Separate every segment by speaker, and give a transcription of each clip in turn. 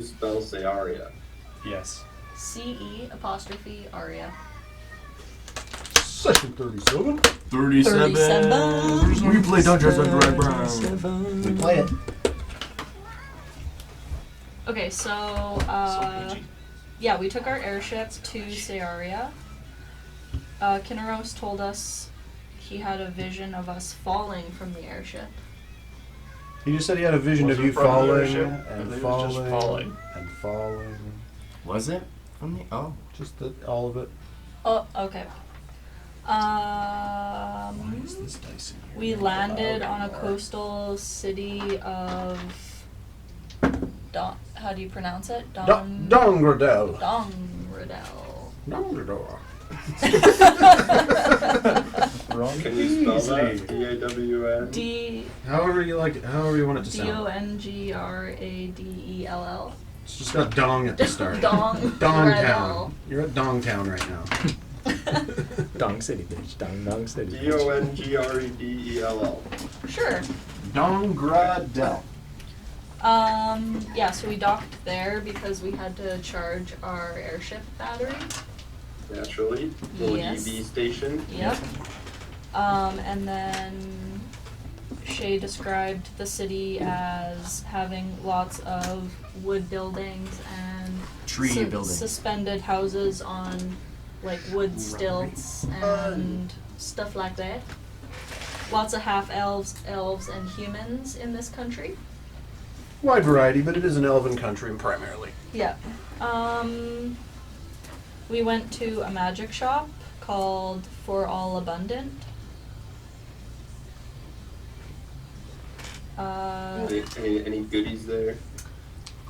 Speaker 1: Spell say aria.
Speaker 2: Yes.
Speaker 3: CE''aria.
Speaker 4: Session 37.
Speaker 3: 37.
Speaker 2: We play Dungeons and Dragons.
Speaker 4: We play it.
Speaker 3: Okay, so, yeah, we took our airship to Searia. Kinneros told us he had a vision of us falling from the airship.
Speaker 4: He just said he had a vision
Speaker 2: Was
Speaker 4: of
Speaker 2: it
Speaker 4: you
Speaker 2: from the
Speaker 4: falling
Speaker 2: airship? I
Speaker 4: and
Speaker 2: think it was just
Speaker 4: falling
Speaker 2: falling.
Speaker 4: and falling.
Speaker 5: Was it? From the
Speaker 4: Just all of it.
Speaker 3: Oh, okay.
Speaker 4: Why is this dice in here?
Speaker 3: We landed on a coastal city of how do you pronounce it?
Speaker 4: Dongradell.
Speaker 3: Dongradell.
Speaker 4: Dongradell.
Speaker 1: Can you spell that? D-A-W-N?
Speaker 4: However you like it, however you want it to sound.
Speaker 3: Dongradell.
Speaker 4: It's just got dong at the start.
Speaker 3: Dongradell.
Speaker 4: You're at Dongtown right now.
Speaker 2: Dong City, bitch. Dong City.
Speaker 1: D-O-N-G-R-E-D-E-L-L.
Speaker 3: Sure.
Speaker 4: Dongradell.
Speaker 3: Yeah, so we docked there because we had to charge our airship battery.
Speaker 1: Naturally. Little
Speaker 3: Yes.
Speaker 1: EV station.
Speaker 3: Yep. And then Shay described the city as having lots of wood buildings and
Speaker 5: Tree buildings.
Speaker 3: suspended houses on like wood stilts and stuff like that. Lots of half elves and humans in this country.
Speaker 4: Wide variety, but it is an elven country primarily.
Speaker 3: Yeah. We went to a magic shop called For All Abundant.
Speaker 1: Any goodies there?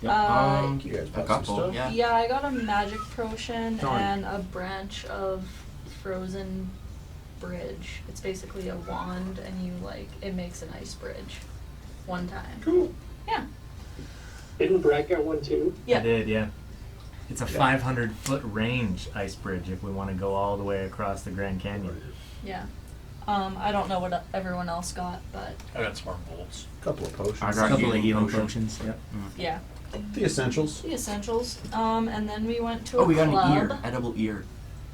Speaker 4: You guys
Speaker 5: A
Speaker 4: bought some
Speaker 5: couple,
Speaker 4: stuff?
Speaker 5: yeah.
Speaker 3: Yeah, I got a magic potion
Speaker 4: Darn.
Speaker 3: and a branch of frozen bridge. It's basically a wand and it makes an ice bridge. One time.
Speaker 1: Cool.
Speaker 3: Yeah.
Speaker 6: Didn't Brett get one too?
Speaker 3: Yeah.
Speaker 2: I did, yeah. It's a 500-foot range ice bridge if we want to go all the way across the Grand Canyon.
Speaker 3: Yeah. I don't know what everyone else got, but
Speaker 7: I got smart bolts.
Speaker 4: A couple of potions.
Speaker 5: I
Speaker 2: A
Speaker 5: got
Speaker 2: couple of
Speaker 5: healing
Speaker 2: healing
Speaker 5: potion.
Speaker 2: potions, yep.
Speaker 3: yeah.
Speaker 4: The essentials.
Speaker 3: The essentials. And then we went to
Speaker 5: Oh,
Speaker 3: a
Speaker 5: we got
Speaker 3: club.
Speaker 5: an ear. Edible ear.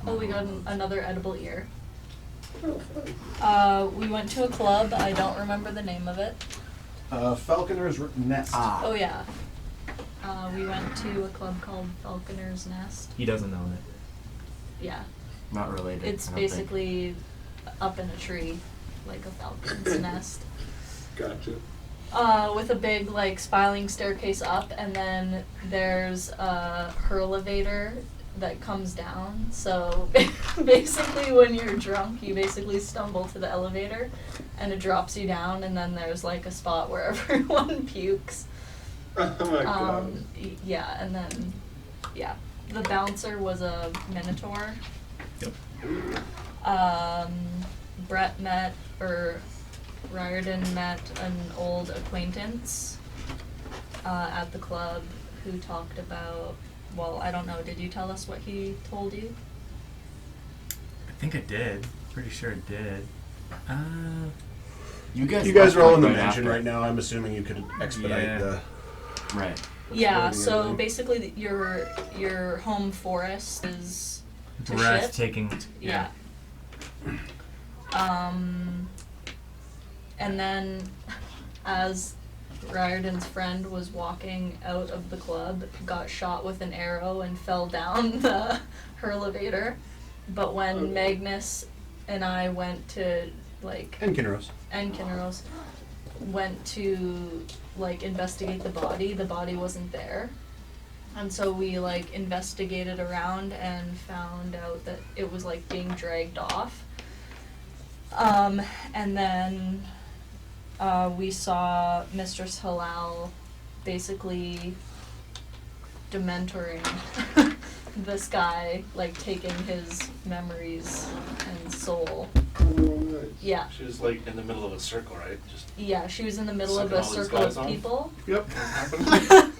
Speaker 3: Oh, we got another edible ear.
Speaker 1: Oh, fun.
Speaker 3: We went to a club. I don't remember the name of it.
Speaker 4: Falconer's Nest.
Speaker 3: Oh yeah. We went to a club called Falconer's Nest.
Speaker 2: He doesn't know it.
Speaker 3: Yeah.
Speaker 5: Not related.
Speaker 3: It's
Speaker 5: I don't think.
Speaker 3: basically up in a tree, like a falcon's nest.
Speaker 1: Gotcha.
Speaker 3: With a big spiraling staircase up, and then there's a hurlevator that comes down. So basically when you're drunk, you basically stumble to the elevator and it drops you down, and then there's a spot where everyone pukes.
Speaker 1: Oh my god.
Speaker 3: Yeah, and then, the bouncer was a minotaur.
Speaker 2: Yep.
Speaker 3: Riordan met an old acquaintance at the club who talked about, well, I don't know, did you tell us what he told you?
Speaker 2: I think I did. Pretty sure it did.
Speaker 5: You guys
Speaker 4: are all in the
Speaker 5: right
Speaker 4: mansion
Speaker 5: after.
Speaker 4: right now. I'm assuming you could expedite
Speaker 2: Yeah.
Speaker 4: the.
Speaker 5: Right.
Speaker 3: Yeah,
Speaker 4: exploding
Speaker 3: so
Speaker 4: everything.
Speaker 3: basically your home forest is to shit.
Speaker 2: Breathtaking.
Speaker 3: Yeah. And then as Riordan's friend was walking out of the club, got shot with an arrow and fell down the hurlevator. But when Magnus and I went to
Speaker 4: And Kinneros.
Speaker 3: and Kinneros went to investigate the body wasn't there. And so we investigated around and found out that it was being dragged off. And then we saw Mistress Halal basically dementoring this guy, taking his memories and soul.
Speaker 1: Oh, nice.
Speaker 3: Yeah.
Speaker 7: She was in the middle of a circle, right? Just
Speaker 3: Yeah, she was in the middle of
Speaker 7: Sucking
Speaker 3: a
Speaker 7: all these
Speaker 3: circle
Speaker 7: guys
Speaker 3: of
Speaker 7: on?
Speaker 3: people.
Speaker 4: Yep.
Speaker 7: what happened?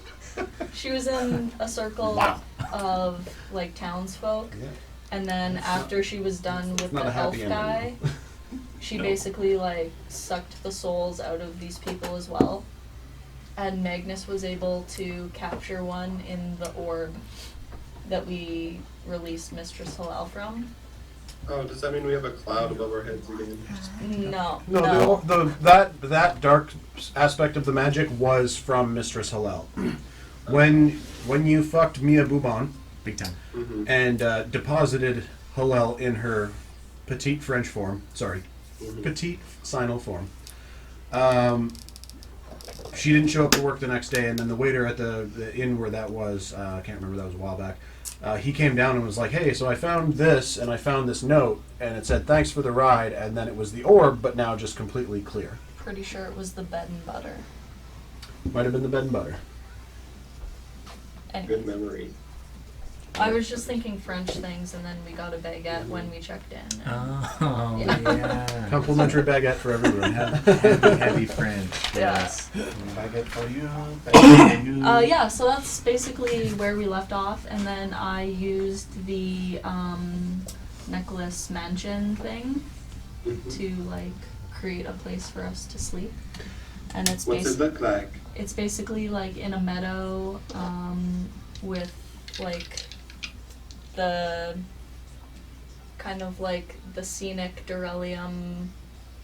Speaker 3: She was in a circle
Speaker 7: Wow.
Speaker 3: of townsfolk,
Speaker 4: Yeah.
Speaker 3: and then after she was done with
Speaker 4: Not
Speaker 3: the
Speaker 4: a
Speaker 3: elf
Speaker 4: happy
Speaker 3: guy,
Speaker 4: ending.
Speaker 3: she
Speaker 7: No.
Speaker 3: basically sucked the souls out of these people as well. and Magnus was able to capture one in the orb that we released Mistress Hillel from.
Speaker 1: Oh, does that mean we have a cloud above our heads again?
Speaker 3: No.
Speaker 4: No, that dark aspect of the magic was from Mistress Hillel. When you fucked Mia Bouban
Speaker 2: Big time.
Speaker 1: Mm-hmm.
Speaker 4: and deposited Hillel in her petite French form, petite sinal form, she didn't show up to work the next day, and then the waiter at the inn where that was, I can't remember, that was a while back, he came down and was like, hey, so I found this, and I found this note, and it said, thanks for the ride, and then it was the orb, but now just completely clear.
Speaker 3: Pretty sure it was the bed and butter.
Speaker 4: Might have been the bed and butter.
Speaker 3: Anyway,
Speaker 1: Good memory.
Speaker 3: I was just thinking French things, and then we got a baguette when we checked in.
Speaker 2: Oh,
Speaker 3: Yeah.
Speaker 2: yeah.
Speaker 4: Complimentary baguette for everyone.
Speaker 2: Heavy French.
Speaker 3: Yeah.
Speaker 2: Yes.
Speaker 4: Baguette for you. Baguette for you.
Speaker 3: Yeah, so that's basically where we left off, and then I used the necklace mansion thing to like create a place for us to sleep, and it's
Speaker 1: What's it look like?
Speaker 3: it's basically like in a meadow with like the kind of like the scenic Dorelium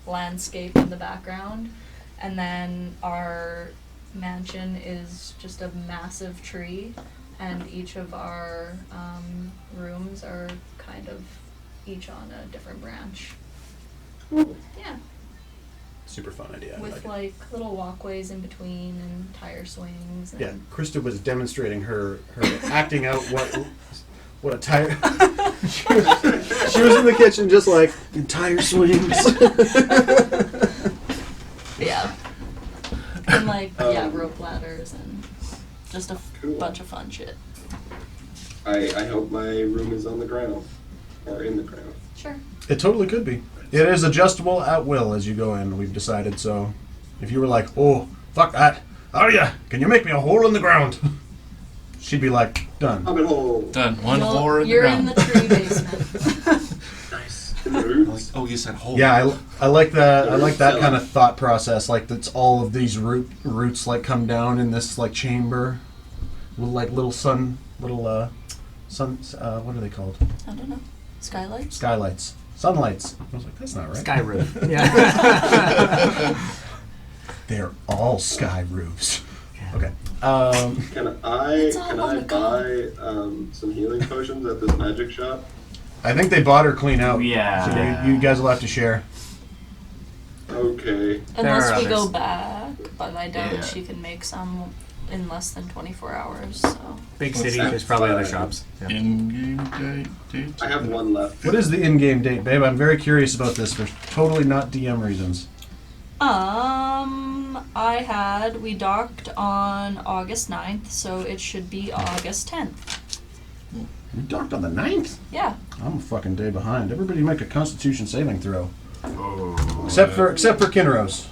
Speaker 3: landscape in the background, and then our mansion is just a massive tree, and each of our rooms are kind of each on a different branch. Yeah,
Speaker 4: Super fun idea. I
Speaker 3: with
Speaker 4: like it.
Speaker 3: like little walkways in between and tire swings. And
Speaker 4: Yeah, Krista was demonstrating her acting out what a tire. she was in the kitchen just like tire swings.
Speaker 3: Yeah. And like rope ladders and just a
Speaker 1: Cool.
Speaker 3: bunch of fun shit.
Speaker 1: I hope my room is on the ground. Or in the ground.
Speaker 3: Sure.
Speaker 4: It totally could be. It is adjustable at will as you go in. We've decided. So, if you were like, "Oh, fuck that," oh yeah, can you make me a hole in the ground? She'd be like, "Done."
Speaker 1: Hobbit hole.
Speaker 7: Done. One
Speaker 3: Well,
Speaker 7: floor in the
Speaker 3: you're
Speaker 7: ground.
Speaker 3: in the tree basement.
Speaker 1: Nice. In the roots.
Speaker 7: Oh, you said hole.
Speaker 4: Yeah, I like that. I like that
Speaker 1: So-
Speaker 4: kind of thought process. Like that's all of these roots like come down in this like chamber, with like little sun. What are they called?
Speaker 3: I don't know. Skylights?
Speaker 4: Skylights, sunlights. I was like, that's not right.
Speaker 2: Sky roof. Yeah.
Speaker 4: They're all sky roofs.
Speaker 2: Yeah.
Speaker 4: Okay.
Speaker 1: Can
Speaker 3: It's all on
Speaker 1: I
Speaker 3: the go.
Speaker 1: buy some healing potions at this magic shop?
Speaker 4: I think they bought her clean out.
Speaker 5: Yeah.
Speaker 4: So you guys will have to share.
Speaker 1: Okay.
Speaker 3: Unless
Speaker 2: are
Speaker 3: we go
Speaker 2: others.
Speaker 3: back, but I doubt
Speaker 5: Yeah.
Speaker 3: she can make some in less than 24 hours, so.
Speaker 2: Big
Speaker 1: What's
Speaker 2: city.
Speaker 1: that?
Speaker 2: There's probably other shops. Yeah.
Speaker 7: In-game date.
Speaker 1: I have one left.
Speaker 4: What is the in-game date, babe? I'm very curious about this for totally not DM reasons.
Speaker 3: We docked on August 9th, so it should be August 10th.
Speaker 4: You docked on the 9th?
Speaker 3: Yeah.
Speaker 4: I'm a fucking day behind. Everybody make a Constitution saving throw,
Speaker 5: Oh.
Speaker 4: except for Kinros,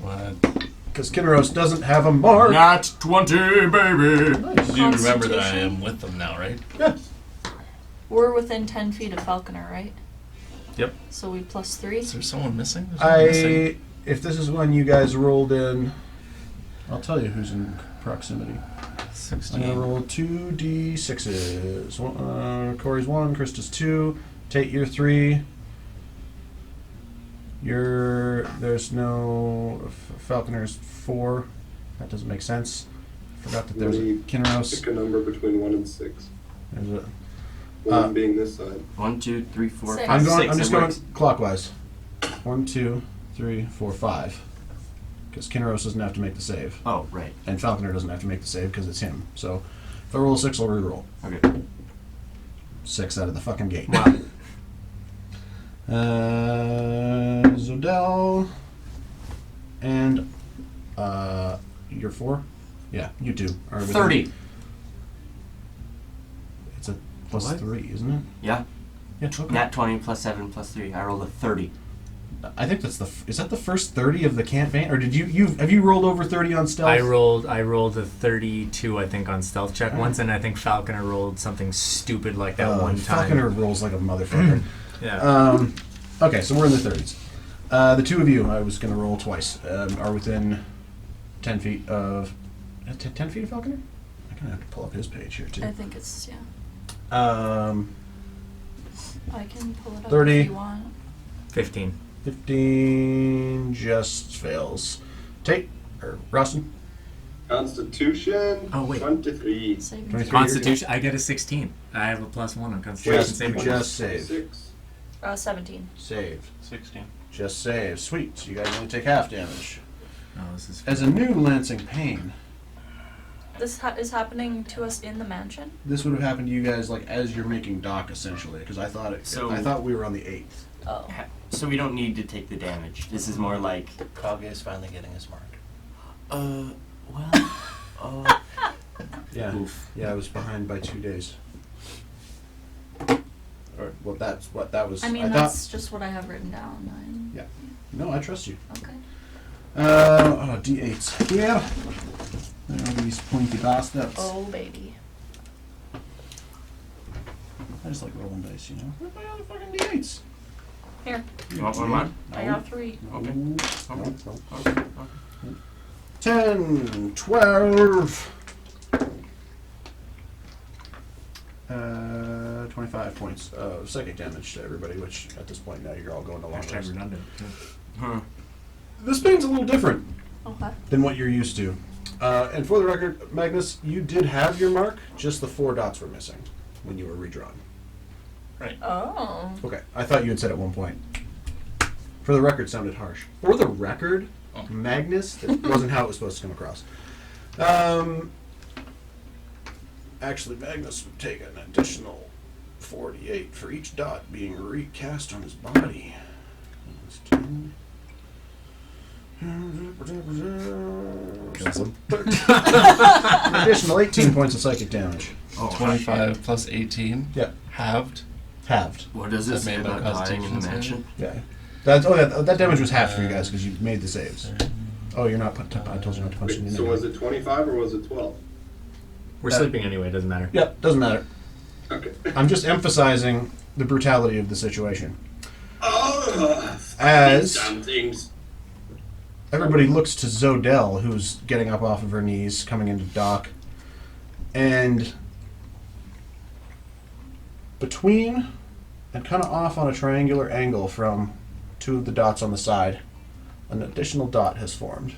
Speaker 7: What?
Speaker 4: because Kinros doesn't have a mark.
Speaker 7: Not 20, baby.
Speaker 4: Nice.
Speaker 7: You remember that I
Speaker 3: Constitution.
Speaker 7: am with them now, right?
Speaker 4: Yeah.
Speaker 3: We're within 10 feet of Falconer, right?
Speaker 2: Yep.
Speaker 3: So we +3.
Speaker 7: Is there someone missing? There's someone missing.
Speaker 4: If this is when you guys rolled in, I'll tell you who's in proximity. I'm
Speaker 7: 16.
Speaker 4: gonna roll 2d6s. Corey's 1, Krista's 2, Tate, you're 3. There's no Falconer's 4. That doesn't make sense. Forgot that there's a
Speaker 1: Maybe
Speaker 4: Kinros.
Speaker 1: Pick a number between 1 and 6.
Speaker 4: There's a,
Speaker 1: 1 being this side.
Speaker 5: 1, 2, 3, 4,
Speaker 3: Six.
Speaker 5: 5,
Speaker 4: I'm going.
Speaker 5: 6.
Speaker 4: I'm just
Speaker 5: It
Speaker 4: going
Speaker 5: works.
Speaker 4: clockwise. 1, 2, 3, 4, 5. Because Kinros doesn't have to make the save,
Speaker 5: Oh, right.
Speaker 4: and Falconer doesn't have to make the save because it's him. So if I roll a 6, I'll reroll.
Speaker 5: Okay.
Speaker 4: 6 out of the fucking gate.
Speaker 5: Wow.
Speaker 4: Zodell and you're 4. Yeah, you 2 are within-
Speaker 5: 30.
Speaker 4: It's a plus
Speaker 5: What?
Speaker 4: 3, isn't it?
Speaker 5: Yeah.
Speaker 4: Yeah. Okay.
Speaker 5: Nat 20 plus 7 plus 3. I rolled a 30.
Speaker 4: I think that's is that the first 30 of the campaign, or did have you rolled over 30 on stealth?
Speaker 2: I rolled a 32, I think, on stealth check
Speaker 4: Oh.
Speaker 2: once, and I think Falconer rolled something stupid like that one time.
Speaker 4: Falconer rolls like a motherfucker.
Speaker 2: Yeah.
Speaker 4: Okay, so we're in the 30s. The two of you, I was going to roll twice, are within 10 feet of... 10 feet of falconer? I'm going to have to pull up his page here, too.
Speaker 3: I think it's, yeah. I can pull it up
Speaker 4: 30.
Speaker 3: if you want.
Speaker 2: 15.
Speaker 4: 15 just fails. Tate, or Roston?
Speaker 1: Constitution.
Speaker 2: Oh, wait.
Speaker 1: 23.
Speaker 3: Saving
Speaker 4: 23.
Speaker 3: throw.
Speaker 2: Constitution, I get a 16. I have a +1 on Constitution saving.
Speaker 4: Just save.
Speaker 1: 6.
Speaker 3: 17.
Speaker 4: Saved.
Speaker 7: 16.
Speaker 4: Just save. Sweet. So you guys only take half damage.
Speaker 2: Oh, this is.
Speaker 4: As a new lancing pain,
Speaker 3: This is happening to us in the mansion?
Speaker 4: this would have happened to you guys like as you're making dock, essentially, because I thought
Speaker 5: So-
Speaker 4: we were on the 8th.
Speaker 3: Oh.
Speaker 5: So we don't need to take the damage. This is more like,
Speaker 8: Kage is finally getting his mark.
Speaker 5: well,
Speaker 4: Yeah.
Speaker 5: oof.
Speaker 4: Yeah, I was behind by 2 days. Or well, that's what that was.
Speaker 3: I mean,
Speaker 4: thought.
Speaker 3: that's just what I have written down.
Speaker 4: Yeah. No, I trust you.
Speaker 3: Okay.
Speaker 4: D8s. Yeah. There are these pointy bastards.
Speaker 3: Oh, baby.
Speaker 4: I just like rolling dice, you know. Where's my other fucking D8s?
Speaker 3: Here,
Speaker 5: You want one mine?
Speaker 3: I got 3.
Speaker 5: Okay.
Speaker 4: No.
Speaker 5: Okay. Okay.
Speaker 4: 10, 12. 25 points of psychic damage to everybody, which at this point now you're all going to long
Speaker 2: Hashtag
Speaker 4: rest.
Speaker 2: redundant.
Speaker 5: Huh.
Speaker 4: This pain's a little different
Speaker 3: Okay.
Speaker 4: than what you're used to. And for the record, Magnus, you did have your mark, just the 4 dots were missing when you were redrawn.
Speaker 3: Oh.
Speaker 4: Okay, I thought you had said at one point. For the record, sounded harsh. For the record, Magnus, that wasn't how it was supposed to come across. Actually, Magnus would take an additional 48 for each dot being recast on his body. That's 10.
Speaker 2: Kills him.
Speaker 4: An additional 18 points of psychic damage.
Speaker 5: Oh,
Speaker 7: 25 plus 18.
Speaker 4: Yeah.
Speaker 7: Halved.
Speaker 4: Halved.
Speaker 5: What does this
Speaker 7: That
Speaker 5: say
Speaker 7: made my
Speaker 5: about dying in the
Speaker 7: Constitution
Speaker 5: mansion?
Speaker 4: Yeah. That damage was half for you guys because you made the saves. Oh, you're not. I told you not to punch it in.
Speaker 1: Wait, so was it 25 or was it 12?
Speaker 2: We're sleeping anyway, it doesn't matter.
Speaker 4: Yep, doesn't matter.
Speaker 1: Okay.
Speaker 4: I'm just emphasizing the brutality of the situation.
Speaker 1: Oh,
Speaker 4: As
Speaker 1: damn things.
Speaker 4: everybody looks to Zodell, who's getting up off of her knees, coming into dock, and between and kind of off on a triangular angle from 2 of the dots on the side, an additional dot has formed,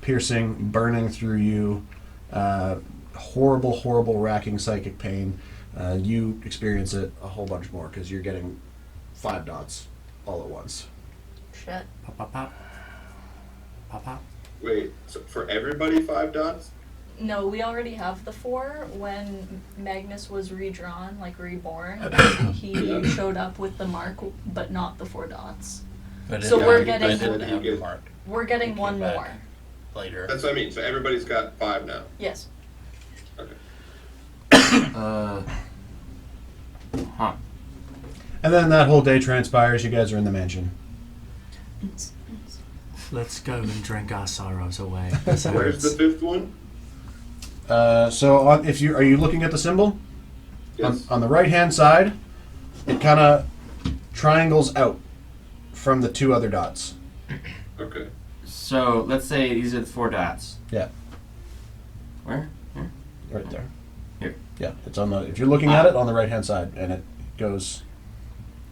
Speaker 4: piercing, burning through you. Horrible, horrible, racking psychic pain. You experience it a whole bunch more because you're getting 5 dots all at once.
Speaker 3: Shit.
Speaker 2: Pop, pop, pop. Pop, pop.
Speaker 1: Wait, so for everybody 5 dots?
Speaker 3: No, we already have the 4. When Magnus was redrawn, like reborn, he showed up with the mark, but not the 4 dots.
Speaker 8: But
Speaker 3: So
Speaker 8: it-
Speaker 3: we're
Speaker 8: I
Speaker 3: getting-
Speaker 8: didn't
Speaker 1: You
Speaker 8: have the
Speaker 1: get-
Speaker 8: mark
Speaker 3: We're getting
Speaker 8: He
Speaker 3: 1
Speaker 8: came back.
Speaker 3: more.
Speaker 8: later.
Speaker 1: That's what I mean. So everybody's got 5 now.
Speaker 3: Yes.
Speaker 1: Okay.
Speaker 5: Huh.
Speaker 4: And then that whole day transpires. You guys are in the mansion.
Speaker 2: Let's go and drink our sorrows away.
Speaker 1: Where's the 5th one?
Speaker 4: So if you are you looking at the symbol?
Speaker 1: Yes.
Speaker 4: On the right hand side, it kind of triangles out from the 2 other dots.
Speaker 1: Okay.
Speaker 5: So let's say these are the 4 dots.
Speaker 4: Yeah,
Speaker 5: Where? Here?
Speaker 4: right there.
Speaker 5: Here.
Speaker 4: Yeah, it's on the. If you're looking at it on the right hand side, and it goes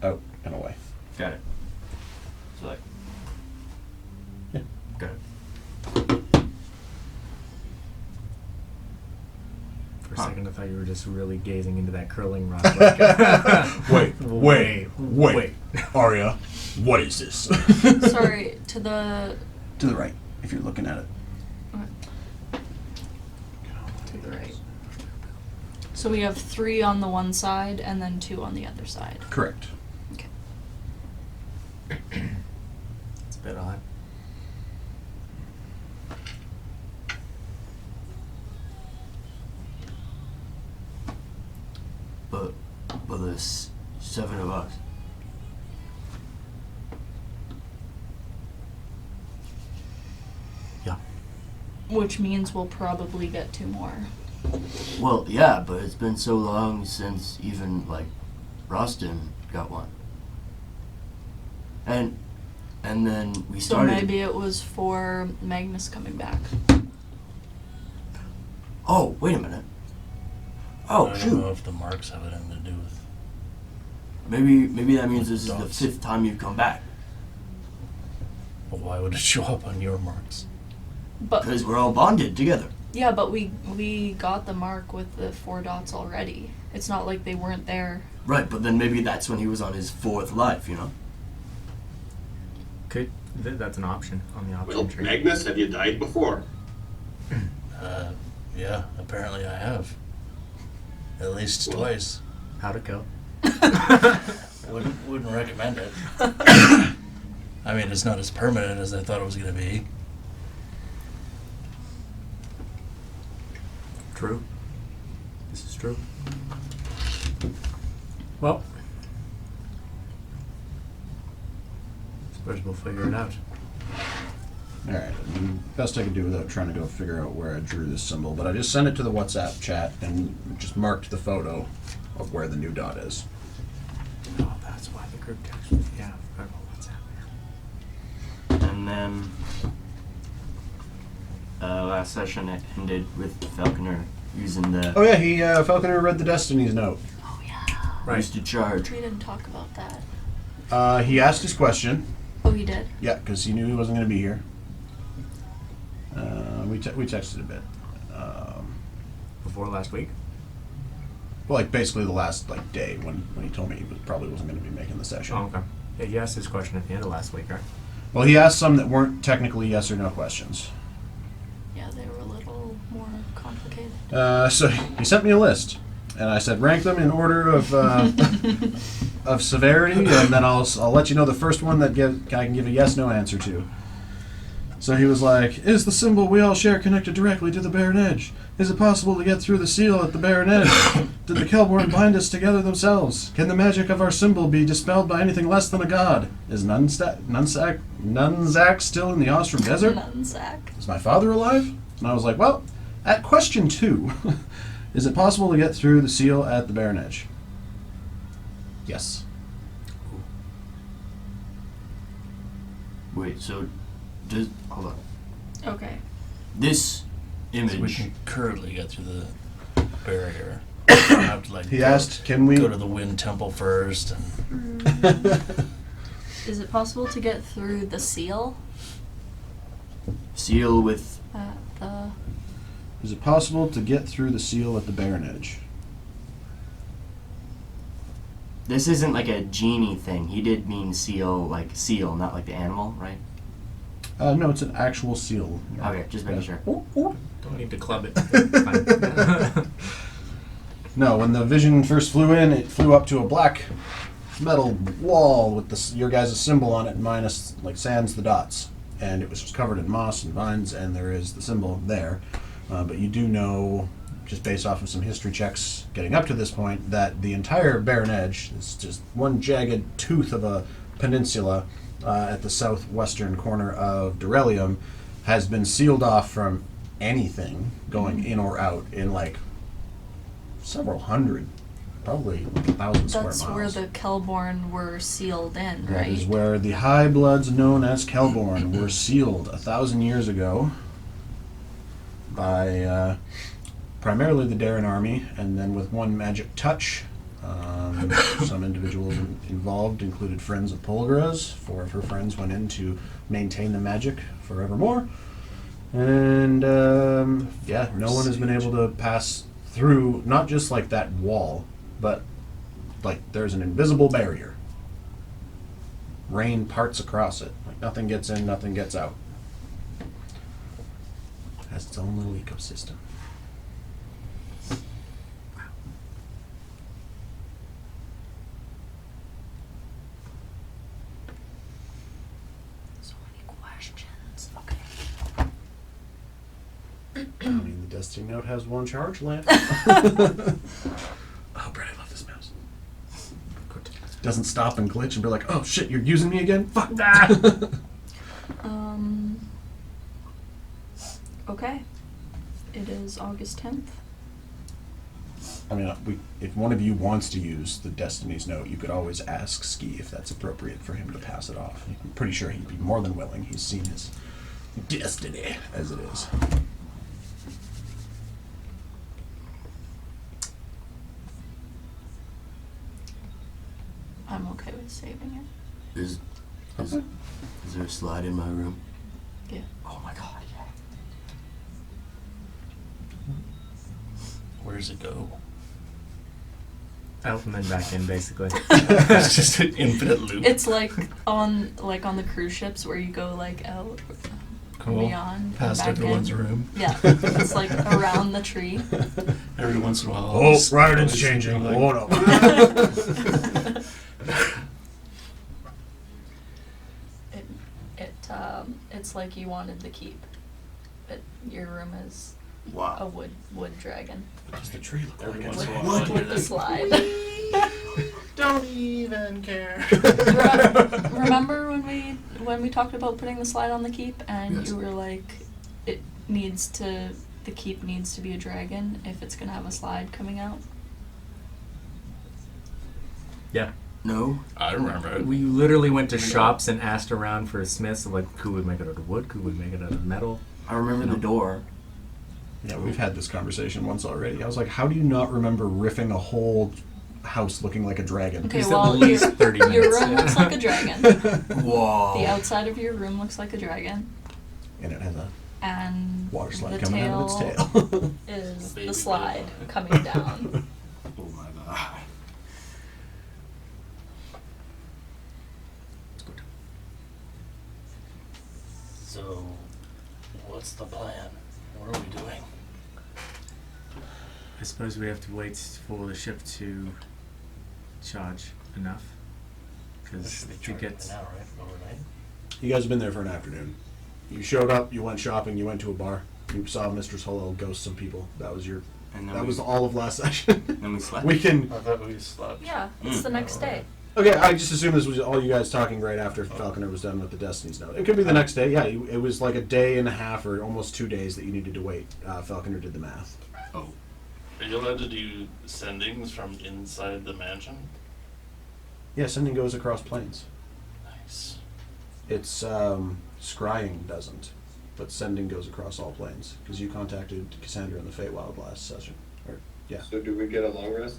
Speaker 4: out and away.
Speaker 5: Got it. So like.
Speaker 4: Yeah.
Speaker 5: Got it.
Speaker 2: For a second, I thought you were just really gazing into that curling rock. Like,
Speaker 4: Wait, Arya, what is this?
Speaker 3: Sorry, to the
Speaker 4: To the right, if you're looking at it.
Speaker 3: to the right. So we have 3 on the one side and then 2 on the other side.
Speaker 4: Correct.
Speaker 3: Okay.
Speaker 2: It's a bit odd.
Speaker 5: But there's 7 of us.
Speaker 2: Yeah.
Speaker 3: Which means we'll probably get 2 more.
Speaker 5: Well, yeah, but it's been so long since even like Roston got one. And and then we
Speaker 3: So
Speaker 5: started.
Speaker 3: maybe it was for Magnus coming back.
Speaker 5: Oh, wait a minute.
Speaker 8: I
Speaker 5: Oh,
Speaker 8: don't know
Speaker 5: shoot.
Speaker 8: if the marks have anything to do with.
Speaker 5: Maybe that means this is the
Speaker 8: Dots.
Speaker 5: 5th time you've come back.
Speaker 8: But why would it show up on your marks?
Speaker 3: But
Speaker 5: Because we're all bonded together.
Speaker 3: yeah, but we got the mark with the 4 dots already. It's not like they weren't there.
Speaker 5: Right, but then maybe that's when he was on his 4th life, you know?
Speaker 2: That's an option on the option
Speaker 1: Well,
Speaker 2: tree.
Speaker 1: Magnus, have you died before?
Speaker 8: Yeah, apparently I have. At least twice.
Speaker 2: How'd it go?
Speaker 8: Wouldn't recommend it. I mean, it's not as permanent as I thought it was going to be.
Speaker 2: True. This is true. Well, suppose we'll figure it out.
Speaker 4: All right, best I could do without trying to go figure out where I drew this symbol, but I just sent it to the WhatsApp chat and just marked the photo of where the new dot is.
Speaker 2: Oh, that's why the group text was. Yeah, I forgot about WhatsApp.
Speaker 5: And then last session it ended with Falconer using the
Speaker 4: Oh yeah, he Falconer read the Destiny's note.
Speaker 3: Oh yeah.
Speaker 2: Right.
Speaker 5: used to charge.
Speaker 3: We didn't talk about that.
Speaker 4: He asked his question.
Speaker 3: Oh, he did.
Speaker 4: Yeah, because he knew he wasn't going to be here. We texted a bit.
Speaker 2: Before last week.
Speaker 4: Well, like basically the last day when he told me he probably wasn't going to be making the session.
Speaker 2: Oh, okay. Yeah, he asked his question at the end of last week, right?
Speaker 4: Well, he asked some that weren't technically yes or no questions.
Speaker 3: Yeah, they were a little more complicated.
Speaker 4: So he sent me a list, and I said rank them in order of of severity, and then I'll let you know the first one that I can give a yes/no answer to. So he was like, "Is the symbol we all share connected directly to the barren edge? Is it possible to get through the seal at the barren edge? Did the Kelborn bind us together themselves? Can the magic of our symbol be dispelled by anything less than a god? Is Nunzak still in the Ostrom Desert?
Speaker 3: Nunzak.
Speaker 4: Is my father alive?" And I was like, well, at question 2, is it possible to get through the seal at the barren edge? Yes.
Speaker 5: Wait, so hold on.
Speaker 3: Okay.
Speaker 5: This
Speaker 8: So we
Speaker 5: image.
Speaker 8: can currently get through the barrier. We have to, like,
Speaker 4: He asked, can we...
Speaker 8: go to the Wind Temple first. And
Speaker 3: Is it possible to get through the seal?
Speaker 5: Seal with
Speaker 3: The
Speaker 4: Is it possible to get through the seal at the barren edge?
Speaker 5: this isn't like a genie thing. He did mean seal, like seal, not like the animal, right?
Speaker 4: No, it's an actual seal.
Speaker 5: Okay, just making sure.
Speaker 2: Don't need to club it. It's fine.
Speaker 4: No, when the vision first flew in, it flew up to a black metal wall with your guys' symbol on it, minus, like, sans the dots. And it was just covered in moss and vines, and there is the symbol there. But you do know, just based off of some history checks getting up to this point, that the entire barren edge is just one jagged tooth of a peninsula at the southwestern corner of Dorelium has been sealed off from anything going in or out in, like, several hundred, probably like 1,000 square
Speaker 3: that's
Speaker 4: miles.
Speaker 3: where the Kelborn were sealed in,
Speaker 4: That
Speaker 3: right?
Speaker 4: is where the High Bloods known as Kelborn were sealed 1,000 years ago by primarily the Darren army, and then with one magic touch. Some individuals involved included friends of Polgra's. 4 of her friends went in to maintain the magic forevermore. And yeah, no one has been able to pass through, not just like that wall, but like there's an invisible barrier. Rain parts across it. Like nothing gets in, nothing gets out. It has its own little ecosystem.
Speaker 3: So many questions. Okay.
Speaker 4: I mean, the Destiny Note has one charge left. Oh, Brett, I love this mouse. Doesn't stop and glitch and be like, oh shit, you're using me again? Fuck that!
Speaker 3: Okay. It is August 10th.
Speaker 4: I mean, if one of you wants to use the Destiny's Note, you could always ask Ski if that's appropriate for him to pass it off. I'm pretty sure he'd be more than willing. He's seen his destiny as it is.
Speaker 3: I'm okay with saving it.
Speaker 5: Is there a slide in my room?
Speaker 3: Yeah.
Speaker 5: Oh my god, yeah.
Speaker 8: Where's it go?
Speaker 2: Out and then back in, basically.
Speaker 8: It's just an infinite loop.
Speaker 3: It's like on the cruise ships where you go like out
Speaker 8: Cool.
Speaker 3: beyond and
Speaker 8: Past
Speaker 3: back
Speaker 8: everyone's
Speaker 3: in.
Speaker 8: room.
Speaker 3: Yeah, it's like around the tree.
Speaker 8: Every once in a while.
Speaker 4: Oh,
Speaker 8: it's
Speaker 4: Ryan's
Speaker 8: always
Speaker 4: changing.
Speaker 8: like-
Speaker 4: Oh no.
Speaker 3: It's like you wanted the keep, but your room is a
Speaker 5: Wow.
Speaker 3: wood dragon
Speaker 4: What does the tree look
Speaker 8: Every
Speaker 4: like?
Speaker 8: once in a while.
Speaker 3: with the slide.
Speaker 5: Don't even care.
Speaker 3: Remember when we talked about putting the slide on the keep, and
Speaker 5: Yes.
Speaker 3: you were like, the keep needs to be a dragon if it's gonna have a slide coming out.
Speaker 2: Yeah.
Speaker 5: No?
Speaker 8: I remember it.
Speaker 2: We literally went to shops and asked around for smiths of like, could we make it out of wood? Could we make it out of metal?
Speaker 5: I remember the door.
Speaker 4: Yeah, we've had this conversation once already. I was like, how do you not remember riffing a whole house looking like a dragon?
Speaker 3: Okay,
Speaker 2: We said
Speaker 3: well,
Speaker 2: at least 30
Speaker 3: your
Speaker 2: minutes.
Speaker 3: room looks like a dragon.
Speaker 5: Whoa.
Speaker 3: The outside of your room looks like a dragon,
Speaker 4: And it has a
Speaker 3: and
Speaker 4: water slide
Speaker 3: the
Speaker 4: coming out of its
Speaker 3: tail
Speaker 4: tail.
Speaker 3: is
Speaker 8: Baby
Speaker 3: the slide coming down.
Speaker 5: Oh my god.
Speaker 8: So, what's the plan? What are we doing?
Speaker 2: I suppose we have to wait for the ship to charge enough. Because if it gets...
Speaker 8: Now, right? Overnight?
Speaker 4: You guys have been there for an afternoon. You showed up, you went shopping, you went to a bar. You saw Mistress Hull ghost some people. That was
Speaker 5: And then
Speaker 4: that
Speaker 5: we,
Speaker 4: was all of last session.
Speaker 5: Then we slept.
Speaker 4: We can...
Speaker 8: I thought we slept.
Speaker 3: Yeah, it's the next day.
Speaker 4: Okay, I just assumed this was all you guys talking right after Falconer was done with the Destiny's Note. It could be the next day. Yeah, it was like a day and a half or almost 2 days that you needed to wait. Falconer did the math.
Speaker 8: Oh. Are you allowed to do sendings from inside the mansion?
Speaker 4: Yeah, sending goes across planes.
Speaker 8: Nice.
Speaker 4: It's scrying doesn't, but sending goes across all planes because you contacted Cassandra in the Feywild last session. Or yeah.
Speaker 1: So do we get a long rest?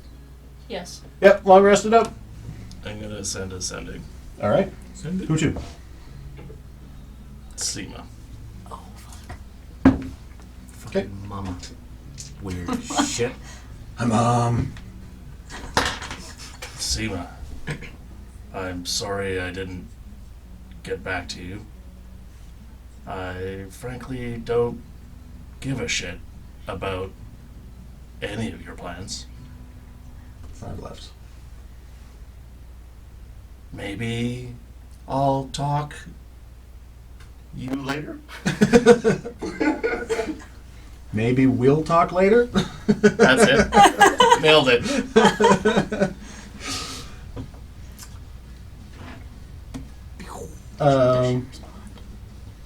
Speaker 3: Yes.
Speaker 4: Yep, long rested up.
Speaker 8: I'm gonna send a sending.
Speaker 4: All right.
Speaker 2: Send it.
Speaker 4: Who to?
Speaker 8: Seema.
Speaker 3: Oh fuck.
Speaker 2: Fucking
Speaker 4: Okay.
Speaker 2: mama. Weird shit.
Speaker 4: I'm
Speaker 8: Seema. I'm sorry I didn't get back to you. I frankly don't give a shit about any of your plans.
Speaker 4: 5 left.
Speaker 8: Maybe I'll talk you later?
Speaker 4: Maybe we'll talk later.
Speaker 8: That's it. Nailed it.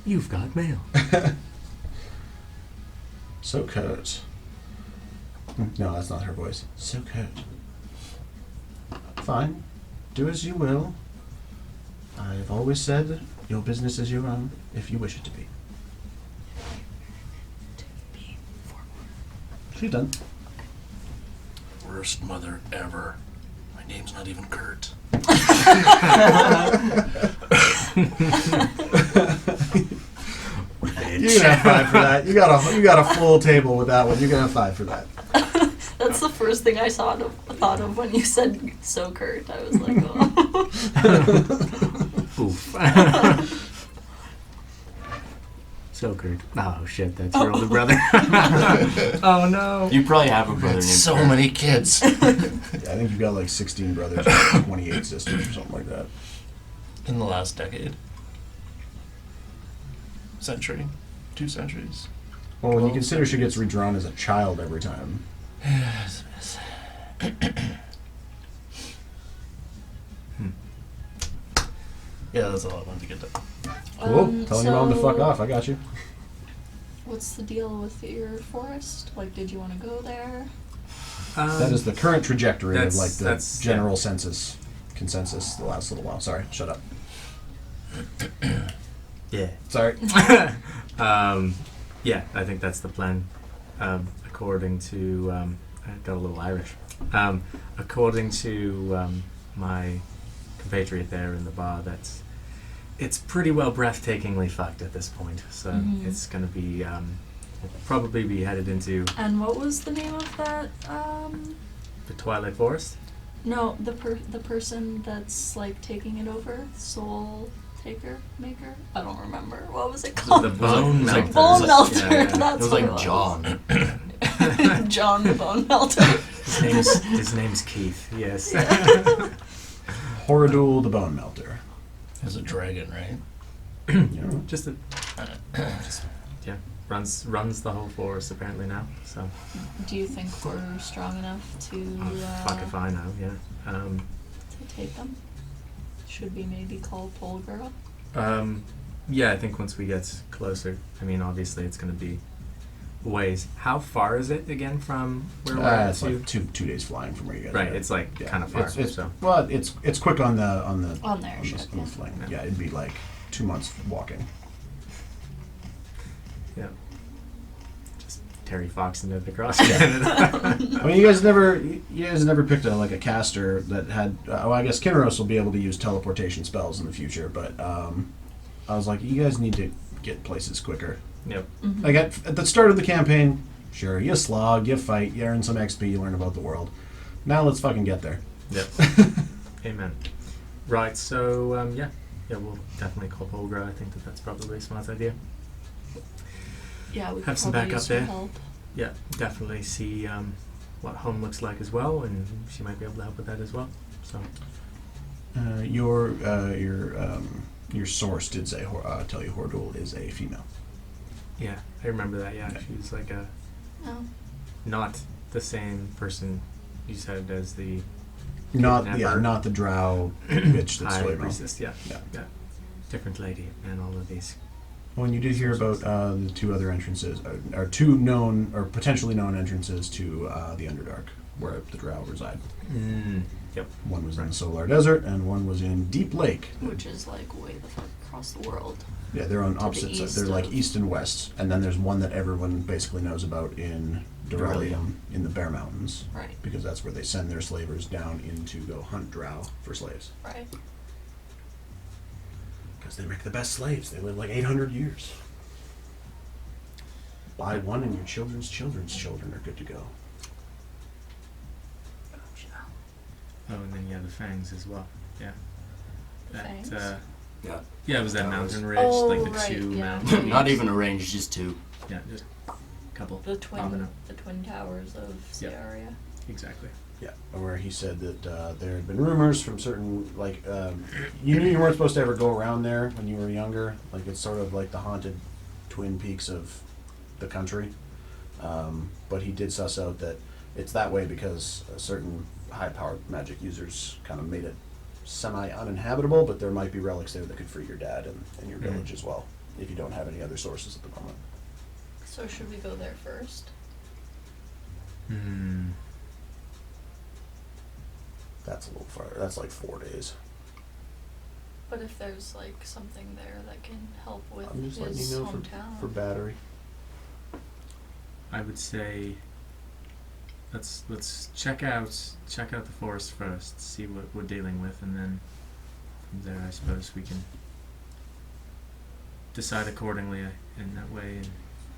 Speaker 2: You've got mail.
Speaker 4: So Kurt. No, that's not her voice. So Kurt. Fine. Do as you will. I've always said your business is your own, if you wish it to be. She's done.
Speaker 8: Worst mother ever. My name's not even Kurt.
Speaker 4: You can have 5 for that. You got a full table with that one. You can have 5 for that.
Speaker 3: That's the first thing I thought of when you said "so Kurt." I was like, oh.
Speaker 2: Oof. So Kurt. Oh shit, that's your older brother. Oh no.
Speaker 5: You probably have a brother named
Speaker 8: So
Speaker 5: Kurt.
Speaker 8: many kids.
Speaker 4: Yeah, I think you've got like 16 brothers and 28 sisters or something like that.
Speaker 8: In the last decade. Century. 2 centuries.
Speaker 4: Well, when you consider she gets redrawn as a child every time.
Speaker 8: Yes. Yeah, that's all I wanted to get done.
Speaker 4: Cool. Telling your mom to fuck
Speaker 3: so
Speaker 4: off. I got you.
Speaker 3: What's the deal with your forest? Like, did you want to go there?
Speaker 4: That is the current trajectory of like the
Speaker 2: that's-
Speaker 4: general consensus the last little while. Sorry, shut up.
Speaker 2: Yeah.
Speaker 4: Sorry.
Speaker 2: Yeah, I think that's the plan. According to, I got a little Irish. According to my compatriot there in the bar, it's pretty well breathtakingly fucked at this point. So it's going to be, we'll probably be headed into
Speaker 3: And what was the name of that?
Speaker 2: the Twilight Forest.
Speaker 3: No, the person that's like taking it over, Soul Taker Maker. I don't remember. What was it called?
Speaker 2: The Bone
Speaker 5: It's like-
Speaker 2: Melter.
Speaker 3: Bone Melter.
Speaker 2: Yeah, yeah.
Speaker 3: That's
Speaker 5: It was
Speaker 3: what
Speaker 5: like
Speaker 3: it was.
Speaker 5: John.
Speaker 3: John the Bone Melter.
Speaker 2: His name's Keith. Yes.
Speaker 4: Horadul the Bone Melter.
Speaker 8: There's a dragon, right?
Speaker 4: You know,
Speaker 2: just yeah, runs the whole forest apparently now. So
Speaker 3: Do you think we're strong enough to
Speaker 2: fuck if I know. Yeah.
Speaker 3: to take them? Should we maybe call Pole Girl?
Speaker 2: Yeah, I think once we get closer. I mean, obviously it's going to be ways. How far is it again from where we're at
Speaker 4: it's
Speaker 2: to?
Speaker 4: like 2 days flying from where you guys
Speaker 2: Right,
Speaker 4: are.
Speaker 2: it's like
Speaker 4: Yeah,
Speaker 2: kind of far.
Speaker 4: It's,
Speaker 2: so
Speaker 4: well, it's quick on the
Speaker 3: On their
Speaker 4: on the
Speaker 3: ship, yeah.
Speaker 4: fling.
Speaker 2: Yeah.
Speaker 4: Yeah, it'd be like 2 months walking.
Speaker 2: yeah, Terry Fox into the cross Canada.
Speaker 4: I mean, you guys never picked a caster that had. Well, I guess Kinros will be able to use teleportation spells in the future, but I was like, you guys need to get places quicker.
Speaker 2: Yep.
Speaker 4: Like at the start of the campaign, sure, you slog, you fight, you earn some XP, you learn about the world. Now let's fucking get there.
Speaker 2: Yep. Amen. Right. So yeah, we'll definitely call Polgra. I think that's probably a smart idea.
Speaker 3: Yeah, we
Speaker 2: Have
Speaker 3: could
Speaker 2: some
Speaker 3: probably
Speaker 2: backup
Speaker 3: use some
Speaker 2: there.
Speaker 3: help.
Speaker 2: Yeah, definitely see what home looks like as well, and she might be able to help with that as well. So
Speaker 4: Your source did say tell you Hordul is a female.
Speaker 2: yeah, I remember that. Yeah, she's like a
Speaker 3: No.
Speaker 2: not the same person you said as the
Speaker 4: Not not the drow bitch that's
Speaker 2: high
Speaker 4: Swaymo.
Speaker 2: priestess. Yeah,
Speaker 4: Yeah.
Speaker 2: different lady, and all of these.
Speaker 4: Well, and you did hear about the 2 other entrances, or 2 known or potentially known entrances to the Underdark, where the drow reside.
Speaker 2: Yep.
Speaker 4: One was in the Solar Desert, and one was in Deep Lake.
Speaker 3: Which is like way the fuck across the world.
Speaker 4: Yeah, they're on
Speaker 3: the
Speaker 4: opposite sides.
Speaker 3: east
Speaker 4: They're like
Speaker 3: of-
Speaker 4: east and west, and then there's one that everyone basically knows about in Dorelium, in the Bear Mountains,
Speaker 3: Right.
Speaker 4: because that's where they send their slavers down in to go hunt drow for slaves.
Speaker 3: Right.
Speaker 4: Because they make the best slaves. They live like 800 years. Buy one, and your children's children are good to go.
Speaker 2: Oh, and then the fangs as well. Yeah.
Speaker 3: Fangs?
Speaker 5: Yeah.
Speaker 2: Yeah, it was that
Speaker 5: That
Speaker 2: mountain
Speaker 5: was-
Speaker 2: ridge,
Speaker 3: Oh,
Speaker 2: like the
Speaker 3: right,
Speaker 2: 2
Speaker 3: yeah.
Speaker 2: mountains.
Speaker 5: Not even a range, just 2.
Speaker 2: Yeah, just a couple.
Speaker 3: The
Speaker 2: popping
Speaker 3: twin
Speaker 2: up.
Speaker 3: towers of Ciaria.
Speaker 2: Exactly.
Speaker 4: Yeah, where he said that there had been rumors from certain, like, you knew you weren't supposed to ever go around there when you were younger. Like, it's sort of like the haunted Twin Peaks of the country. But he did suss out that it's that way because certain high-powered magic users kind of made it semi-uninhabitable, but there might be relics there that could free your dad and your village as well, if you don't have any other sources at the moment.
Speaker 3: So should we go there first?
Speaker 4: That's a little far. That's like 4 days.
Speaker 3: But if there's like something there that can help with
Speaker 4: I'm just letting
Speaker 3: his
Speaker 4: you know
Speaker 3: hometown.
Speaker 4: for battery.
Speaker 2: I would say let's check out the forest first, see what we're dealing with, and then from there I suppose we can decide accordingly in that way. And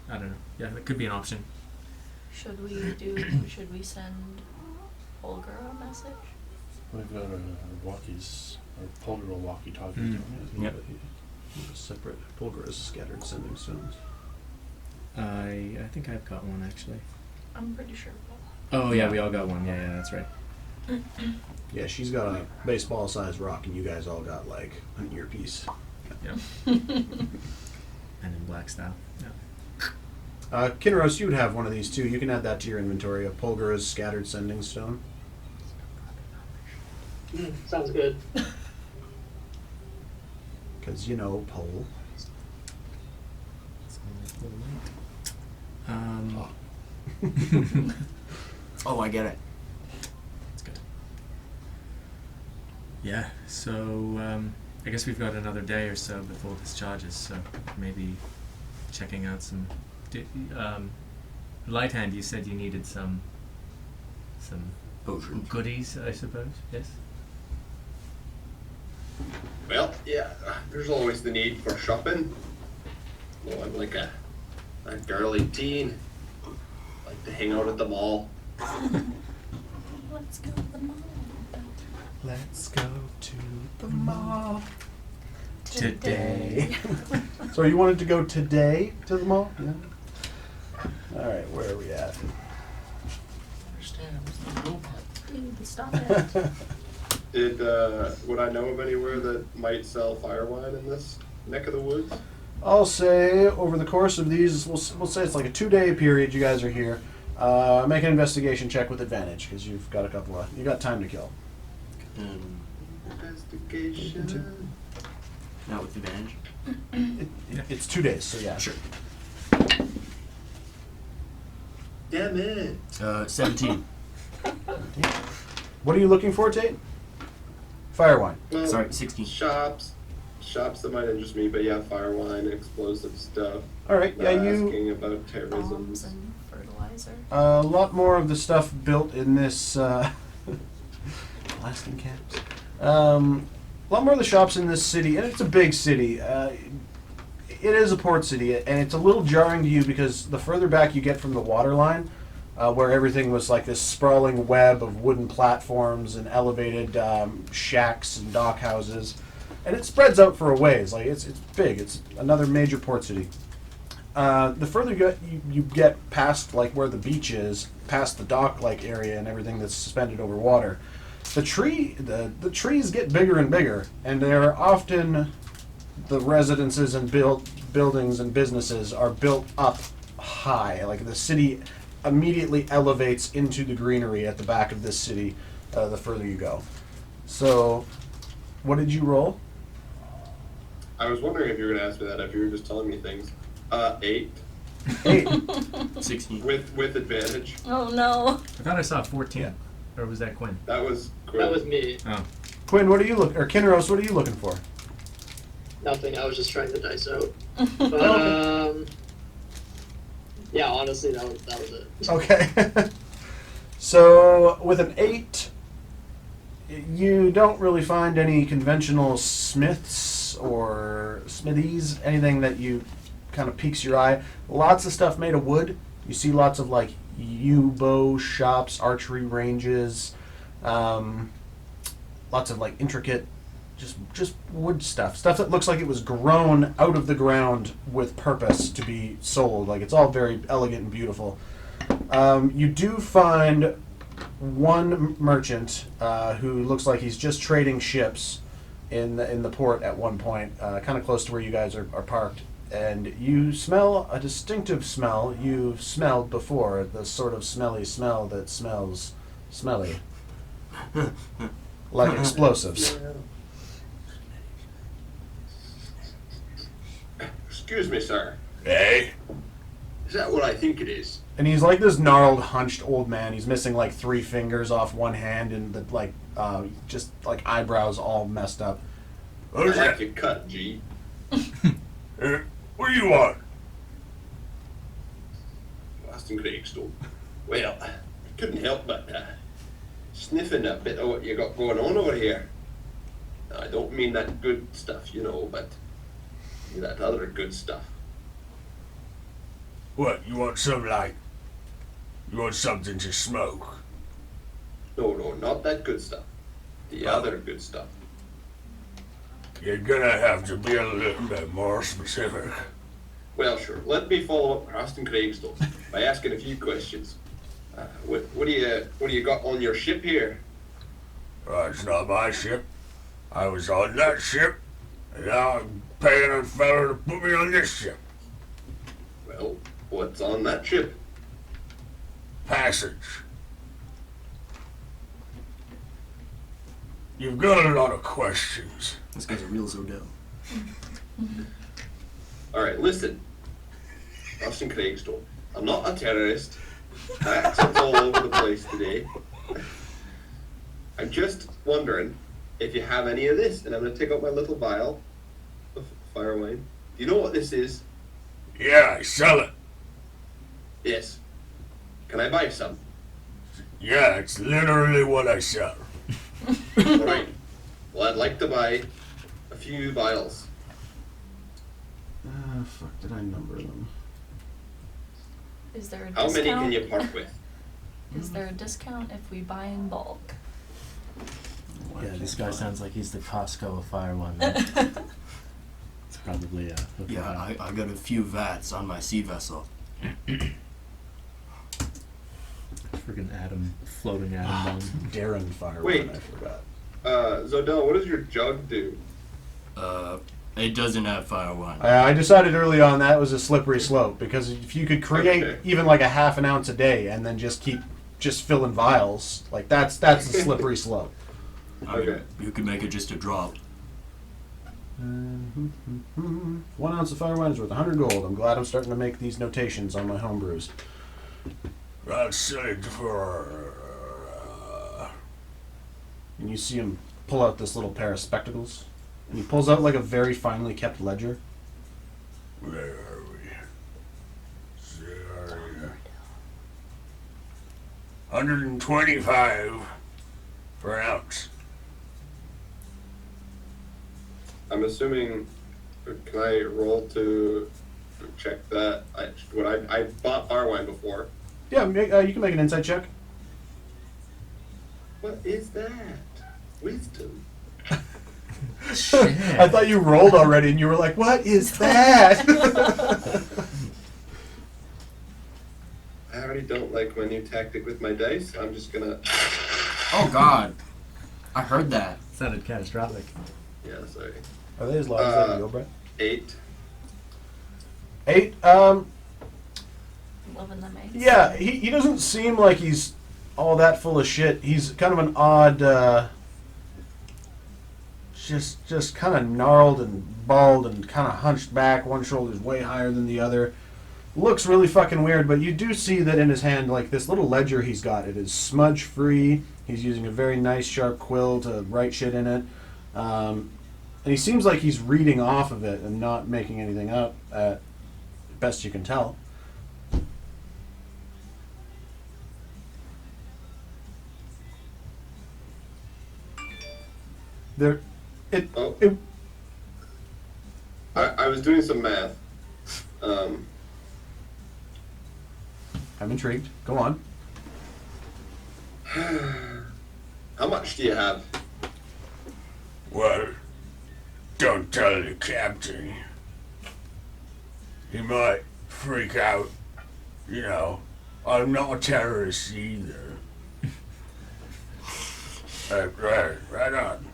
Speaker 2: I don't know. Yeah, that could be an option.
Speaker 3: Should we send Olga a message?
Speaker 8: We've got walkies, or Polgar walkie-talkies,
Speaker 2: Mm.
Speaker 8: don't we?
Speaker 2: Yep.
Speaker 4: Separate Pulgras scattered sending stones.
Speaker 2: I think I've got one actually.
Speaker 3: I'm pretty sure.
Speaker 2: Oh yeah, we all got one. Yeah, that's right.
Speaker 4: Yeah, she's got a baseball-sized rock, and you guys all got like an earpiece.
Speaker 2: Yep. And in black style. Yeah.
Speaker 4: Kinros, you would have one of these too. You can add that to your inventory. A Pulgras scattered sending stone.
Speaker 6: Sounds good.
Speaker 4: Because, you know, pole.
Speaker 2: It's only a little light.
Speaker 5: Oh, I get it.
Speaker 2: That's good. Yeah, so I guess we've got another day or so before this charges, so maybe checking out some... Light Hand, you said you needed some
Speaker 5: Potion.
Speaker 2: goodies, I suppose, yes?
Speaker 1: Well, yeah, there's always the need for shopping. Well, I'm like a girly teen. Like to hang out at the mall.
Speaker 3: Let's go to the mall.
Speaker 4: Let's go to the mall
Speaker 2: Today.
Speaker 4: So you wanted to go today to the mall? Yeah. All right, where are we at?
Speaker 3: Dude, stop it.
Speaker 1: Would I know of anywhere that might sell fire wine in this neck of the woods?
Speaker 4: I'll say over the course of these, we'll say it's like a 2-day period. You guys are here. Make an investigation check with advantage because you've got you got time to kill.
Speaker 1: Investigation.
Speaker 5: Not with advantage.
Speaker 4: It's 2 days, so yeah.
Speaker 5: Sure.
Speaker 1: Damn it.
Speaker 5: 17.
Speaker 4: What are you looking for, Tate? Fire wine.
Speaker 1: Well,
Speaker 5: Sorry, 16.
Speaker 1: Shops that might interest me, but yeah, fire wine, explosive stuff.
Speaker 4: All right.
Speaker 1: Not
Speaker 4: Yeah, you.
Speaker 1: asking about terrorism.
Speaker 3: Bombs and fertilizer.
Speaker 4: A lot more of the stuff built in this blasting camps. A lot more of the shops in this city, and it's a big city. It is a port city, and it's a little jarring to you because the further back you get from the water line, where everything was like this sprawling web of wooden platforms and elevated shacks and dock houses, and it spreads out for a ways. Like it's big. It's another major port city. The further you get past like where the beach is, past the dock-like area and everything that's suspended over water, the trees get bigger and bigger, and they're often the residences and buildings and businesses are built up high. Like the city immediately elevates into the greenery at the back of this city the further you go. So, what did you roll?
Speaker 1: I was wondering if you were going to ask me that if you were just telling me things. 8
Speaker 4: 8.
Speaker 5: 16.
Speaker 1: with advantage.
Speaker 3: Oh no.
Speaker 2: I thought I saw 14.
Speaker 4: Yeah.
Speaker 2: Or was that Quinn?
Speaker 1: That was great.
Speaker 6: That was me.
Speaker 2: Oh.
Speaker 4: Quinn, what are you looking? Or Kinneros, what are you looking for?
Speaker 6: Nothing. I was just trying the dice out.
Speaker 3: Oh,
Speaker 6: But yeah, honestly, that was it.
Speaker 4: Okay. So with an 8, you don't really find any conventional smiths or smithies, anything that you kind of piques your eye. Lots of stuff made of wood. You see lots of like yew-bow shops, archery ranges, lots of like intricate, just wood stuff that looks like it was grown out of the ground with purpose to be sold. Like it's all very elegant and beautiful. You do find one merchant who looks like he's just trading ships in the port at one point, kind of close to where you guys are parked. And you smell a distinctive smell you've smelled before, the sort of smelly smell that smells smelly. Like explosives.
Speaker 1: Excuse me, sir.
Speaker 4: Hey?
Speaker 1: Is that what I think it is?
Speaker 4: And he's like this gnarled, hunched old man. He's missing like 3 fingers off one hand and the just like eyebrows all messed up.
Speaker 1: I like your cut, G.
Speaker 4: What do you want?
Speaker 1: Austin Craigstone. Well, I couldn't help but sniffing a bit of what you got going on over here. I don't mean that good stuff, but that other good stuff.
Speaker 9: What, you want some you want something to smoke?
Speaker 1: No, not that good stuff. The other good stuff.
Speaker 9: You're gonna have to be a little bit more specific.
Speaker 1: Well, sure. Let me follow up Austin Craigstone by asking a few questions. What do you got on your ship here?
Speaker 9: It's not my ship. I was on that ship, and now I'm paying a fella to put me on this ship.
Speaker 1: Well, what's on that ship?
Speaker 9: Passage. You've got a lot of questions.
Speaker 5: This guy's a real Zodell.
Speaker 1: All right, listen, Austin Craigstone. I'm not a terrorist. Accents all over the place today. I'm just wondering if you have any of this, and I'm going to take out my little vial of fire wine. Do you know what this is?
Speaker 9: Yeah, I sell it.
Speaker 1: Yes. Can I buy some?
Speaker 9: Yeah, it's literally what I sell.
Speaker 1: Alright. Well, I'd like to buy a few vials.
Speaker 4: Fuck, did I number them?
Speaker 3: Is there a
Speaker 1: How
Speaker 3: discount?
Speaker 1: many can you part with?
Speaker 3: Is there a discount if we buy in bulk?
Speaker 2: Yeah, this guy sounds like he's the Costco of fire one. It's probably
Speaker 5: Yeah, I got a few vats on my sea vessel.
Speaker 2: freaking atom, floating atom bomb.
Speaker 4: Darren fire
Speaker 1: Wait.
Speaker 4: one, I forgot.
Speaker 1: Zodell, what does your jug do?
Speaker 5: It doesn't have fire one.
Speaker 4: I decided early on that was a slippery slope because if you could create
Speaker 1: Okay.
Speaker 4: even like a half an ounce a day and then just keep filling vials, like that's a slippery slope.
Speaker 5: I mean,
Speaker 1: Okay.
Speaker 5: you could make it just a drop.
Speaker 4: 1 ounce of fire wine is worth 100 gold. I'm glad I'm starting to make these notations on my homebrews.
Speaker 9: I'll sell it for.
Speaker 4: And you see him pull out this little pair of spectacles. And he pulls out like a very finely kept ledger.
Speaker 9: Where are we? Sorry. 125 for an ounce.
Speaker 1: I'm assuming. Can I roll to check that? I bought fire wine before.
Speaker 4: Yeah, you can make an insight check.
Speaker 1: What is that? Wisdom.
Speaker 4: I thought you rolled already and you were like, what is that?
Speaker 1: I already don't like my new tactic with my dice. I'm just gonna.
Speaker 5: Oh God, I heard that.
Speaker 2: Sounded catastrophic.
Speaker 1: Yeah, sorry.
Speaker 4: Are they as loud as that go, Brett?
Speaker 1: 8.
Speaker 4: 8.
Speaker 3: Loving them eggs.
Speaker 4: Yeah, he doesn't seem like he's all that full of shit. He's kind of an odd, just kind of gnarled and bald and kind of hunched back. One shoulder's way higher than the other. Looks really fucking weird, but you do see that in his hand, like this little ledger he's got, it is smudge free. He's using a very nice sharp quill to write shit in it. And he seems like he's reading off of it and not making anything up, at best you can tell. There,
Speaker 1: Oh.
Speaker 4: it
Speaker 1: I was doing some math.
Speaker 4: I'm intrigued. Go on.
Speaker 1: How much do you have?
Speaker 9: Well, don't tell the captain. He might freak out. You know, I'm not a terrorist either. Right on.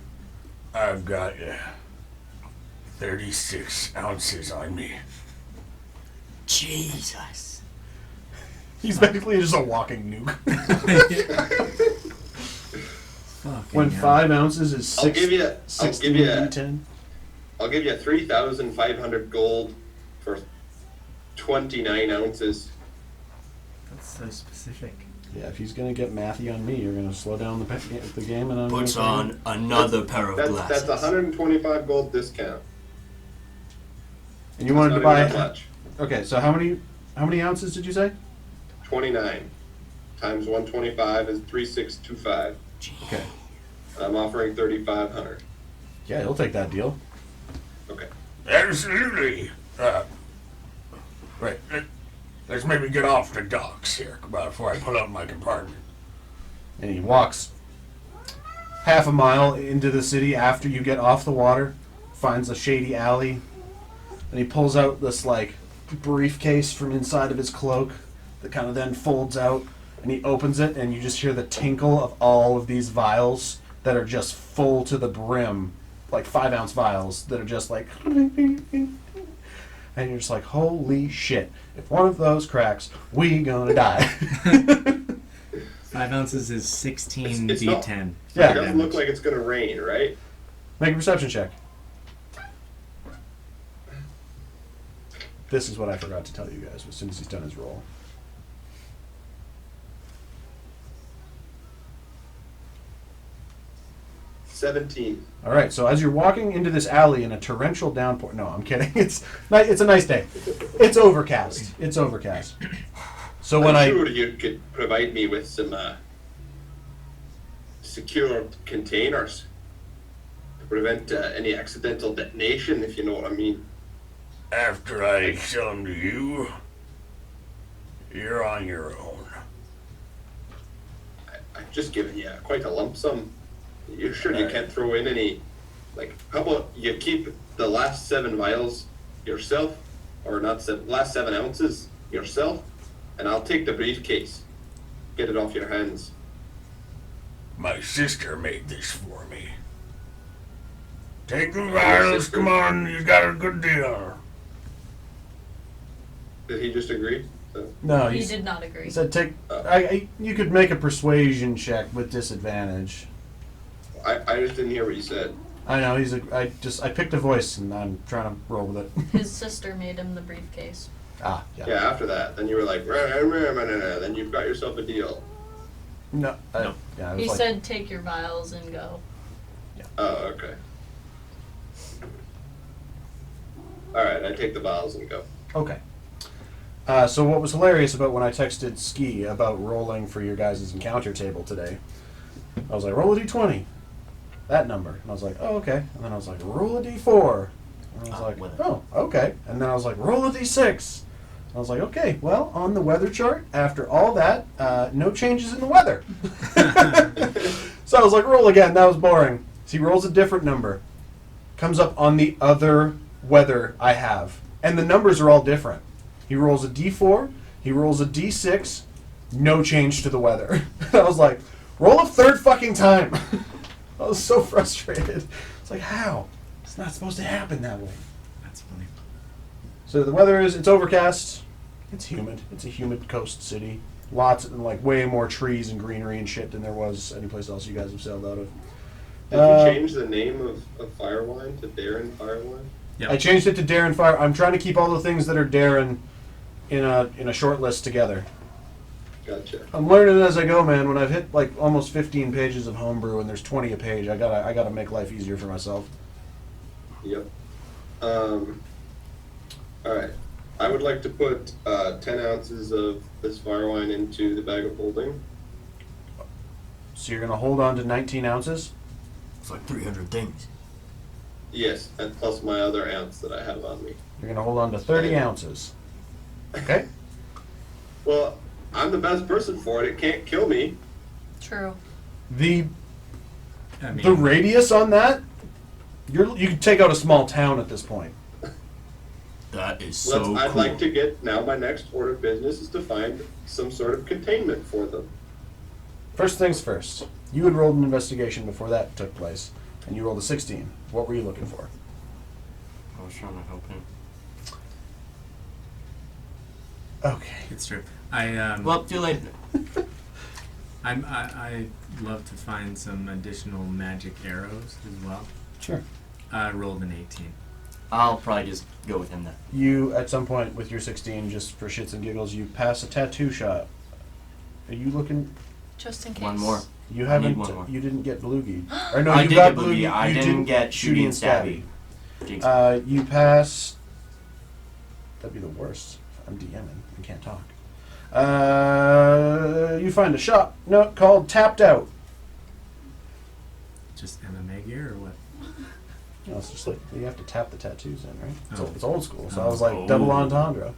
Speaker 9: I've got 36 ounces on me.
Speaker 5: Jesus.
Speaker 4: He's basically just a walking nuke. When 5 ounces is
Speaker 1: I'll
Speaker 4: six,
Speaker 1: give you.
Speaker 4: 16 D10.
Speaker 1: I'll give you 3,500 gold for 29 ounces.
Speaker 2: That's so specific.
Speaker 4: Yeah, if he's gonna get mathy on me, you're gonna slow down the game, and I'm
Speaker 5: Puts
Speaker 4: gonna
Speaker 5: on another pair of
Speaker 1: That's
Speaker 5: glasses.
Speaker 1: 125 gold discount.
Speaker 4: And you wanted to
Speaker 1: Not
Speaker 4: buy.
Speaker 1: even that much.
Speaker 4: Okay, so how many ounces did you say?
Speaker 1: 29 times 125 is 3,625.
Speaker 4: Okay.
Speaker 1: I'm offering 3,500.
Speaker 4: Yeah, he'll take that deal.
Speaker 1: Okay.
Speaker 9: Absolutely. Right. Let's maybe get off the docks here before I pull out my compartment.
Speaker 4: And he walks half a mile into the city after you get off the water, finds a shady alley, and he pulls out this like briefcase from inside of his cloak that kind of then folds out, and he opens it, and you just hear the tinkle of all of these vials that are just full to the brim, like 5 ounce vials that are just like, and you're just like, holy shit! If one of those cracks, we gonna die.
Speaker 2: 5 ounces is 16
Speaker 1: It's not-
Speaker 2: D10.
Speaker 4: Yeah.
Speaker 1: It doesn't look like it's gonna rain, right?
Speaker 4: Make a perception check. This is what I forgot to tell you guys as soon as he's done his roll.
Speaker 1: 17.
Speaker 4: All right, so as you're walking into this alley in a torrential downpour, no, I'm kidding. It's a nice day. It's overcast. It's overcast. So when
Speaker 1: I'm sure you could provide me with some secured containers to prevent any accidental detonation, if you know what I mean.
Speaker 9: After I sell them to you, you're on your own.
Speaker 1: I've just given you quite a lump sum. You're sure you can't throw in any, like, how about you keep the last 7 vials yourself, or not seven, last 7 ounces yourself, and I'll take the briefcase. Get it off your hands.
Speaker 9: My sister made this for me. Take the vials, come on, you got a good deal.
Speaker 1: Did he just agree? So,
Speaker 4: no,
Speaker 3: He did not agree.
Speaker 4: He said take. You could make a persuasion check with disadvantage.
Speaker 1: I just didn't hear what you said.
Speaker 4: I know I picked a voice and I'm trying to roll with it.
Speaker 3: His sister made him the briefcase.
Speaker 4: Yeah.
Speaker 1: Yeah, after that, then you were like, then you've got yourself a deal.
Speaker 4: No.
Speaker 2: No.
Speaker 4: Yeah. It was
Speaker 3: He
Speaker 4: like,
Speaker 3: said, "Take your vials and go."
Speaker 1: Oh, okay. Alright, I take the vials and go.
Speaker 4: okay. So what was hilarious about when I texted Ski about rolling for your guys' encounter table today, I was like, roll a d20. That number. And I was like, oh, okay. And then I was like, roll a d4. And I was like,
Speaker 5: weather.
Speaker 4: oh, okay. And then I was like, roll a d6. I was like, okay, well, on the weather chart, after all that, no changes in the weather. So I was like, roll again. That was boring. So he rolls a different number. Comes up on the other weather I have. And the numbers are all different. He rolls a d4. He rolls a d6. No change to the weather. I was like, roll a third fucking time. I was so frustrated. It's like, how? It's not supposed to happen that way.
Speaker 2: That's funny.
Speaker 4: So the weather it's overcast. It's humid. It's a humid coast city. Lots like way more trees and greenery and shit than there was anyplace else you guys have sailed out of.
Speaker 1: Did you change the name of Firewine to Darren Firewine?
Speaker 2: Yep.
Speaker 4: I changed it to Darren Fire. I'm trying to keep all the things that are Darren in a short list together.
Speaker 1: Gotcha.
Speaker 4: I'm learning as I go, man. When I've hit like almost 15 pages of homebrew and there's 20 a page, I gotta make life easier for myself.
Speaker 1: Yep. Alright. I would like to put 10 ounces of this Firewine into the bag of holding.
Speaker 4: So you're gonna hold on to 19 ounces.
Speaker 5: It's like 300 things.
Speaker 1: Yes, and plus my other ounce that I have on me.
Speaker 4: You're gonna hold on to 30 ounces. Okay.
Speaker 1: Well, I'm the best person for it. It can't kill me.
Speaker 3: True.
Speaker 4: The
Speaker 2: I mean,
Speaker 4: the radius on that, you could take out a small town at this point.
Speaker 5: That is so cool.
Speaker 1: I'd like to get, now my next order of business is to find some sort of containment for them.
Speaker 4: First things first. You had rolled an investigation before that took place, and you rolled a 16. What were you looking for?
Speaker 5: I was trying to help him.
Speaker 4: Okay.
Speaker 2: it's true. I
Speaker 5: Well, too late.
Speaker 2: I love to find some additional magic arrows as well.
Speaker 4: Sure.
Speaker 2: I rolled an 18.
Speaker 5: I'll probably just go with him then.
Speaker 4: You, at some point with your 16, just for shits and giggles, you pass a tattoo shot. Are you looking?
Speaker 3: Just in case.
Speaker 5: One more.
Speaker 4: You
Speaker 5: I
Speaker 4: haven't.
Speaker 5: need one more.
Speaker 4: You didn't get Bloogie. Or no,
Speaker 5: I
Speaker 4: you
Speaker 5: did
Speaker 4: got
Speaker 5: get Bloogie. I
Speaker 4: you
Speaker 5: didn't get Shooty and Stabby. Jinx.
Speaker 4: You pass. That'd be the worst. I'm DMing and can't talk. You find a shop note called Tapped Out.
Speaker 2: Just MMA gear or what?
Speaker 4: No, it's just like you have to tap the tattoos in, right?
Speaker 2: Oh.
Speaker 4: It's old school, so I
Speaker 2: Oh.
Speaker 4: was like double entendre.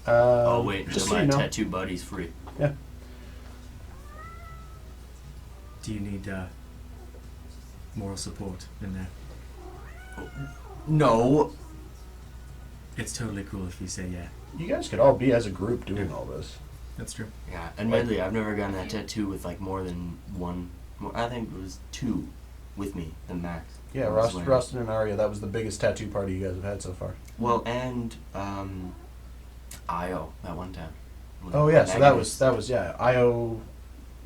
Speaker 5: Oh wait,
Speaker 4: just
Speaker 5: so
Speaker 4: so
Speaker 5: my
Speaker 4: you know.
Speaker 5: tattoo buddy's free.
Speaker 4: Yeah.
Speaker 2: Do you need moral support in there?
Speaker 5: No.
Speaker 2: It's totally cool if you say yeah.
Speaker 4: You guys could all be as a group doing all this.
Speaker 2: That's true.
Speaker 5: Yeah, admittedly, I've never gotten that tattoo with like more than one. I think it was 2 with me, the max.
Speaker 4: Yeah,
Speaker 5: I was wearing.
Speaker 4: Rustin and Arya, that was the biggest tattoo party you guys have had so far.
Speaker 5: Well, and Io that one time.
Speaker 4: Oh yeah, so
Speaker 5: Magnus.
Speaker 4: that was Io,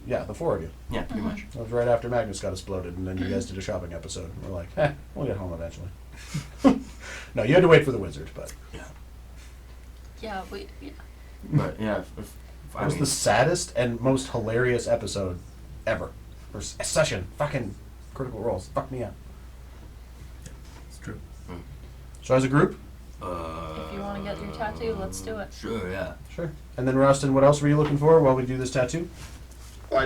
Speaker 4: the 4 of you.
Speaker 5: Yeah, pretty much.
Speaker 4: That was right after Magnus got exploded, and then you guys did a shopping episode. And we're like, we'll get home eventually. No, you had to wait for the wizard, but
Speaker 3: Yeah,
Speaker 5: But yeah, if
Speaker 4: it was the saddest and most hilarious episode ever. or session. Fucking critical rolls. Fuck me up.
Speaker 2: It's true.
Speaker 4: So as a group?
Speaker 3: If you want to get your tattoo, let's do it.
Speaker 5: Sure, yeah.
Speaker 4: Sure. And then Rustin, what else were you looking for while we do this tattoo?
Speaker 1: Well,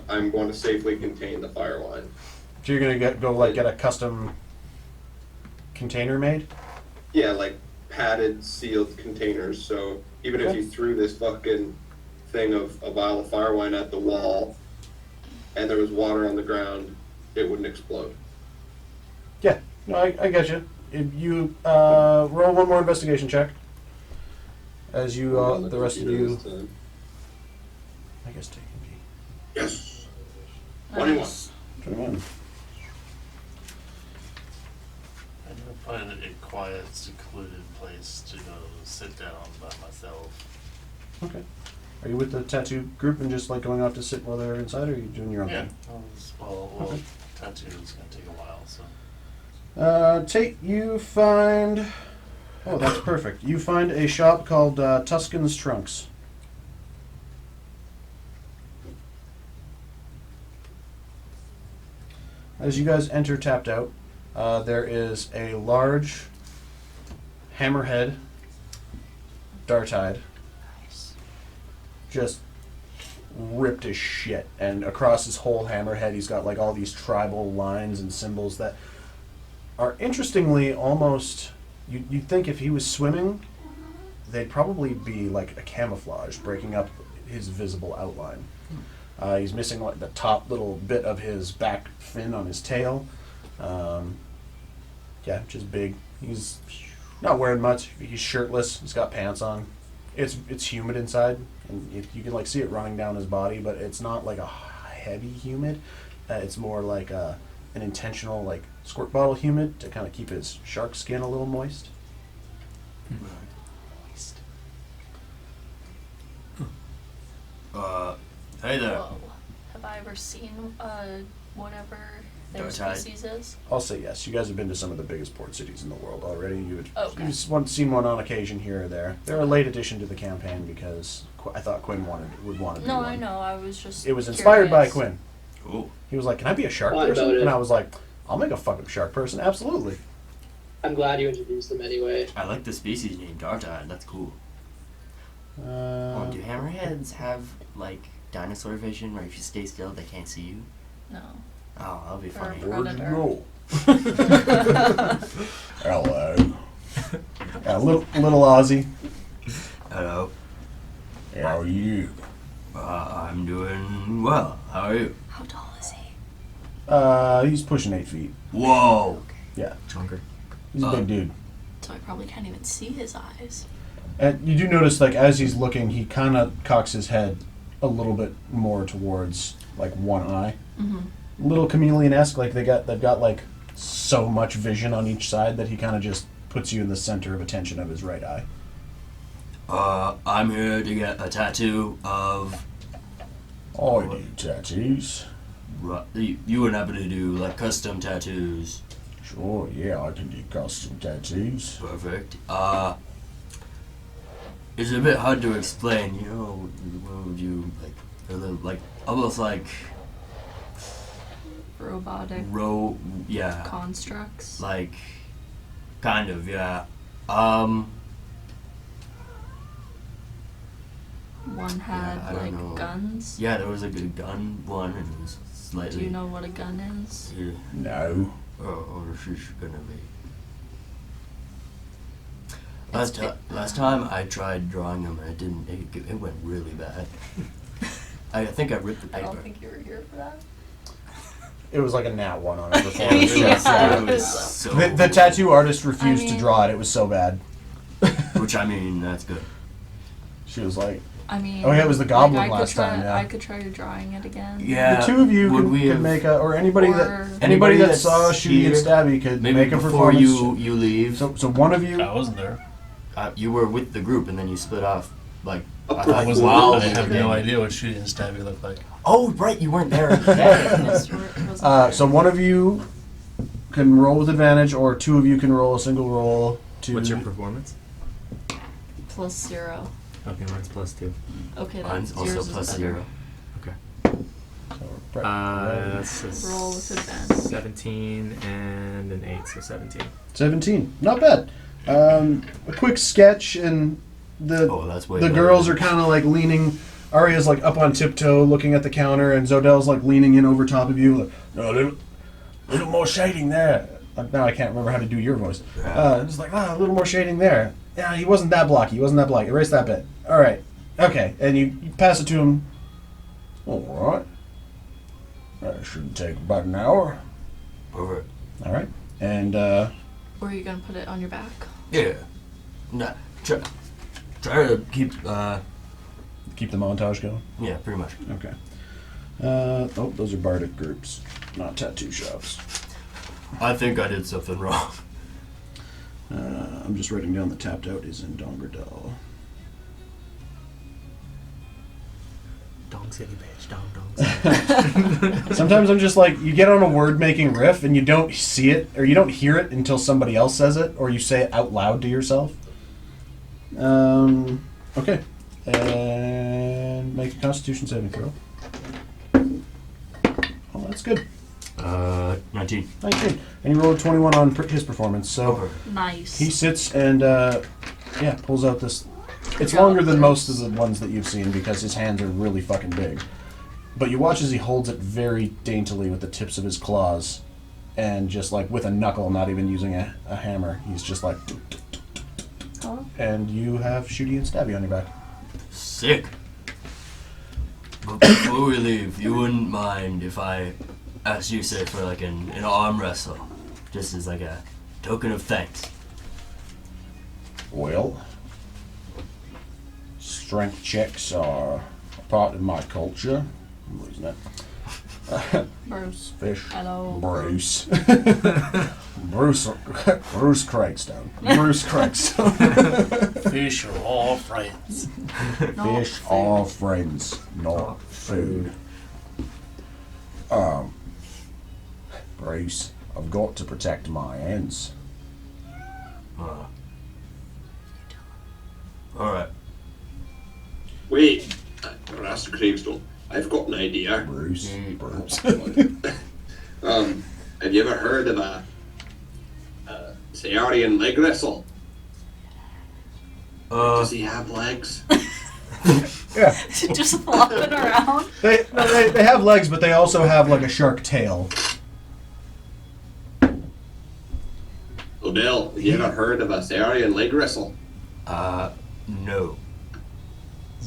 Speaker 1: I'm going to safely contain the fire line.
Speaker 4: So you're gonna get a custom container made?
Speaker 1: Yeah, like padded, sealed containers. So even if
Speaker 4: Okay.
Speaker 1: you threw this fucking thing of a vial of fire wine at the wall and there was water on the ground, it wouldn't explode.
Speaker 4: Yeah. No, I get you. If you roll one more investigation check. As you, the rest of you, I guess take and be.
Speaker 1: Yes. 21.
Speaker 3: Nice.
Speaker 4: 21.
Speaker 8: I need to find a quiet, secluded place to go sit down by myself.
Speaker 4: Okay. Are you with the tattoo group and just like going off to sit while they're inside, or are you doing your own
Speaker 8: Yeah.
Speaker 4: thing?
Speaker 8: Well,
Speaker 4: Okay.
Speaker 8: tattoo is gonna take a while, so.
Speaker 4: Tate, you find. Oh, that's perfect. You find a shop called Tuscan's Trunks. As you guys enter Tapped Out, there is a large hammerhead dart-eyed, just ripped as shit, and across his whole hammerhead he's got like all these tribal lines and symbols that are interestingly almost, you'd think if he was swimming they'd probably be like a camouflage breaking up his visible outline. He's missing like the top little bit of his back fin on his tail. Yeah, just big. He's not wearing much. He's shirtless. He's got pants on. It's humid inside, and you can like see it running down his body, but it's not like a heavy humid. It's more like an intentional like squirt bottle humid to kind of keep his shark skin a little moist.
Speaker 5: Hey there.
Speaker 3: Whoa. Have I ever seen whatever their
Speaker 5: Dark-eyed.
Speaker 3: species is?
Speaker 4: I'll say yes. You guys have been to some of the biggest port cities in the world already.
Speaker 3: Okay.
Speaker 4: You've seen one on occasion here or there. They're a late addition to the campaign because I thought Quinn would want to do
Speaker 3: No,
Speaker 4: one.
Speaker 3: I know. I was just.
Speaker 4: It was inspired by
Speaker 3: curious.
Speaker 4: Quinn.
Speaker 5: Cool.
Speaker 4: He was like, "Can I be a shark
Speaker 6: Why
Speaker 4: person?"
Speaker 6: about it?
Speaker 4: And I was like, "I'll make a fucking shark person, absolutely."
Speaker 6: I'm glad you introduced them anyway.
Speaker 5: I like the species name, Dark-eyed. That's cool. Do hammerheads have, like, dinosaur vision where if you stay still, they can't see you?
Speaker 3: No.
Speaker 5: Oh, that'll be
Speaker 3: Or
Speaker 5: funny.
Speaker 3: predator.
Speaker 4: Hello. Yeah, little Aussie.
Speaker 5: Hello.
Speaker 9: How are you?
Speaker 5: I'm doing well. How are you?
Speaker 3: How tall is he?
Speaker 4: He's pushing 8 feet.
Speaker 5: Whoa.
Speaker 4: Yeah,
Speaker 2: Chunker.
Speaker 4: he's a big dude.
Speaker 3: So I probably can't even see his eyes.
Speaker 4: And you do notice, like, as he's looking, he kind of cocks his head a little bit more towards, like, one eye.
Speaker 3: Mm-hmm.
Speaker 4: Little chameleon-esque, like they've got like so much vision on each side that he kind of just puts you in the center of attention of his right eye.
Speaker 5: I'm here to get a tattoo of.
Speaker 4: I do tattoos.
Speaker 5: You wouldn't happen to do like custom tattoos?
Speaker 4: Sure, yeah, I can do custom tattoos.
Speaker 5: Perfect. It's a bit hard to explain. You know, what would you like? A little, like almost like
Speaker 3: Robotic
Speaker 5: yeah.
Speaker 3: constructs.
Speaker 5: Like, kind of, yeah.
Speaker 3: One had
Speaker 5: I don't
Speaker 3: like
Speaker 5: know.
Speaker 3: guns.
Speaker 5: Yeah, there was like a gun one, and it was slightly.
Speaker 3: Do you know what a gun is?
Speaker 5: Yeah.
Speaker 4: No.
Speaker 5: Or she's gonna be.
Speaker 3: It's
Speaker 5: Last time I tried drawing them, and it didn't. It went really bad. I think I ripped the
Speaker 3: I
Speaker 5: paper.
Speaker 3: don't think you were here for that.
Speaker 4: It was like a nat one on it before.
Speaker 5: Yeah, it was
Speaker 3: Yeah.
Speaker 5: it was so.
Speaker 4: The tattoo artist refused to
Speaker 3: mean-
Speaker 4: draw it. It was so bad.
Speaker 5: Which I mean, that's good.
Speaker 4: She was like,
Speaker 3: I mean.
Speaker 4: Oh, yeah, it was the goblin
Speaker 3: like, I could
Speaker 4: last time, yeah.
Speaker 3: I could try drawing it again.
Speaker 5: Yeah.
Speaker 4: the two of you
Speaker 5: would
Speaker 4: could,
Speaker 5: we
Speaker 4: could
Speaker 5: have-
Speaker 4: make a, or anybody
Speaker 3: Or-
Speaker 4: that
Speaker 5: Anybody
Speaker 4: that
Speaker 5: that's
Speaker 4: saw Shooty and
Speaker 5: here,
Speaker 4: Stabby could
Speaker 5: Maybe
Speaker 4: make a
Speaker 5: before
Speaker 4: performance.
Speaker 5: you leave,
Speaker 4: So one of you.
Speaker 8: I wasn't there.
Speaker 5: you were with the group, and then you split off. Like I
Speaker 8: I
Speaker 5: thought,
Speaker 8: wasn't.
Speaker 5: wow,
Speaker 8: I have no idea what shooting and stabby looked like.
Speaker 5: Oh, right, you weren't there.
Speaker 4: So one of you can roll with advantage, or two of you can roll a single roll. To
Speaker 2: What's your performance?
Speaker 3: +0.
Speaker 2: Okay, mine's +2.
Speaker 3: Okay,
Speaker 5: Mine's
Speaker 3: that's
Speaker 5: also
Speaker 3: yours is
Speaker 5: plus
Speaker 3: better.
Speaker 5: 0.
Speaker 2: Okay.
Speaker 4: So
Speaker 2: That's a
Speaker 3: Roll with advantage.
Speaker 2: 17 and an 8, so 17.
Speaker 4: 17. Not bad. A quick sketch, and
Speaker 5: That's way
Speaker 4: the
Speaker 5: better.
Speaker 4: girls are kind of like leaning. Arya's like up on tiptoe looking at the counter, and Zodell's like leaning in over top of you. Like, no, little more shading there. Now I can't remember how to do your voice. Just like, a little more shading there. Yeah, he wasn't that blocky. Erase that bit. All right. Okay. And you pass it to him. All right. That should take about an hour.
Speaker 5: Over.
Speaker 4: All right. And
Speaker 3: Or are you gonna put it on your back?
Speaker 5: Yeah. Nah. Try to keep.
Speaker 4: keep the montage going.
Speaker 5: Yeah, pretty much.
Speaker 4: Okay. Those are bardic groups, not tattoo shops.
Speaker 5: I think I did something wrong.
Speaker 4: I'm just writing down the tapped out is in Dongradell.
Speaker 2: Dong City, bitch. Dong City.
Speaker 4: Sometimes I'm just like, you get on a word-making riff and you don't see it, or you don't hear it until somebody else says it, or you say it out loud to yourself. Okay. And make a Constitution saving throw. Oh, that's good.
Speaker 5: 19.
Speaker 4: 19. And you rolled a 21 on his performance, so
Speaker 5: Over.
Speaker 3: Nice.
Speaker 4: he sits and, pulls out this. It's longer than most of the ones that you've seen because his hands are really fucking big. But you watch as he holds it very daintily with the tips of his claws, and just like with a knuckle, not even using a hammer. He's just like,
Speaker 3: Oh.
Speaker 4: and you have Shooty and Stabby on your back.
Speaker 5: Sick. But before we leave, you wouldn't mind if I asked you, say, for like an arm wrestle, just as like a token of thanks.
Speaker 4: Well, strength checks are a part of my culture. Isn't it?
Speaker 3: Bruce.
Speaker 4: Fish.
Speaker 3: Hello.
Speaker 4: Bruce. Bruce Craigstone. Bruce Craigstone.
Speaker 8: Fish are all friends.
Speaker 3: Not
Speaker 4: Fish
Speaker 3: food.
Speaker 4: are friends, not food. Bruce, I've got to protect my ends.
Speaker 5: Alright.
Speaker 1: Wait, Master Craigstone, I've got an idea.
Speaker 4: Bruce.
Speaker 1: Have you ever heard of a Sayarian leg wrestle? Does he have legs?
Speaker 4: Yeah.
Speaker 3: Just flopping around.
Speaker 4: They have legs, but they also have like a shark tail.
Speaker 1: Odell, have you ever heard of a Sayarian leg wrestle?
Speaker 5: No.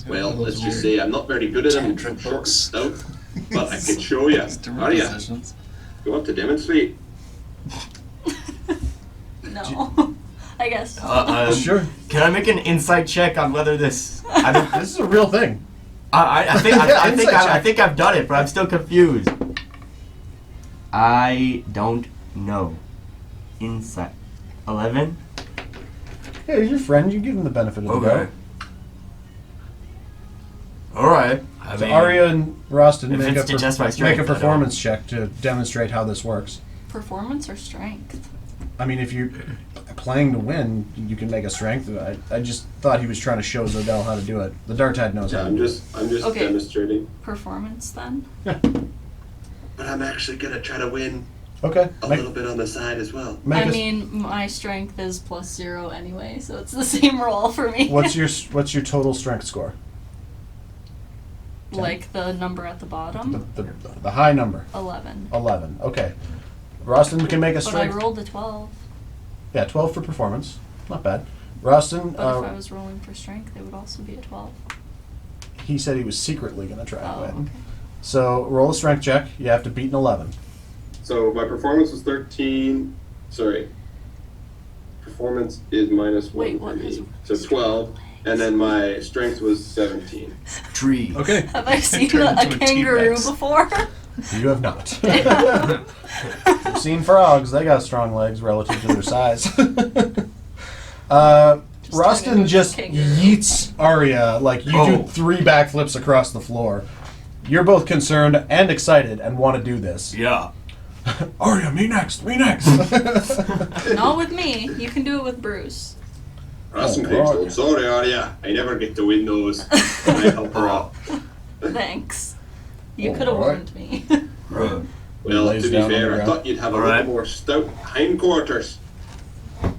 Speaker 1: Well, let's just say I'm not very good at them,
Speaker 8: Tantric
Speaker 1: I'm short and
Speaker 8: books.
Speaker 1: stout, but I could show you.
Speaker 8: Different
Speaker 1: Are ya?
Speaker 8: positions.
Speaker 1: You want to demonstrate?
Speaker 3: No. I guess.
Speaker 4: Sure.
Speaker 5: Can I make an insight check on whether this?
Speaker 4: This is a real thing.
Speaker 5: I think I've done it, but I'm still confused. I don't know. Insight. 11.
Speaker 4: Yeah, he's your friend. You give him the benefit of the doubt.
Speaker 5: All right. I
Speaker 4: So
Speaker 5: mean,
Speaker 4: Arya and Roston
Speaker 5: if
Speaker 4: make
Speaker 5: it's to test my
Speaker 4: make
Speaker 5: strength,
Speaker 4: a
Speaker 5: I don't-
Speaker 4: performance check to demonstrate how this works.
Speaker 3: Performance or strength?
Speaker 4: I mean, if you're playing to win, you can make a strength. I just thought he was trying to show Zodell how to do it. The Dartide knows
Speaker 1: Yeah,
Speaker 4: how to
Speaker 1: I'm
Speaker 4: do
Speaker 1: just
Speaker 3: Okay.
Speaker 1: demonstrating.
Speaker 3: Performance then?
Speaker 1: But I'm actually gonna try to win
Speaker 4: it. Okay.
Speaker 1: a
Speaker 4: Make,
Speaker 1: little bit on the side as well.
Speaker 4: make
Speaker 3: I
Speaker 4: a-
Speaker 3: mean, my strength is +0 anyway, so it's the same roll for me.
Speaker 4: what's your total strength score?
Speaker 3: Like the number at the bottom?
Speaker 4: The high number.
Speaker 3: 11.
Speaker 4: 11. Okay. Roston can make a
Speaker 3: But I
Speaker 4: strength.
Speaker 3: rolled a 12.
Speaker 4: Yeah, 12 for performance. Not bad. Roston,
Speaker 3: But if I was rolling for strength, it would also be a 12.
Speaker 4: he said he was secretly going to try and
Speaker 3: Oh,
Speaker 4: win.
Speaker 3: okay.
Speaker 4: So roll a strength check. You have to beat an 11.
Speaker 1: So my performance was 13. Sorry. Performance is -1
Speaker 3: Wait,
Speaker 1: for
Speaker 3: what
Speaker 1: me.
Speaker 3: is-
Speaker 1: So 12. And then my strength was 17.
Speaker 5: tree.
Speaker 4: Okay.
Speaker 3: Have I seen
Speaker 8: turned
Speaker 3: a
Speaker 8: into a
Speaker 3: kangaroo
Speaker 8: T-Rex.
Speaker 3: before?
Speaker 4: You have not. You've seen frogs. They got strong legs relative to their size. Roston
Speaker 3: turn
Speaker 4: just
Speaker 3: into a kangaroo.
Speaker 4: yeets Arya like you do 3 backflips across the floor. You're both concerned and excited and want to do this.
Speaker 5: Yeah.
Speaker 4: Arya, me next. Me next.
Speaker 3: Not with me. You can do it with Bruce.
Speaker 1: Awesome,
Speaker 4: Oh,
Speaker 1: Craigstone.
Speaker 4: God.
Speaker 1: Sorry, Arya. I never get to win those. I help her out.
Speaker 3: Thanks. You could have
Speaker 9: Alright.
Speaker 3: warned me.
Speaker 5: Right.
Speaker 1: Well,
Speaker 4: Lays
Speaker 1: to be
Speaker 4: down on the
Speaker 1: fair, I
Speaker 4: ground.
Speaker 1: thought you'd have a
Speaker 5: Alright.
Speaker 1: little more stout hindquarters.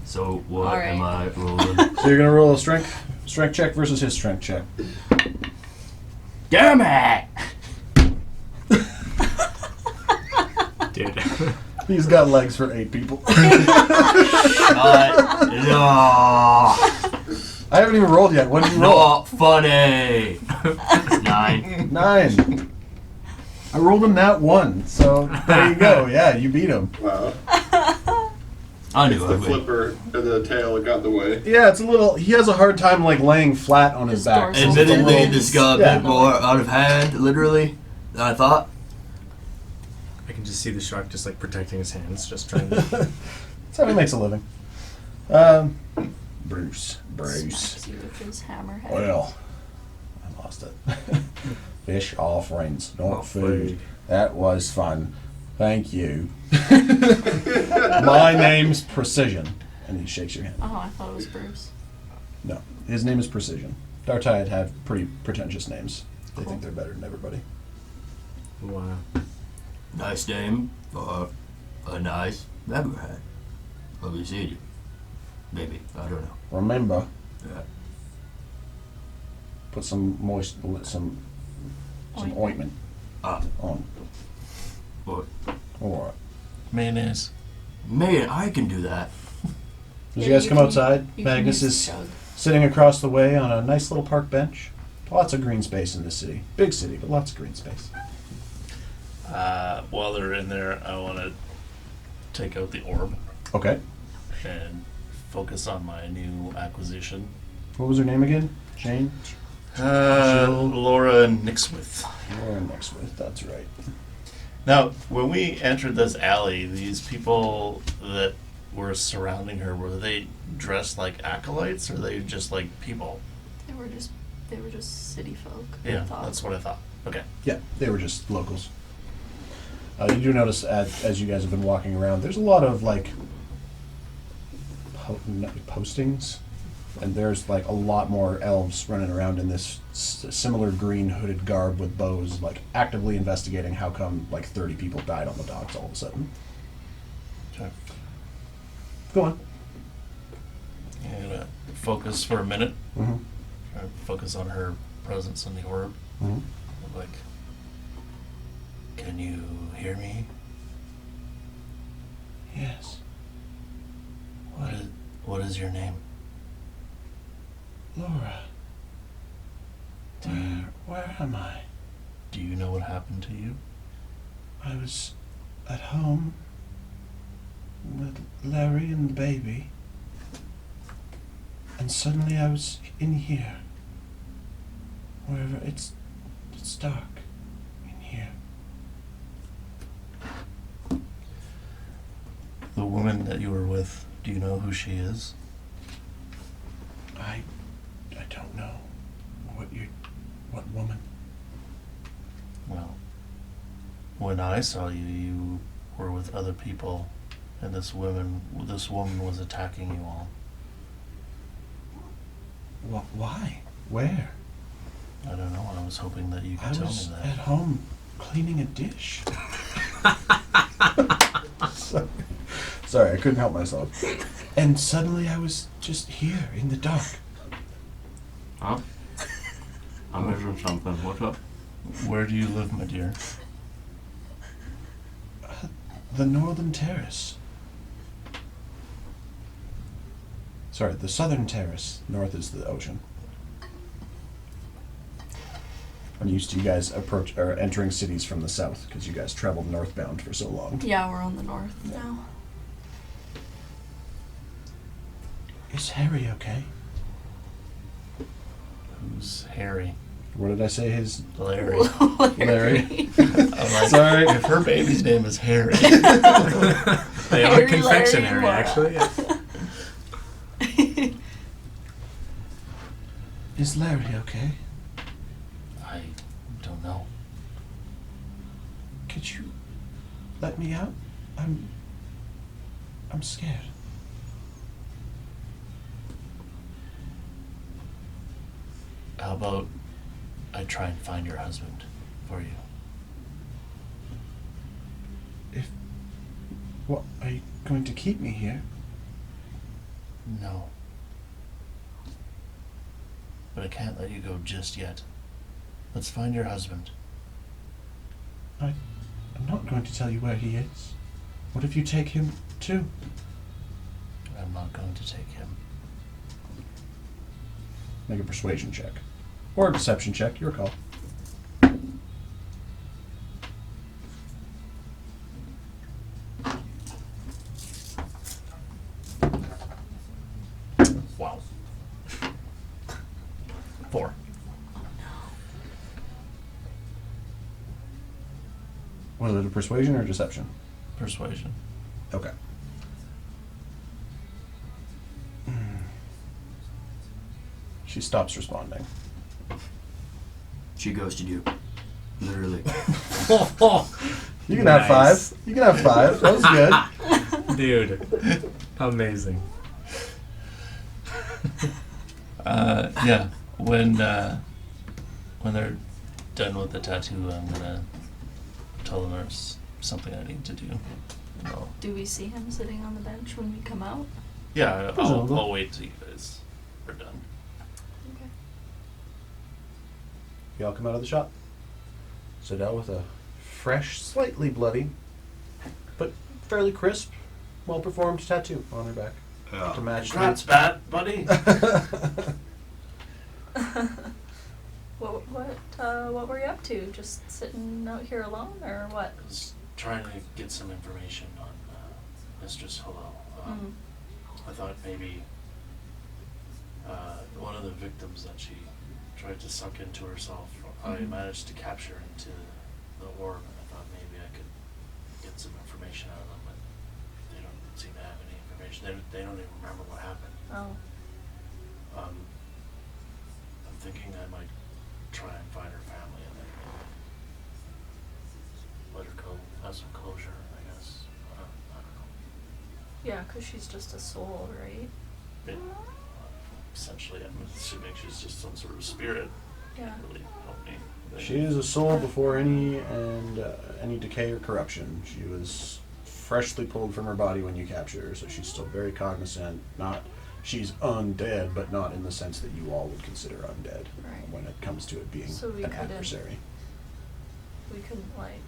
Speaker 5: So what
Speaker 3: Alright.
Speaker 5: am I rolling?
Speaker 4: So you're gonna roll a strength check versus his strength check.
Speaker 5: Damn it!
Speaker 2: Dude.
Speaker 4: He's got legs for 8 people.
Speaker 5: No.
Speaker 4: I haven't even rolled yet. What did you roll?
Speaker 5: Not funny. 9.
Speaker 4: 9. I rolled him that 1, so there you go. Yeah, you beat him.
Speaker 1: Wow.
Speaker 5: I knew
Speaker 1: The
Speaker 5: I would.
Speaker 1: flipper of the tail got the way.
Speaker 4: Yeah, it's a little. He has a hard time like laying flat on his
Speaker 3: His
Speaker 4: back.
Speaker 3: dorsal
Speaker 5: Admittedly,
Speaker 3: fins.
Speaker 5: this got a
Speaker 4: Yeah.
Speaker 5: bit more out of hand, literally, than I thought.
Speaker 2: I can just see the shark just like protecting his hands, just trying to.
Speaker 4: That's how he makes a living. Bruce.
Speaker 3: Smacks you with his hammerhead.
Speaker 4: Well, I lost it. Fish off rings, not
Speaker 2: Not
Speaker 4: food.
Speaker 2: food.
Speaker 4: That was fun. Thank you. My name's Precision. And he shakes your hand.
Speaker 3: Oh, I thought it was Bruce.
Speaker 4: No, his name is Precision. Dartide have pretty pretentious names. They
Speaker 3: Cool.
Speaker 4: think they're better than everybody.
Speaker 2: Wow.
Speaker 5: Nice name for a nice hammerhead. Have you seen you? Maybe. I don't know.
Speaker 4: Remember,
Speaker 5: Yeah.
Speaker 4: put some some ointment
Speaker 5: Ah,
Speaker 4: on.
Speaker 5: what?
Speaker 4: Alright.
Speaker 8: Mayonnaise.
Speaker 5: Man, I can do that.
Speaker 4: As
Speaker 3: Yeah,
Speaker 4: you guys
Speaker 3: you
Speaker 4: come
Speaker 3: can-
Speaker 4: outside,
Speaker 3: you can
Speaker 4: Magnus
Speaker 3: use
Speaker 4: is
Speaker 3: the jug.
Speaker 4: sitting across the way on a nice little park bench. Lots of green space in this city. Big city, but lots of green space.
Speaker 8: While they're in there, I want to take out the orb
Speaker 4: Okay.
Speaker 8: and focus on my new acquisition.
Speaker 4: What was her name again? Jane?
Speaker 8: Laura Nixwith.
Speaker 4: Laura next with. That's right.
Speaker 8: Now, when we entered this alley, these people that were surrounding her, were they dressed like acolytes or they just like people?
Speaker 3: They were just city folk. I
Speaker 8: Yeah,
Speaker 3: thought.
Speaker 8: that's what I thought. Okay.
Speaker 4: Yeah, they were just locals. You do notice as you guys have been walking around, there's a lot of like postings, and there's like a lot more elves running around in this similar green hooded garb with bows, like actively investigating how come like 30 people died on the docks all of a sudden.
Speaker 8: Okay.
Speaker 4: Go on.
Speaker 8: I'm gonna focus for a minute.
Speaker 4: Mm-hmm.
Speaker 8: Try to focus on her presence in the orb.
Speaker 4: Mm-hmm.
Speaker 8: Like, can you hear me?
Speaker 4: Yes.
Speaker 8: What is your name?
Speaker 4: Laura. Where am I?
Speaker 8: Do you know what happened to you?
Speaker 4: I was at home with Larry and the baby, and suddenly I was in here. Wherever it's dark in here.
Speaker 8: The woman that you were with, do you know who she is?
Speaker 4: I don't know what woman.
Speaker 8: Well, when I saw you, you were with other people, and this woman was attacking you all.
Speaker 4: Why? Where?
Speaker 8: I don't know. I was hoping that you
Speaker 4: I
Speaker 8: could tell
Speaker 4: was
Speaker 8: me
Speaker 4: at
Speaker 8: that.
Speaker 4: home cleaning a dish. Sorry, I couldn't help myself. And suddenly I was just here in the dark.
Speaker 5: Huh? I'm missing something. What's up?
Speaker 8: Where do you live, my dear?
Speaker 4: The Northern Terrace. Sorry, the Southern Terrace. North is the ocean. I'm used to you guys entering cities from the south because you guys traveled northbound for so long.
Speaker 3: Yeah, we're on the north now.
Speaker 4: Is Harry okay?
Speaker 8: Who's Harry?
Speaker 4: What did I say? His
Speaker 8: Larry.
Speaker 4: Larry.
Speaker 8: I'm like,
Speaker 4: Sorry.
Speaker 8: if her baby's name is Harry.
Speaker 2: They are
Speaker 3: Harry,
Speaker 2: confectionery,
Speaker 3: Larry,
Speaker 2: actually. Yeah.
Speaker 4: Is Larry okay?
Speaker 8: I don't know.
Speaker 4: Could you let me out? I'm scared.
Speaker 8: How about I try and find your husband for you?
Speaker 4: What, are you going to keep me here?
Speaker 8: No. But I can't let you go just yet. Let's find your husband.
Speaker 4: I'm not going to tell you where he is. What if you take him too?
Speaker 8: I'm not going to take him.
Speaker 4: Make a persuasion check. Or a deception check, your call.
Speaker 8: Wow. 4.
Speaker 4: Was it a persuasion or deception?
Speaker 8: Persuasion.
Speaker 4: Okay. She stops responding.
Speaker 5: She ghosted you. Literally.
Speaker 4: You can have
Speaker 2: Nice.
Speaker 4: 5. You can have 5. That was good.
Speaker 2: Dude, amazing.
Speaker 8: Yeah. When they're done with the tattoo, I'm gonna tell them there's something I need to do. I'll,
Speaker 3: Do we see him sitting on the bench when we come out?
Speaker 8: yeah,
Speaker 4: Presumably.
Speaker 8: I'll wait till you guys are done.
Speaker 3: Okay.
Speaker 4: Y'all come out of the shop. Sidel with a fresh, slightly bloody, but fairly crisp, well-performed tattoo on her back. To match
Speaker 8: Congrats, Bat, buddy.
Speaker 3: What were you up to? Just sitting out here alone, or what?
Speaker 8: I was trying to get some information on Mistress Hello. I thought maybe one of the victims that she tried to suck into herself, I managed to capture into the orb, and I thought maybe I could get some information out of them, but they don't seem to have any information. They don't even remember what happened.
Speaker 3: Oh.
Speaker 8: I'm thinking I might try and find her family and then let her go, have some closure, I guess. I don't know.
Speaker 3: Yeah, 'cause she's just a soul, right?
Speaker 8: Essentially, I'm assuming she's just some sort of spirit.
Speaker 3: Yeah.
Speaker 8: Can't really help me.
Speaker 4: She is a soul before any decay or corruption. She was freshly pulled from her body when you captured her, so she's still very cognizant. She's undead, but not in the sense that you all would consider undead
Speaker 3: Right.
Speaker 4: when it comes to it being
Speaker 3: So we
Speaker 4: an
Speaker 3: couldn't-
Speaker 4: adversary.
Speaker 3: We couldn't like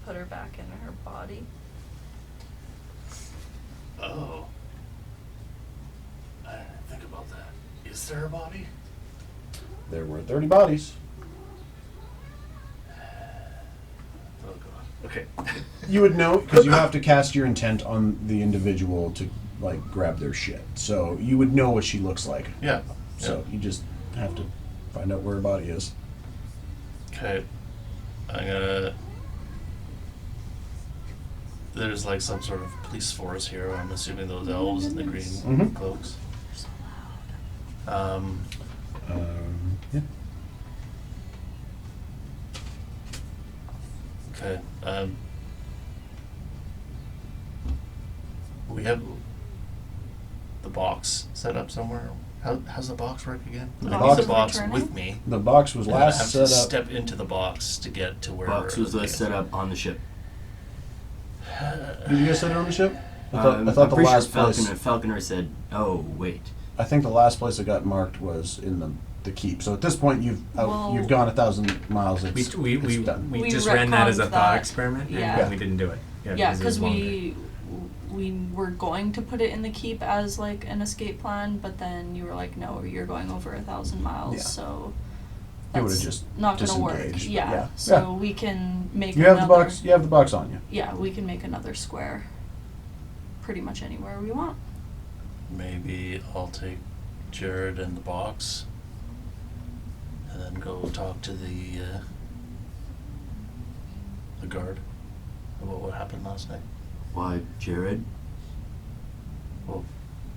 Speaker 3: put her back in her body.
Speaker 8: Oh. I didn't think about that. Is there a body?
Speaker 4: There were 30 bodies.
Speaker 8: Oh god. Okay.
Speaker 4: You would know because you have to cast your intent on the individual to like grab their shit. So you would know what she looks like.
Speaker 8: Yeah.
Speaker 4: So you just have to find out where her body is.
Speaker 8: Okay. I'm gonna. There's like some sort of police force here. I'm assuming those elves in the green
Speaker 4: Mhm.
Speaker 8: cloaks.
Speaker 3: So
Speaker 4: Yeah.
Speaker 8: Okay. We have the box set up somewhere. How's the box work again?
Speaker 3: The
Speaker 8: I
Speaker 4: box
Speaker 8: need the
Speaker 3: is
Speaker 8: box
Speaker 3: returning?
Speaker 8: with me.
Speaker 4: The box was
Speaker 8: And then I
Speaker 4: last
Speaker 8: have
Speaker 4: set
Speaker 8: to
Speaker 4: up.
Speaker 8: step into the box to get to where.
Speaker 5: Box was
Speaker 8: okay.
Speaker 5: set up on the ship.
Speaker 4: Did you guys set it on the ship? I thought
Speaker 5: I'm
Speaker 4: the
Speaker 5: pretty
Speaker 4: last
Speaker 5: sure
Speaker 4: place.
Speaker 5: Falconer said, "Oh wait."
Speaker 4: I think the last place it got marked was in the keep. So at this point, you've
Speaker 3: Well-
Speaker 4: gone 1,000 miles. It's,
Speaker 2: We
Speaker 4: it's done.
Speaker 2: we
Speaker 3: We
Speaker 2: just ran that as a
Speaker 3: retconned
Speaker 2: thought
Speaker 3: that.
Speaker 2: experiment,
Speaker 3: Yeah.
Speaker 2: and we didn't do it.
Speaker 3: yeah,
Speaker 2: it was
Speaker 3: because
Speaker 2: longer.
Speaker 3: we were going to put it in the keep as like an escape plan, but then you were like, no, you're going over 1,000 miles,
Speaker 4: Yeah.
Speaker 3: so
Speaker 4: You would've
Speaker 3: that's
Speaker 4: just
Speaker 3: not gonna work.
Speaker 4: disengaged,
Speaker 3: Yeah.
Speaker 4: yeah.
Speaker 3: So
Speaker 4: Yeah.
Speaker 3: we can make
Speaker 4: You have
Speaker 3: another.
Speaker 4: the box. You have the box on you.
Speaker 3: Yeah, we can make another square. Pretty much anywhere we want.
Speaker 8: Maybe I'll take Jared and the box, and then go talk to the guard about what happened last night.
Speaker 5: Why, Jared?
Speaker 8: Well,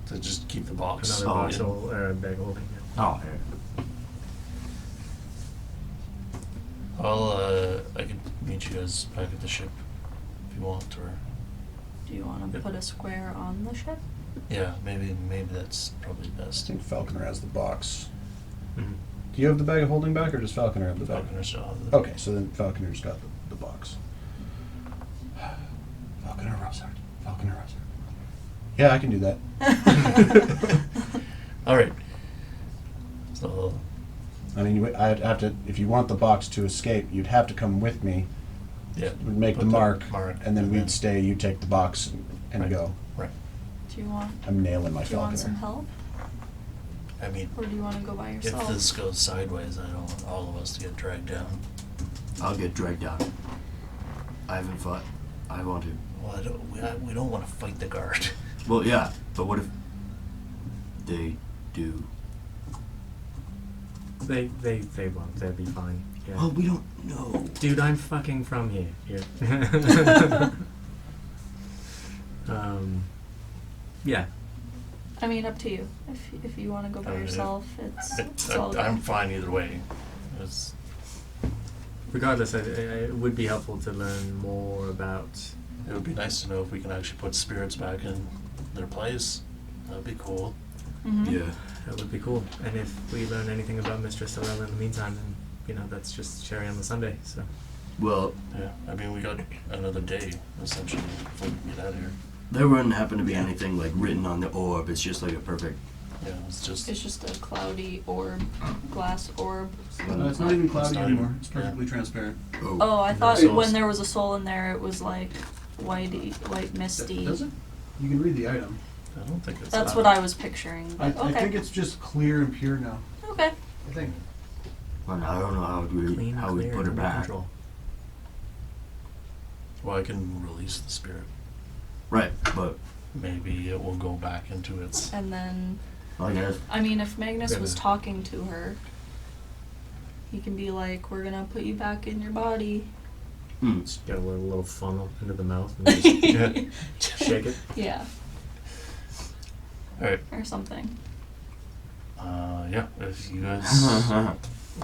Speaker 8: to just keep the box.
Speaker 2: Another box
Speaker 5: yeah.
Speaker 2: or bag holding.
Speaker 5: Oh,
Speaker 8: I could meet you guys back at the ship if you want, or
Speaker 3: Do you want to
Speaker 8: Yep.
Speaker 3: put a square on the ship?
Speaker 8: yeah, maybe that's probably
Speaker 4: I
Speaker 8: best.
Speaker 4: think Falconer has the box.
Speaker 2: Mm-hmm.
Speaker 4: Do you have the bag of holding back, or does Falconer have the bag?
Speaker 8: Falconer still have the
Speaker 4: Okay, so then Falconer's got the box. Falcon or Rosart? Falcon or Rosart? Yeah, I can do that.
Speaker 8: All right. So
Speaker 4: I mean, I'd have to, if you want the box to escape, you'd have to come with me.
Speaker 8: yeah,
Speaker 4: We'd make
Speaker 8: put
Speaker 4: the mark, and then
Speaker 8: and
Speaker 4: we'd stay, you take the box and
Speaker 8: Right.
Speaker 4: go.
Speaker 8: Right.
Speaker 3: Do you want?
Speaker 4: I'm nailing my
Speaker 3: Do you want some
Speaker 4: Falconer.
Speaker 3: help,
Speaker 8: I mean,
Speaker 3: or do you want to go by
Speaker 8: if
Speaker 3: yourself?
Speaker 8: this goes sideways, I don't want all of us to get dragged down.
Speaker 5: I'll get dragged down. I haven't fought. I want to.
Speaker 8: Well, we don't want to fight the guard.
Speaker 5: Well, yeah, but what if they do?
Speaker 2: They won't. They'll be fine. Yeah.
Speaker 5: Well, we don't know.
Speaker 2: Dude, I'm fucking from here. Yeah. Yeah.
Speaker 3: I mean, up to you. If you want to go by
Speaker 8: I mean,
Speaker 3: yourself, it's all good.
Speaker 8: I'm fine either way. It's,
Speaker 2: Regardless, it would be helpful to learn more about.
Speaker 8: it would be nice to know if we can actually put spirits back in their place. That'd be cool.
Speaker 3: Mhm.
Speaker 5: Yeah.
Speaker 2: That would be cool. And if we learn anything about Mistress Sorella in the meantime, then that's just cherry on the sundae. So.
Speaker 5: Well,
Speaker 8: Yeah, I mean, we got another day, essentially, before we can get out of here.
Speaker 5: there wouldn't happen to be anything like written on the orb. It's just like a perfect.
Speaker 8: Yeah, it's just...
Speaker 3: It's just a cloudy orb, glass orb.
Speaker 4: It's not even cloudy
Speaker 8: It's not
Speaker 4: anymore.
Speaker 8: even-
Speaker 4: It's perfectly transparent.
Speaker 3: Oh, I thought
Speaker 8: Souls.
Speaker 3: when there was a soul in there, it was like white misty.
Speaker 4: Does it? You can read the item.
Speaker 8: I don't think it's...
Speaker 3: That's
Speaker 8: that.
Speaker 3: what I was picturing.
Speaker 4: I
Speaker 3: But okay.
Speaker 4: think it's just clear and pure now.
Speaker 3: Okay.
Speaker 4: I think.
Speaker 5: Well, I don't know
Speaker 2: Clean,
Speaker 5: how we
Speaker 2: clear,
Speaker 5: put her
Speaker 2: under
Speaker 5: back.
Speaker 2: control.
Speaker 8: Well, I can release the spirit.
Speaker 5: Right, but
Speaker 8: Maybe it will go back into its...
Speaker 3: And then,
Speaker 5: I guess.
Speaker 3: I mean, if Magnus
Speaker 2: Yeah.
Speaker 3: was talking to her, he can be like, "We're gonna put you back in your body."
Speaker 2: Just get a little funnel into the mouth and just shake it.
Speaker 3: Yeah,
Speaker 8: Alright,
Speaker 3: or something.
Speaker 8: yeah, if you guys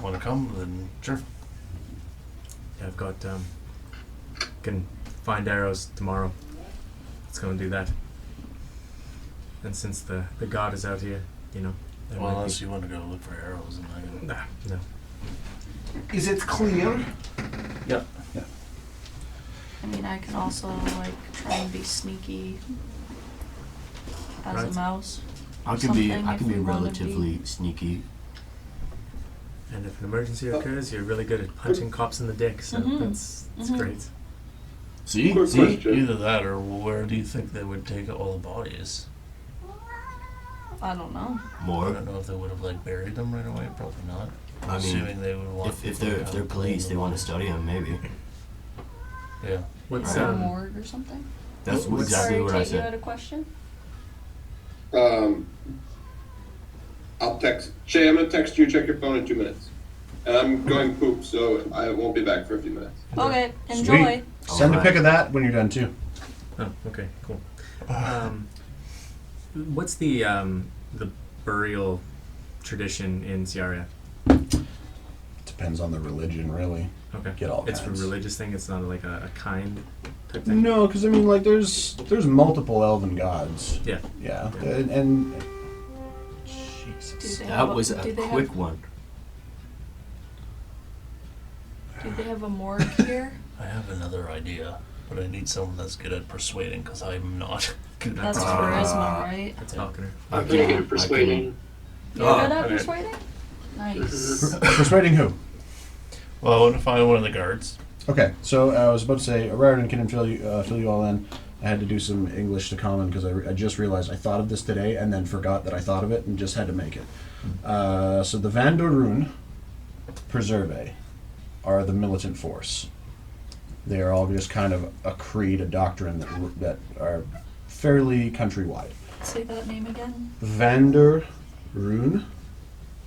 Speaker 8: want to come, then sure.
Speaker 2: Yeah, I've got can find arrows tomorrow. Let's go and do that. And since the god is out here, there
Speaker 8: Well,
Speaker 2: might be-
Speaker 8: unless you want to go look for arrows and I can...
Speaker 2: Nah, no.
Speaker 4: Is it clear?
Speaker 8: Yeah.
Speaker 3: I mean, I can also like try and be sneaky as a
Speaker 2: Right.
Speaker 3: mouse.
Speaker 5: I can be
Speaker 3: Something if we wanna
Speaker 5: relatively sneaky.
Speaker 2: And if an emergency occurs, you're really good at punching cops in the dick, so
Speaker 3: Mhm.
Speaker 2: that's
Speaker 3: Mhm.
Speaker 2: great.
Speaker 5: See?
Speaker 1: Quick
Speaker 5: See?
Speaker 1: question.
Speaker 8: Either that or where do you think they would take all the bodies?
Speaker 3: I don't know.
Speaker 8: I
Speaker 5: More.
Speaker 8: don't know if they would have like buried them right away. Probably not. I'm
Speaker 5: I mean,
Speaker 8: assuming they would want.
Speaker 5: If
Speaker 8: people
Speaker 5: they're
Speaker 8: to
Speaker 5: if
Speaker 8: come
Speaker 5: they're police,
Speaker 8: clean
Speaker 5: they
Speaker 8: them
Speaker 5: want
Speaker 8: up.
Speaker 5: to study them. Maybe.
Speaker 8: Yeah.
Speaker 2: What's
Speaker 3: Is it a
Speaker 5: Right.
Speaker 3: morgue or something?
Speaker 5: That's
Speaker 2: What's-
Speaker 5: exactly
Speaker 3: Sorry,
Speaker 5: what I
Speaker 3: Kate, you had
Speaker 5: said.
Speaker 3: a question?
Speaker 1: I'll text Shay. I'm gonna text you. Check your phone in 2 minutes. And I'm going poop, so I won't be back for a few minutes.
Speaker 3: Okay, enjoy.
Speaker 4: Send a
Speaker 5: Alright.
Speaker 4: pic of that when you're done too.
Speaker 2: Oh, okay, cool. What's the burial tradition in Ciaria?
Speaker 4: Depends on the religion, really.
Speaker 2: Okay.
Speaker 4: Get all
Speaker 2: It's
Speaker 4: kinds.
Speaker 2: a religious thing. It's not like a kind type thing.
Speaker 4: No, because I mean, like, there's multiple elven gods.
Speaker 2: Yeah.
Speaker 4: Yeah, and
Speaker 3: Do
Speaker 4: Jesus.
Speaker 3: they
Speaker 5: That
Speaker 3: have
Speaker 5: was a
Speaker 3: do they
Speaker 5: quick
Speaker 3: have,
Speaker 5: one.
Speaker 3: Do they have a morgue here?
Speaker 8: I have another idea, but I need someone that's good at persuading because I'm not good at
Speaker 3: That's
Speaker 8: persuading.
Speaker 3: charisma, right?
Speaker 2: That's Falconer.
Speaker 5: I
Speaker 6: I'm pretty good
Speaker 5: can-
Speaker 6: at persuading.
Speaker 3: You're
Speaker 5: Oh,
Speaker 3: good at
Speaker 8: okay.
Speaker 3: persuading? Nice.
Speaker 4: Persuading who?
Speaker 8: Well, I want to find one of the guards.
Speaker 4: Okay, so I was about to say, rather than can fill you all in, I had to do some English to common because I just realized I thought of this today and then forgot that I thought of it and just had to make it. So the Vandorun Preserve are the militant force. They are all just kind of a creed, a doctrine that are fairly countrywide.
Speaker 3: Say that name again.
Speaker 4: Vandorun,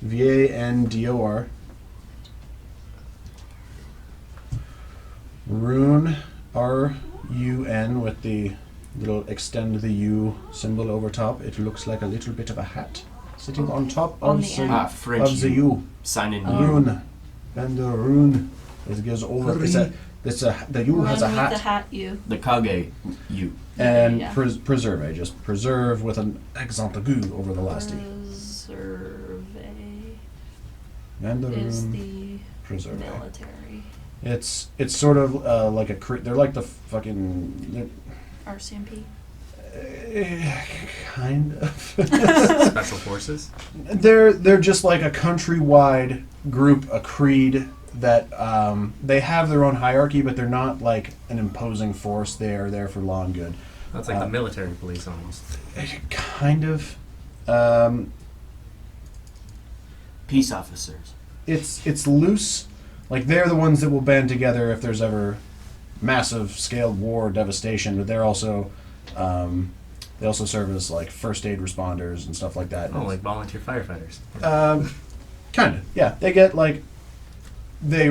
Speaker 4: Vandor. Rune, R-U-N, with the little extend the U symbol over top. It looks like a little bit of a hat sitting on top
Speaker 3: On
Speaker 4: of
Speaker 3: the
Speaker 4: the,
Speaker 3: end.
Speaker 5: French.
Speaker 4: of the U.
Speaker 5: Sign in.
Speaker 3: Oh.
Speaker 4: Rune. Vandorun. It goes over. The U has a
Speaker 3: Run with the
Speaker 4: hat.
Speaker 3: hat you.
Speaker 5: The Kage. You.
Speaker 4: And
Speaker 3: Yeah.
Speaker 4: preserve, just preserve with an accent aigu over the last E.
Speaker 3: Preserve is
Speaker 4: Vandorun
Speaker 3: the
Speaker 4: Preserve.
Speaker 3: military.
Speaker 4: It's sort of like a they're like the fucking
Speaker 10: RCMP.
Speaker 4: Kind of.
Speaker 2: Special forces.
Speaker 4: They're just like a countrywide group, a creed that they have their own hierarchy, but they're not like an imposing force. They are there for law and good.
Speaker 2: That's like the military police almost.
Speaker 4: Kind of.
Speaker 5: Peace officers.
Speaker 4: It's loose. Like they're the ones that will band together if there's ever massive scaled war or devastation, but they're also they also serve as like first aid responders and stuff like that.
Speaker 2: Oh, like volunteer firefighters.
Speaker 4: Kind of. Yeah, they get like they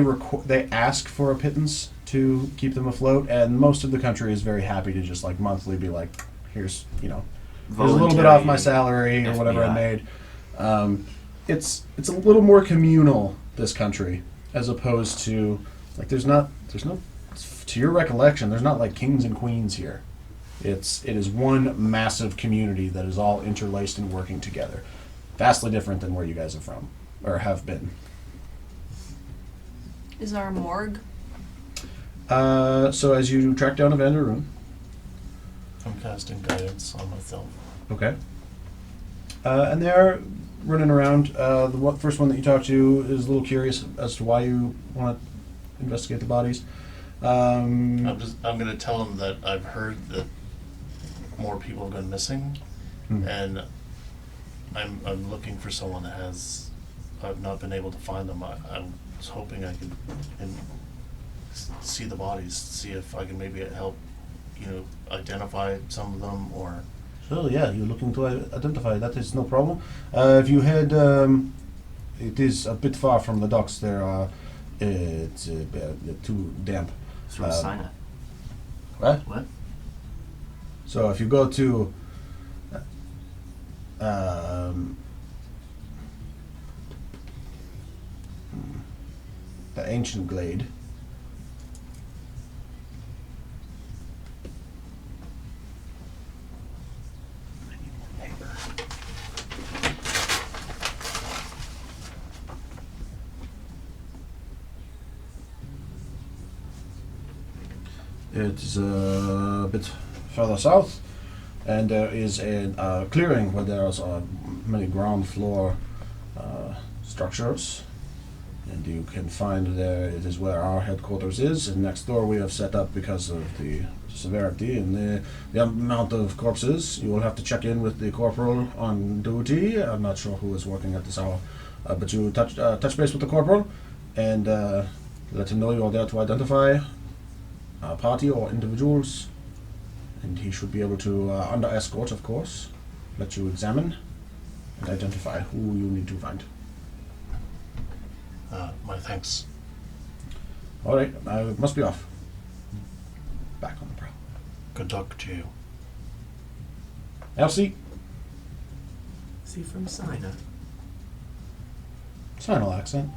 Speaker 4: ask for a pittance to keep them afloat, and most of the country is very happy to just like monthly be like, here's here's a little bit off my salary or whatever I made. It's a little more communal, this country, as opposed to like there's no, to your recollection, there's not like kings and queens here. It is one massive community that is all interlaced and working together. Vastly different than where you guys are from or have been.
Speaker 10: Is there a morgue?
Speaker 4: So as you track down Evander Room.
Speaker 8: I'm casting guidance on myself.
Speaker 4: Okay. And they're running around. The first one that you talk to is a little curious as to why you want to investigate the bodies.
Speaker 8: I'm gonna tell him that I've heard that more people have gone missing, and I'm looking for someone that has. I've not been able to find them. I was hoping I could see the bodies, see if I can maybe help, identify some of them or.
Speaker 4: So yeah, you're looking to identify. That is no problem. If you head, it is a bit far from the docks. There it's too damp.
Speaker 5: It's from Sinai.
Speaker 4: What?
Speaker 5: What?
Speaker 4: So if you go to the ancient glade, it's a bit further south, and there is a clearing where there's many ground floor structures, and you can find there it is where our headquarters is, and next door we have set up because of the severity and the amount of corpses. You will have to check in with the corporal on duty. I'm not sure who is working at this hour, but you touch base with the corporal and let him know you are there to identify a party or individuals, and he should be able to, under escort of course, let you examine and identify who you need to find.
Speaker 8: My thanks.
Speaker 4: Alright, I must be off. Back on the prowl.
Speaker 8: Good luck to you.
Speaker 4: Elsie?
Speaker 2: Is he from Sinai?
Speaker 4: Sinal accent.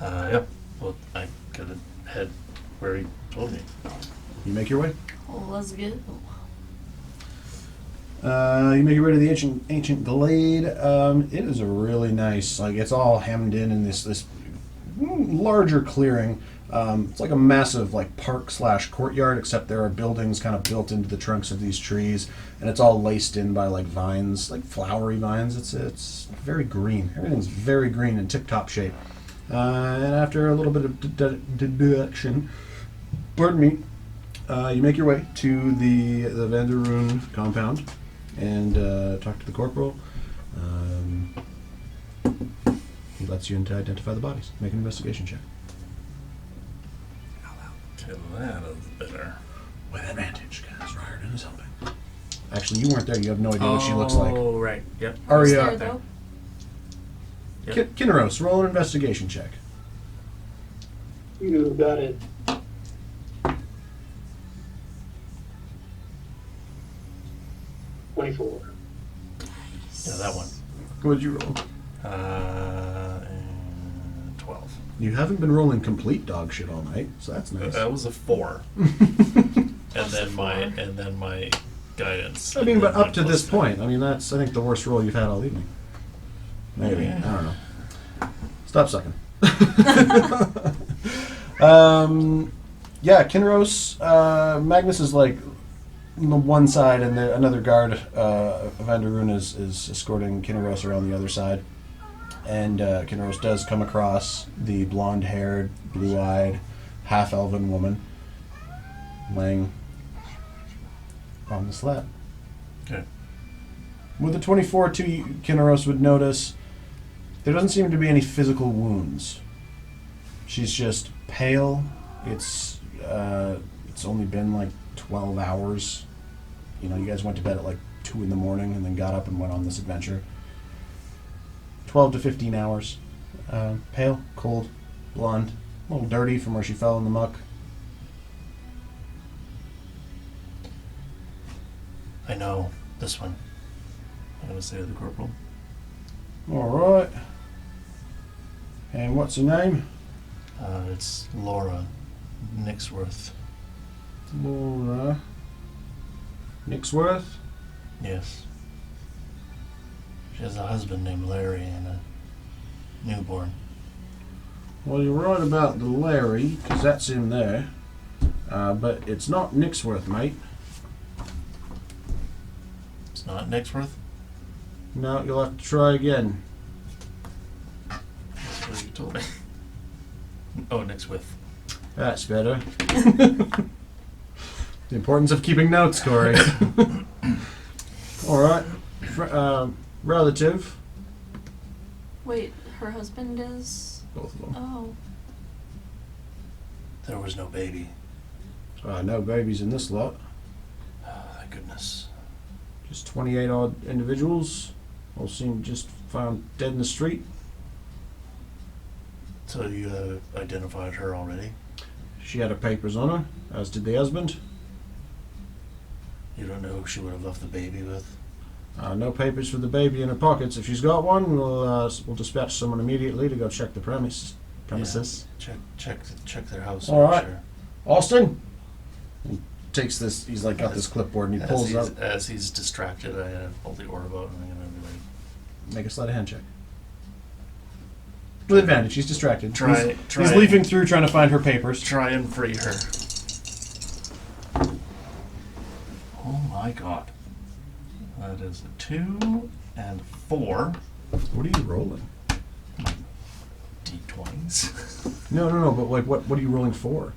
Speaker 8: Yep. Well, I gotta head where he told me.
Speaker 4: You make your way?
Speaker 3: Oh, let's go.
Speaker 4: You make your way to the ancient glade. It is a really nice, like it's all hemmed in this larger clearing. It's like a massive like park / courtyard, except there are buildings kind of built into the trunks of these trees, and it's all laced in by like vines, like flowery vines. It's very green. Everything's very green and tip-top shape. And after a little bit of deduction, pardon me, you make your way to the Vanderoon compound and talk to the corporal. He lets you in to identify the bodies. Make an investigation check.
Speaker 8: Okay, that is better.
Speaker 4: With advantage, because Riordan is helping. Actually, you weren't there. You have no idea what she looks like.
Speaker 2: Oh, right. Yep.
Speaker 3: Who's
Speaker 4: Aria,
Speaker 3: there, though?
Speaker 2: Yep.
Speaker 4: Kinneros, roll an investigation check.
Speaker 6: You got it. $24.
Speaker 8: Yeah, that one.
Speaker 4: What did you roll?
Speaker 8: And 12.
Speaker 4: You haven't been rolling complete dog shit all night, so that's nice.
Speaker 8: That was a 4. and then my guidance.
Speaker 4: I mean,
Speaker 8: and
Speaker 4: but
Speaker 8: then
Speaker 4: up
Speaker 8: my
Speaker 4: to this
Speaker 8: +10.
Speaker 4: point, I mean, that's, I think, the worst roll you've had all evening. Maybe. I don't know. Stop sucking. Yeah, Kinross, Magnus is like on the one side, and another guard, Vanderroon, is escorting Kinross around the other side. And Kinross does come across the blonde-haired, blue-eyed, half-elven woman laying on the slab.
Speaker 8: Okay.
Speaker 4: With a 24, Kinross would notice there doesn't seem to be any physical wounds. She's just pale. It's only been like 12 hours. You know, you guys went to bed at like 2 in the morning and then got up and went on this adventure. 12 to 15 hours. Pale, cold, blonde, a little dirty from where she fell in the muck.
Speaker 8: I know this one. I'm gonna say to the corporal.
Speaker 4: Alright. And what's her name?
Speaker 8: It's Laura Nixworth.
Speaker 4: Laura Nixworth?
Speaker 8: Yes. She has a husband named Larry and a newborn.
Speaker 4: Well, you're right about the Larry, because that's him there. But it's not Nixworth, mate.
Speaker 8: It's not Nixworth?
Speaker 4: No, you'll have to try again.
Speaker 8: That's what you told me. Oh, Nixworth.
Speaker 4: That's better. The importance of keeping notes, Corey. Alright. Relative.
Speaker 3: Wait, her husband is.
Speaker 4: Both of them.
Speaker 3: Oh.
Speaker 8: There was no baby.
Speaker 4: No babies in this lot.
Speaker 8: Oh, thank goodness.
Speaker 4: Just 28 odd individuals. All seem just found dead in the street.
Speaker 8: So you identified her already?
Speaker 4: She had her papers on her, as did the husband.
Speaker 8: You don't know who she would have left the baby with?
Speaker 4: No papers for the baby in her pockets. If she's got one, we'll dispatch someone immediately to go check the premises.
Speaker 8: Yeah. Check their house.
Speaker 4: All right.
Speaker 8: Sure.
Speaker 4: Austin. He takes this. He's like got this clipboard and he pulls out.
Speaker 8: As he's distracted, I pull the orb out and I'm gonna be like,
Speaker 4: Make a sleight of hand check. With advantage. He's distracted.
Speaker 8: Try
Speaker 4: He's leafing through trying to find her papers.
Speaker 8: try and free her. Oh my god. That is a 2 and 4
Speaker 4: What are you rolling?
Speaker 8: d20s.
Speaker 4: No. But like, what are you rolling for?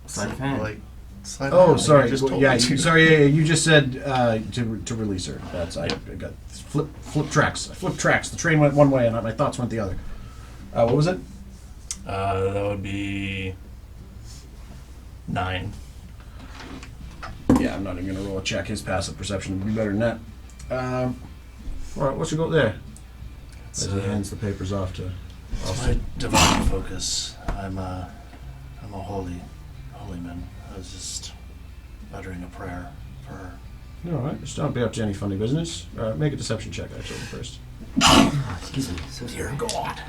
Speaker 5: Sleight of hand.
Speaker 8: Like, sleight of
Speaker 4: Oh,
Speaker 8: hand,
Speaker 4: sorry.
Speaker 8: you just
Speaker 4: Well,
Speaker 8: told
Speaker 4: yeah,
Speaker 8: me to.
Speaker 4: sorry. You just said to release her. That's I got flip tracks. I flipped tracks. The train went one way and my thoughts went the other. What was it?
Speaker 8: That would be 9.
Speaker 4: Yeah, I'm not even gonna roll a check. His passive perception would be better than that. All right, what's your goal there? As he hands the papers off to.
Speaker 8: It's my divine focus. I'm a holy man. I was just uttering a prayer for her.
Speaker 4: All right, just don't be up to any funny business. Make a deception check actually first.
Speaker 5: Excuse me. So dear God.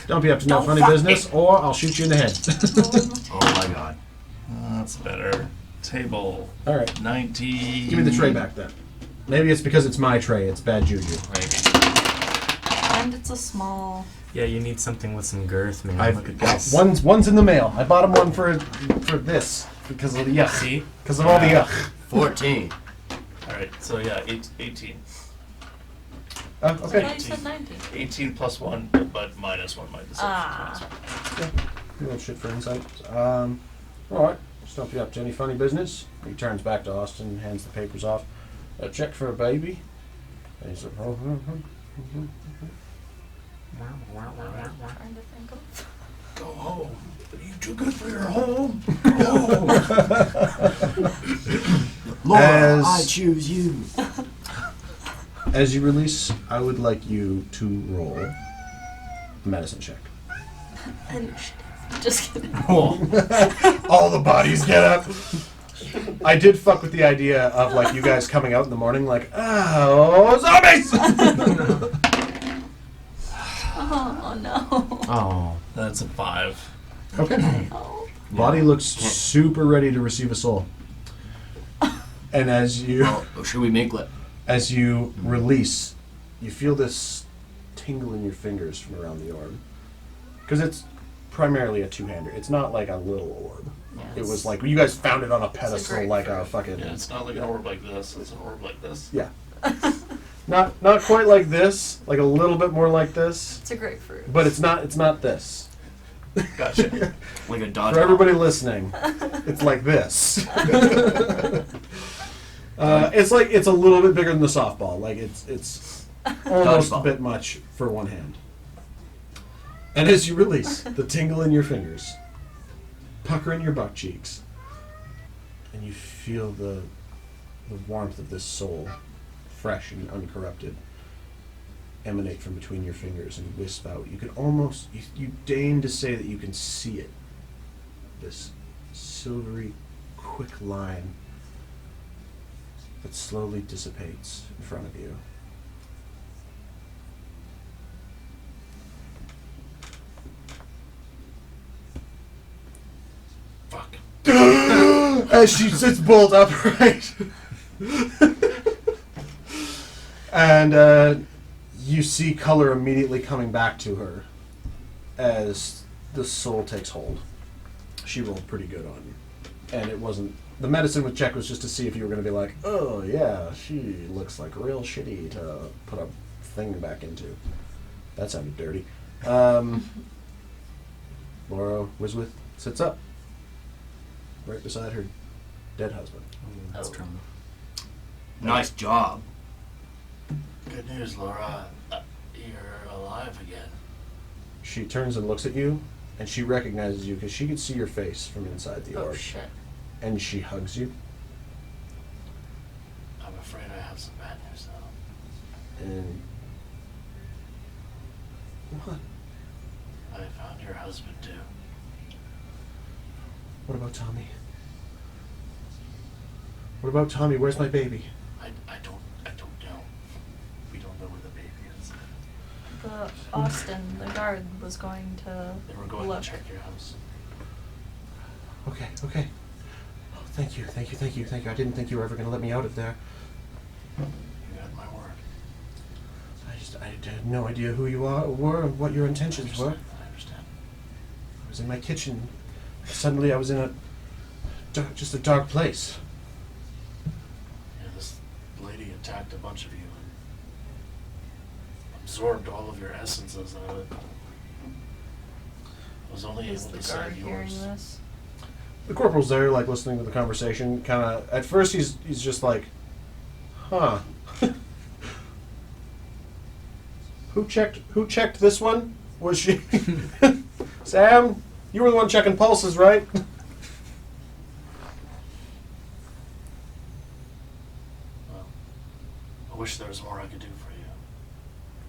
Speaker 4: Don't be up to no funny business, or I'll shoot you in the head.
Speaker 5: Oh my God.
Speaker 8: That's better. Table.
Speaker 4: All right,
Speaker 8: 19.
Speaker 4: give me the tray back then. Maybe it's because it's my tray. It's bad juju.
Speaker 3: And it's a small.
Speaker 2: Yeah, you need something with some girth, man. Look at this.
Speaker 4: One's in the mail. I bought him one for this because of the yuck.
Speaker 8: See?
Speaker 4: Because of all the yuck.
Speaker 5: 14.
Speaker 8: Alright, so yeah, 18.
Speaker 3: I
Speaker 4: Okay.
Speaker 3: thought you said 19.
Speaker 8: 18 plus 1, but minus 1 my deception.
Speaker 3: Ah.
Speaker 4: You little shit for insight. All right. Just don't be up to any funny business. He turns back to Austin and hands the papers off. A check for a baby. And he's like,
Speaker 3: Trying to think of.
Speaker 8: Go home. You too good for your home. Go home.
Speaker 5: Laura,
Speaker 4: As-
Speaker 5: I choose you.
Speaker 4: As you release, I would like you to roll a medicine check.
Speaker 3: Just kidding.
Speaker 4: All the bodies get up. I did fuck with the idea of like you guys coming out in the morning like, oh, zombies!
Speaker 3: Oh no.
Speaker 2: Oh.
Speaker 8: That's a 5.
Speaker 4: Okay.
Speaker 3: Oh.
Speaker 4: Body looks super ready to receive a soul. And as you
Speaker 5: Should we make
Speaker 4: as you release, you feel this tingle in your fingers from around the orb. Because it's primarily a two-hander. It's not like a little orb.
Speaker 3: Yeah.
Speaker 4: It was like you guys found it on a
Speaker 3: a
Speaker 4: pedestal,
Speaker 3: great
Speaker 4: like
Speaker 3: fruit.
Speaker 4: a fucking.
Speaker 8: Yeah, it's not like an orb like this. It's an orb like this.
Speaker 4: Yeah. Not quite like this. Like a little bit more like this.
Speaker 3: It's a grapefruit.
Speaker 4: But it's not this.
Speaker 5: Gotcha. Like a dodgeball.
Speaker 4: For everybody listening, it's like this. It's a little bit bigger than the softball. Like it's almost a
Speaker 5: Dodgeball.
Speaker 4: bit much for one hand. And as you release the tingle in your fingers, pucker in your butt cheeks, and you feel the warmth of this soul, fresh and uncorrupted, emanate from between your fingers and wisp out. You can almost, you deign to say that you can see it. This silvery, quick line that slowly dissipates in front of you.
Speaker 8: Fuck.
Speaker 4: As she sits bolt upright. And you see color immediately coming back to her as the soul takes hold. She rolled pretty good on you. And it wasn't... The medicine check was just to see if you were going to be like, oh yeah, she looks like real shitty to put a thing back into. That sounded dirty. Laura Wiswith sits up. Right beside her dead husband.
Speaker 2: That's
Speaker 3: Oh.
Speaker 2: trauma.
Speaker 5: Nice job.
Speaker 8: Good news, Laura. You're alive again.
Speaker 4: She turns and looks at you, and she recognizes you because she could see your face from inside the
Speaker 3: Oh
Speaker 4: orb.
Speaker 3: shit.
Speaker 4: And she hugs you,
Speaker 8: I'm afraid I have some bad news though.
Speaker 4: and what?
Speaker 8: I found your husband too.
Speaker 4: What about Tommy? What about Tommy? Where's my baby?
Speaker 8: I don't know. We don't know where the baby is.
Speaker 3: The Austin, the guard, was going to
Speaker 8: They were going
Speaker 3: look.
Speaker 8: to check your house.
Speaker 4: Okay. Oh, thank you. I didn't think you were ever going to let me out of there.
Speaker 8: You got my word.
Speaker 4: I had no idea who you were and what your intentions were.
Speaker 8: I understand.
Speaker 4: I was in my kitchen. Suddenly I was in just a dark place.
Speaker 8: Yeah, this lady attacked a bunch of you and absorbed all of your essences out of it. I was only
Speaker 3: Is
Speaker 8: able
Speaker 3: the
Speaker 8: to
Speaker 3: guard
Speaker 8: save
Speaker 3: hearing
Speaker 8: yours.
Speaker 3: this?
Speaker 4: The corporal's there, like, listening to the conversation, kind of... At first, he's just like, huh. Who checked this one? Was she... Sam, you were the one checking pulses, right?
Speaker 8: Well, I wish there was more I could do for you.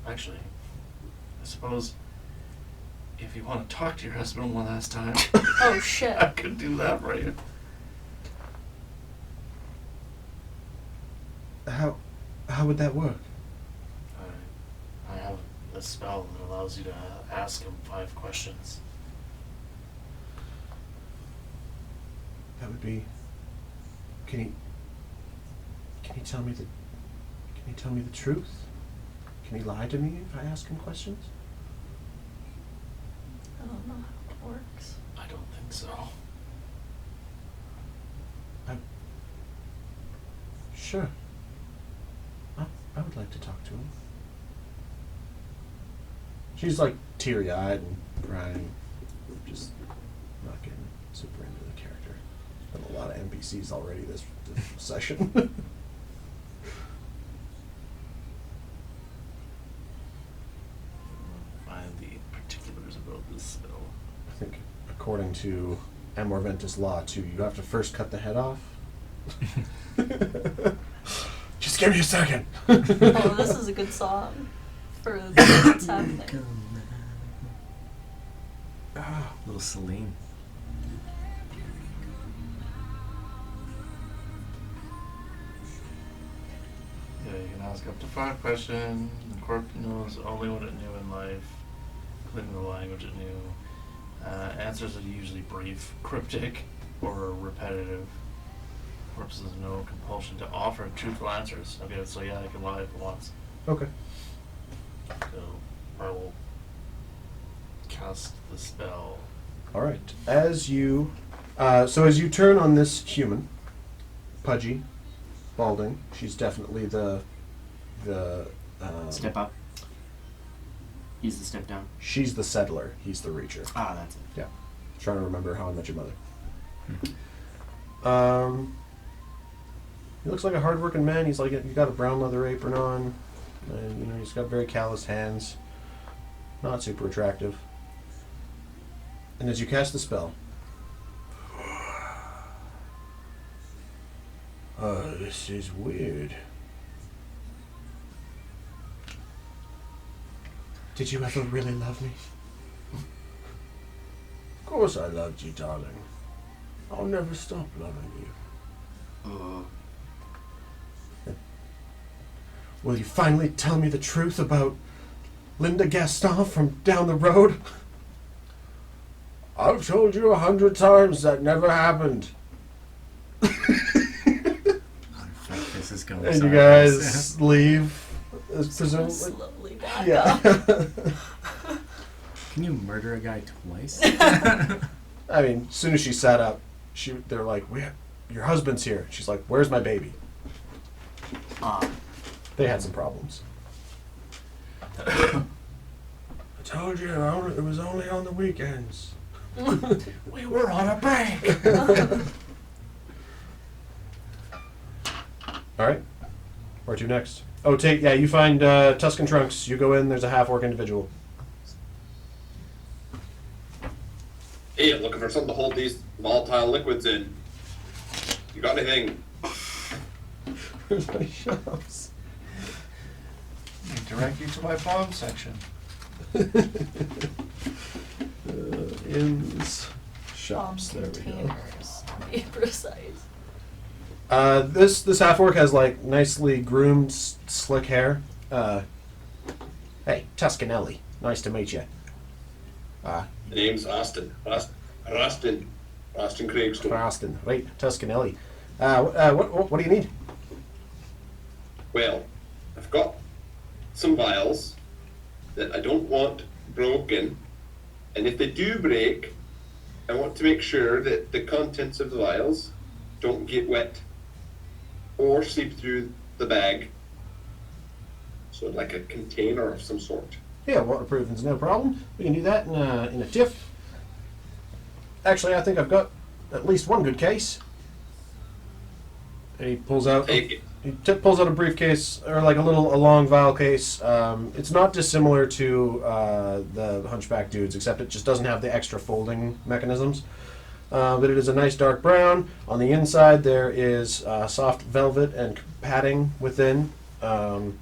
Speaker 8: Actually, I suppose if you want to talk to your husband one last time,
Speaker 3: Oh shit.
Speaker 8: I could do that for you.
Speaker 4: How would that work?
Speaker 8: I have a spell that allows you to ask him 5 questions.
Speaker 4: That would be... Can he tell me the truth? Can he lie to me if I ask him questions?
Speaker 3: I don't know how it works.
Speaker 8: I don't think so.
Speaker 4: Sure. I would like to talk to him. She's like teary-eyed and crying, just not getting super into the character. There's been a lot of NPCs already this session.
Speaker 8: Find the particulars about this spell.
Speaker 4: I think according to Amour Ventis law too, you have to first cut the head off. Just give me a second.
Speaker 3: Oh, this is a good song for what's happening.
Speaker 2: Little Celine.
Speaker 8: Yeah, you can ask up to 5 questions. The corp knows only what it knew in life, including the language it knew. Answers are usually brief, cryptic, or repetitive. Corpse has no compulsion to offer truthful answers. Okay, so yeah, I can lie if it wants.
Speaker 4: Okay.
Speaker 8: So I will cast the spell.
Speaker 4: All right. As you So as you turn on this human, pudgy, balding, she's definitely the
Speaker 10: Step up. He's the step down.
Speaker 4: she's the settler. He's the reacher.
Speaker 10: Ah, that's it.
Speaker 4: Yeah. Trying to remember how I met your mother. He looks like a hard-working man. He's got a brown leather apron on, and he's got very calloused hands. Not super attractive. And as you cast the spell, this is weird. Did you ever really love me? Of course I loved you, darling. I'll never stop loving you. Will you finally tell me the truth about Linda Gaston from down the road? I've told you 100 times that never happened.
Speaker 2: This is going
Speaker 4: And you
Speaker 2: sideways.
Speaker 4: guys leave. Presumably.
Speaker 3: Slowly back
Speaker 4: Yeah.
Speaker 3: up.
Speaker 2: Can you murder a guy twice?
Speaker 4: I mean, as soon as she sat up, they're like, your husband's here. She's like, where's my baby? They had some problems. I told you, it was only on the weekends.
Speaker 9: We were on a break.
Speaker 4: All right. Where to next? Oh, you find Tuscan Trunks. You go in, there's a half-orc individual.
Speaker 1: Hey, I'm looking for something to hold these volatile liquids in. You got anything?
Speaker 4: Where's my shops?
Speaker 7: Direct you to my bomb section.
Speaker 4: Inns.
Speaker 3: Bomb
Speaker 4: Shops. There we go.
Speaker 3: containers, to be precise.
Speaker 4: This half-orc has like nicely groomed, slick hair. Hey, Tuscanelli. Nice to meet you.
Speaker 1: The name's Austin. Austin Craigstone.
Speaker 4: Austin. Right, Tuscanelli. What do you need?
Speaker 1: Well, I've got some vials that I don't want broken, and if they do break, I want to make sure that the contents of the vials don't get wet or seep through the bag. So like a container of some sort.
Speaker 4: Yeah, waterproofing's no problem. We can do that in a tiff. Actually, I think I've got at least one good case. And he pulls out.
Speaker 1: Take it.
Speaker 4: He pulls out a briefcase, or like a long vial case. It's not dissimilar to the Hunchback dudes, except it just doesn't have the extra folding mechanisms. But it is a nice dark brown. On the inside, there is soft velvet and padding within. And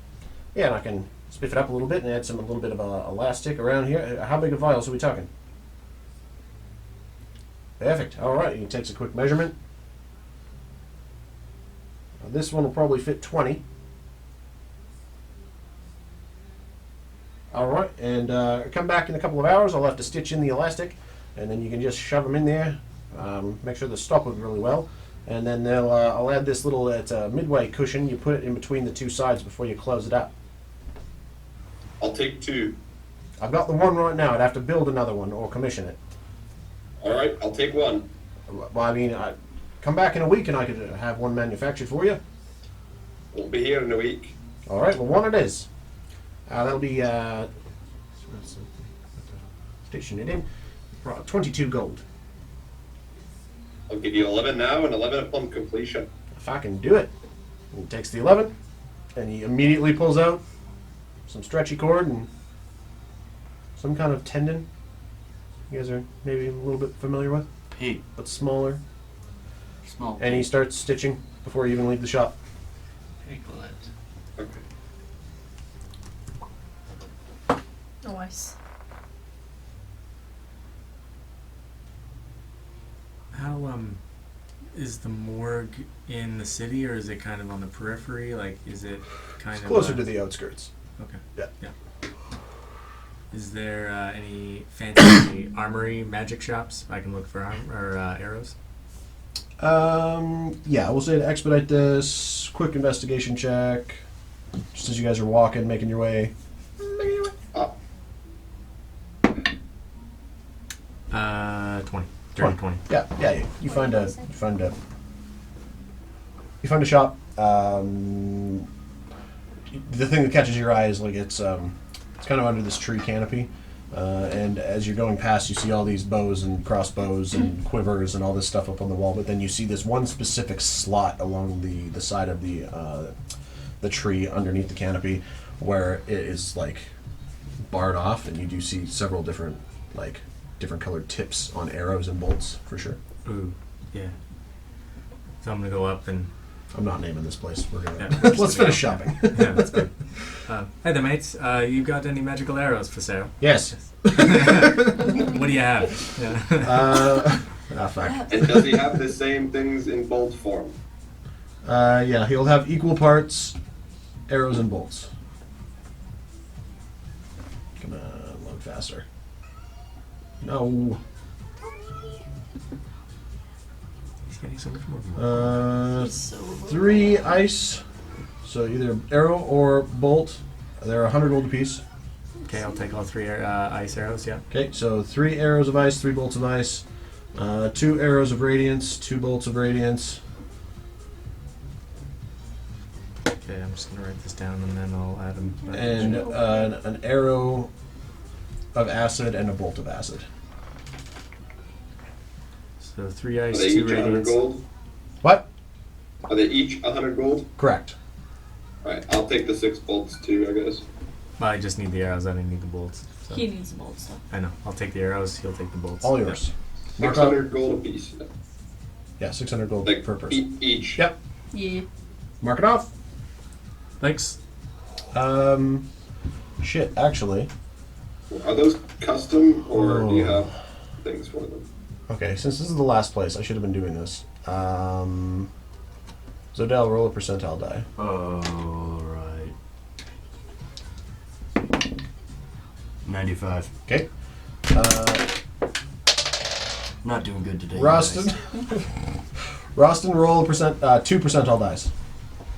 Speaker 4: I can spiff it up a little bit and add a little bit of elastic around here. How big of vials are we talking? Perfect. All right. He takes a quick measurement. This one will probably fit 20. All right, and come back in a couple of hours. I'll have to stitch in the elastic, and then you can just shove them in there. Make sure they're stoppered really well, and then I'll add this little midway cushion. You put it in between the two sides before you close it up.
Speaker 1: I'll take 2.
Speaker 4: I've got the one right now. I'd have to build another one or commission it.
Speaker 1: All right, I'll take 1.
Speaker 4: Well, I mean, come back in a week and I could have one manufactured for you.
Speaker 1: Won't be here in a week.
Speaker 4: All right, well, one it is. That'll be station it in. 22 gold.
Speaker 1: I'll give you 11 now and 11 upon completion.
Speaker 4: If I can do it. He takes the 11 and he immediately pulls out some stretchy cord and some kind of tendon. You guys are maybe a little bit familiar with,
Speaker 10: Pig.
Speaker 4: but smaller.
Speaker 10: Small.
Speaker 4: And he starts stitching before you even leave the shop.
Speaker 7: Piglet.
Speaker 1: Okay.
Speaker 3: Nice.
Speaker 2: How is the morgue in the city, or is it kind of on the periphery? Like, is it kind
Speaker 4: It's
Speaker 2: of
Speaker 4: closer to the outskirts.
Speaker 2: Okay.
Speaker 4: Yeah.
Speaker 2: Is there any fancy armory magic shops I can look for arrows?
Speaker 4: Yeah, we'll say to expedite this, quick investigation check. Just as you guys are walking, making your way.
Speaker 2: 20. Dirty 20.
Speaker 4: Yeah. You find a shop. The thing that catches your eye is like it's kind of under this tree canopy, and as you're going past, you see all these bows and crossbows and quivers and all this stuff up on the wall. But then you see this one specific slot along the side of the tree underneath the canopy, where it is like barred off, and you do see several different colored tips on arrows and bolts for sure.
Speaker 2: Ooh, yeah. So I'm gonna go up and.
Speaker 4: I'm not naming this place. We're gonna
Speaker 2: Yeah.
Speaker 4: let's finish shopping.
Speaker 2: Yeah, that's good. Hey there, mates. You got any magical arrows for sale?
Speaker 4: Yes.
Speaker 2: What do you have? Yeah.
Speaker 4: Fuck.
Speaker 1: And does he have the same things in bolt form?
Speaker 4: Yeah, he'll have equal parts arrows and bolts. Come on, load faster. No.
Speaker 2: He's getting so much more.
Speaker 4: 3 ice. So either arrow or bolt. They're 100 gold apiece.
Speaker 2: Okay, I'll take all 3 ice arrows. Yeah.
Speaker 4: Okay, so 3 arrows of ice, 3 bolts of ice, 2 arrows of radiance, 2 bolts of radiance.
Speaker 2: Okay, I'm just gonna write this down and then I'll add them.
Speaker 4: And an arrow of acid and a bolt of acid.
Speaker 2: So 3
Speaker 1: Are
Speaker 2: ice,
Speaker 1: they
Speaker 2: 2
Speaker 1: each 100
Speaker 2: radiance.
Speaker 1: gold?
Speaker 4: What?
Speaker 1: Are they each 100 gold?
Speaker 4: Correct.
Speaker 1: Alright, I'll take the 6 bolts too, I guess.
Speaker 2: Well, I just need the arrows. I didn't need the bolts. So.
Speaker 3: He needs bold stuff.
Speaker 2: I know. I'll take the arrows. He'll take the bolts.
Speaker 4: All yours. Mark
Speaker 1: 600 gold apiece.
Speaker 4: Yeah, 600 gold
Speaker 1: Like
Speaker 4: per person.
Speaker 1: each.
Speaker 4: Yep.
Speaker 3: Yeah.
Speaker 4: Mark it off.
Speaker 2: Thanks.
Speaker 4: Shit, actually.
Speaker 1: Are those custom or do you
Speaker 4: Oh.
Speaker 1: have things for them?
Speaker 4: Okay, since this is the last place, I should have been doing this. Zodell, roll a percentile die.
Speaker 5: Alright. 95.
Speaker 4: Okay.
Speaker 5: Not doing good today.
Speaker 4: Roston.
Speaker 5: guys.
Speaker 4: Roston, roll a 2 percentile dice.